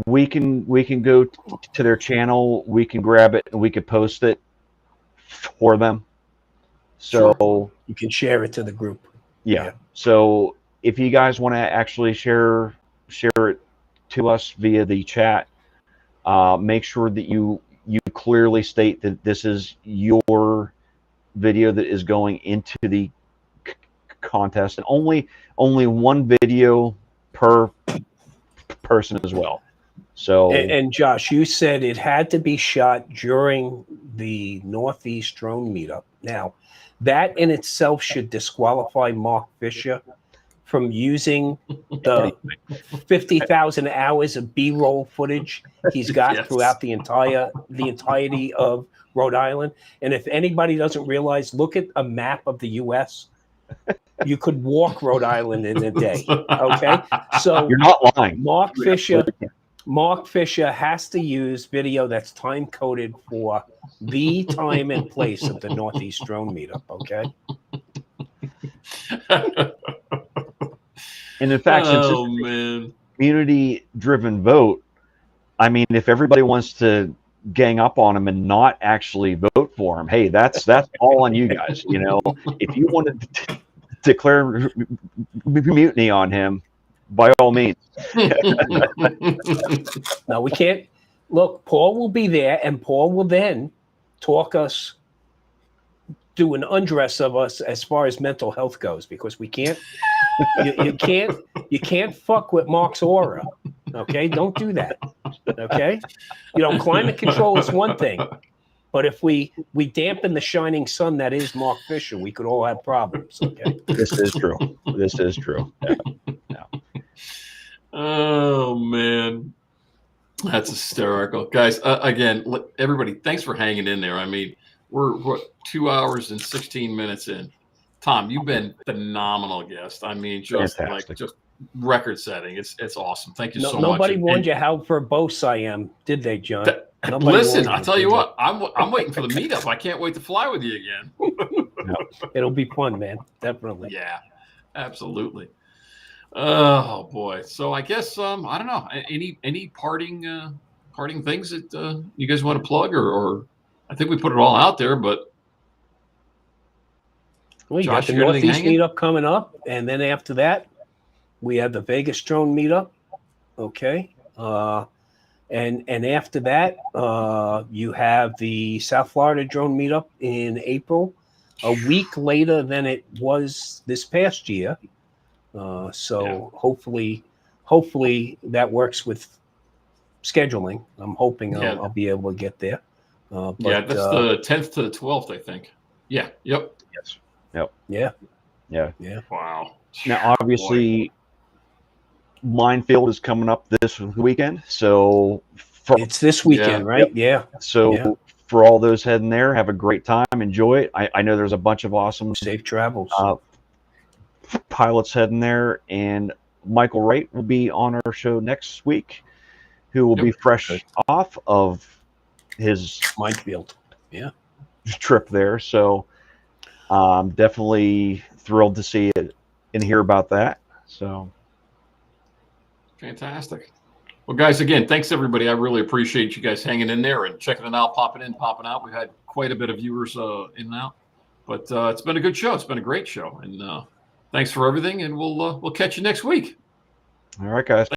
we can go to their channel, we can grab it, and we can post it for them. So sure. You can share it to the group. Yeah. So if you guys want to actually share it to us via the chat, make sure that you clearly state that this is your video that is going into the contest, and only one video per person as well. So and Josh, you said it had to be shot during the Northeast Drone Meetup. Now, that in itself should disqualify Mark Fisher from using the 50,000 hours of B-roll footage he's got throughout the entirety of Rhode Island. And if anybody doesn't realize, look at a map of the U.S. You could walk Rhode Island in a day. Okay, so you're not lying. Mark Fisher Mark Fisher has to use video that's time coded for the time and place of the Northeast Drone Meetup. Okay. And in fact, since oh it's man, community-driven vote, I mean, if everybody wants to gang up on him and not actually vote for him, hey, that's all on you guys. You know, if you wanted to declare mutiny on him, by all means. No, we can't. Look, Paul will be there, and Paul will then talk us, do an undress of us as far as mental health goes, because we can't. You can't fuck with Mark's aura. Okay, don't do that. Okay, you know, climate control is one thing, but if we dampen the shining sun that is Mark Fisher, we could all have problems. Okay, This is true. This is true. Yeah. oh man, that's hysterical, guys. Again, everybody, thanks for hanging in there. I mean, we're 2 hours and 16 minutes in. Tom, you've been phenomenal guest. I mean, just Fantastic. like just record setting. It's awesome. Thank you so much. Nobody warned you how verbose I am, did they, John? Listen, I'll tell you what. I'm waiting for the meetup. I can't wait to fly with you again. It'll be fun, man. Definitely. Yeah, absolutely. Oh boy. So I guess I don't know. Any parting things that you guys want to plug, or I think we put it all out there, but. Well, you Josh, got the you got anything Northeast hanging? meetup coming up, and then after that, we have the Vegas drone meetup. Okay, and after that, you have the South Florida drone meetup in April, a week later than it was this past year. So hopefully that works with scheduling. I'm hoping I'll be able to get there. But, yeah, that's the 10th to the 12th, I think. Yeah. Yep. Yes. Yep. Yeah. Wow. Now, obviously, Minefield is coming up this weekend, so it's this weekend, right? Yeah. So for all those heading there, have a great time, enjoy it. I know there's a bunch of awesome safe travels pilots heading there, and Michael Wright will be on our show next week, who will be fresh off of his Minefield trip there. So definitely thrilled to see it and hear about that. So fantastic. Well, guys, again, thanks everybody. I really appreciate you guys hanging in there and checking it out, popping in, popping out. We've had quite a bit of viewers in and out, but it's been a good show. It's been a great show, and thanks for everything. And we'll catch you next week. All right, guys.